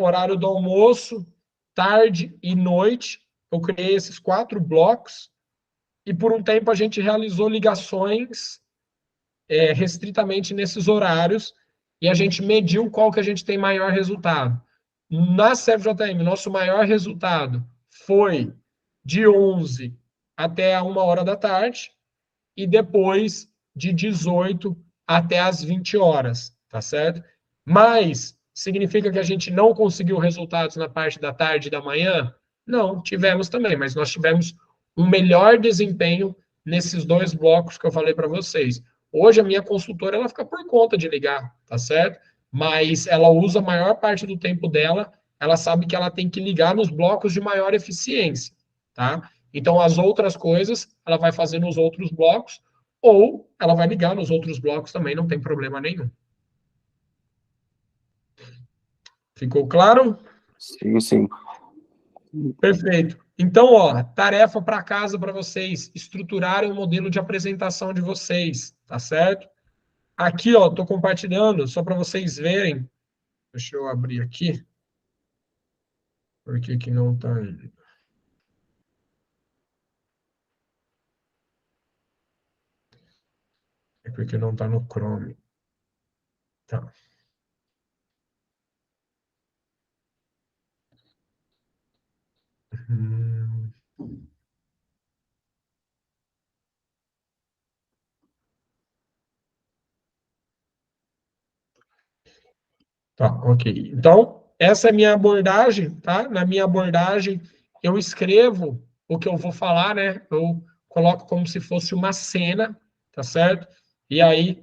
horário do almoço, tarde e noite. Eu criei esses 4 blocos e por um tempo a gente realizou ligações restritamente nesses horários e a gente mediu qual que a gente tem maior resultado. Na CFJM, nosso maior resultado foi de 11 até a 1 hora da tarde e depois de 18 até as 20 horas, tá certo? Mas significa que a gente não conseguiu resultados na parte da tarde e da manhã? Não, tivemos também, mas nós tivemos um melhor desempenho nesses 2 blocos que eu falei para vocês. Hoje a minha consultora ela fica por conta de ligar, tá certo? Mas ela usa a maior parte do tempo dela, ela sabe que ela tem que ligar nos blocos de maior eficiência, tá? Então as outras coisas ela vai fazer nos outros blocos ou ela vai ligar nos outros blocos também, não tem problema nenhum. Ficou claro? Sim, sim. Perfeito. Então, tarefa para casa para vocês estruturarem o modelo de apresentação de vocês, tá certo? Aqui, estou compartilhando só para vocês verem. Deixa eu abrir aqui. Por que que não está indo? É porque não está no Chrome. Tá. Hum. Tá, ok. Então, essa é a minha abordagem, tá? Na minha abordagem, eu escrevo o que eu vou falar, né? Eu coloco como se fosse uma cena, tá certo? E aí,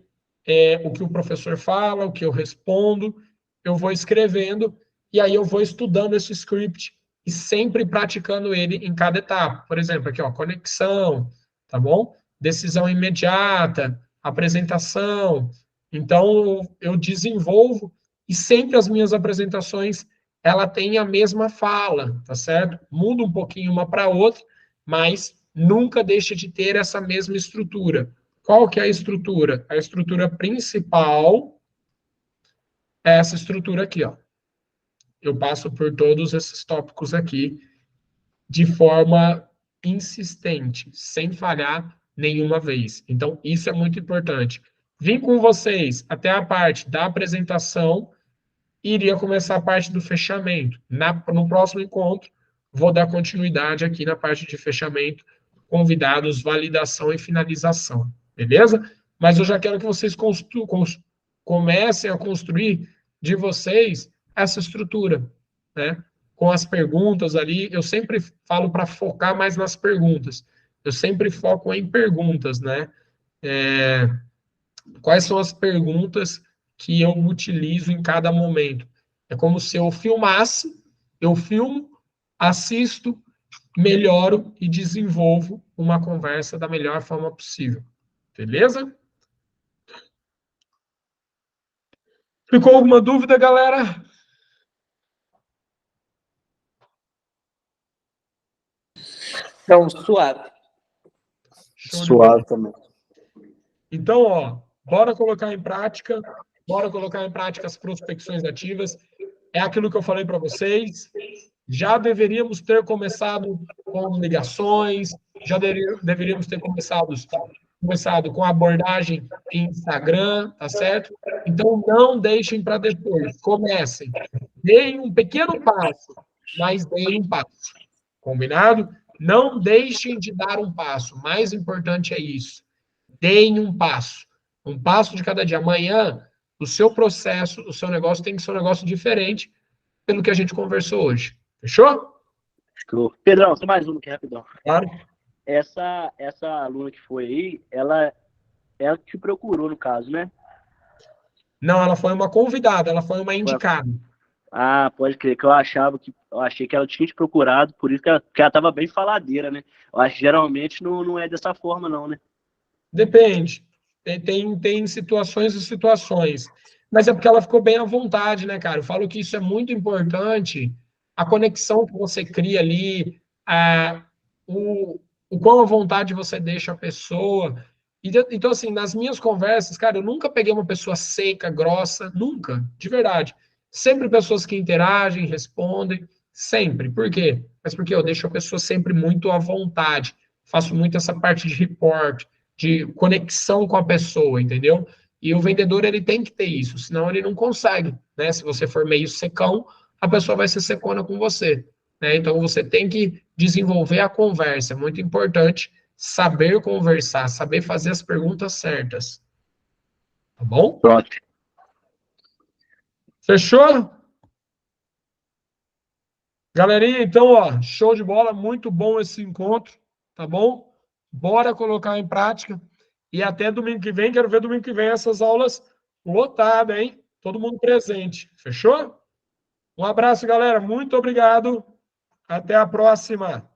o que o professor fala, o que eu respondo, eu vou escrevendo, e aí eu vou estudando esse script e sempre praticando ele em cada etapa. Por exemplo, aqui, ó, conexão, tá bom? Decisão imediata, apresentação. Então, eu desenvolvo e sempre as minhas apresentações, ela tem a mesma fala, tá certo? Muda um pouquinho uma para outra, mas nunca deixa de ter essa mesma estrutura. Qual que é a estrutura? A estrutura principal é essa estrutura aqui, ó. Eu passo por todos esses tópicos aqui de forma insistente, sem falhar nenhuma vez. Então, isso é muito importante. Vim com vocês até a parte da apresentação, iria começar a parte do fechamento. No próximo encontro, vou dar continuidade aqui na parte de fechamento, convidados, validação e finalização, beleza? Mas eu já quero que vocês comecem a construir de vocês essa estrutura, né? Com as perguntas ali, eu sempre falo para focar mais nas perguntas. Eu sempre foco em perguntas, né? Quais são as perguntas que eu utilizo em cada momento? É como se eu filmasse, eu filmo, assisto, melhoro e desenvolvo uma conversa da melhor forma possível. Beleza? Ficou alguma dúvida, galera? Então, suave. Suave também. Então, ó, bora colocar em prática as prospecções ativas. É aquilo que eu falei para vocês. Já deveríamos ter começado com ligações, já deveríamos ter começado com abordagem em Instagram, tá certo? Então, não deixem para depois. Comecem. Deem um pequeno passo, mas deem um passo. Combinado? Não deixem de dar um passo. O mais importante é isso. Deem um passo. Um passo de cada dia. Amanhã, o seu processo, o seu negócio tem que ser um negócio diferente pelo que a gente conversou hoje. Fechou? Pedrão, só mais uma aqui, rapidão. Claro. Essa aluna que foi aí, ela te procurou, no caso, né? Não, ela foi uma convidada, ela foi uma indicada. Ah, pode crer, que eu achei que ela tinha te procurado, por isso que ela tava bem faladeira, né? Eu acho que geralmente não é dessa forma, não, né? Depende. Tem situações e situações. Mas é porque ela ficou bem à vontade, né, cara? Eu falo que isso é muito importante. A conexão que você cria ali, o quão à vontade você deixa a pessoa. Então, assim, nas minhas conversas, cara, eu nunca peguei uma pessoa seca, grossa, nunca, de verdade. Sempre pessoas que interagem, respondem, sempre. Por quê? Mas porque eu deixo a pessoa sempre muito à vontade. Faço muito essa parte de report, de conexão com a pessoa, entendeu? E o vendedor, ele tem que ter isso, senão ele não consegue, né? Se você for meio secão, a pessoa vai ser secona com você, né? Então, você tem que desenvolver a conversa, é muito importante saber conversar, saber fazer as perguntas certas. Tá bom? Pronto. Fechou? Galerinha, então, ó, show de bola, muito bom esse encontro, tá bom? Bora colocar em prática. E até domingo que vem, quero ver domingo que vem essas aulas lotadas, hein? Todo mundo presente. Fechou? Um abraço, galera. Muito obrigado. Até a próxima.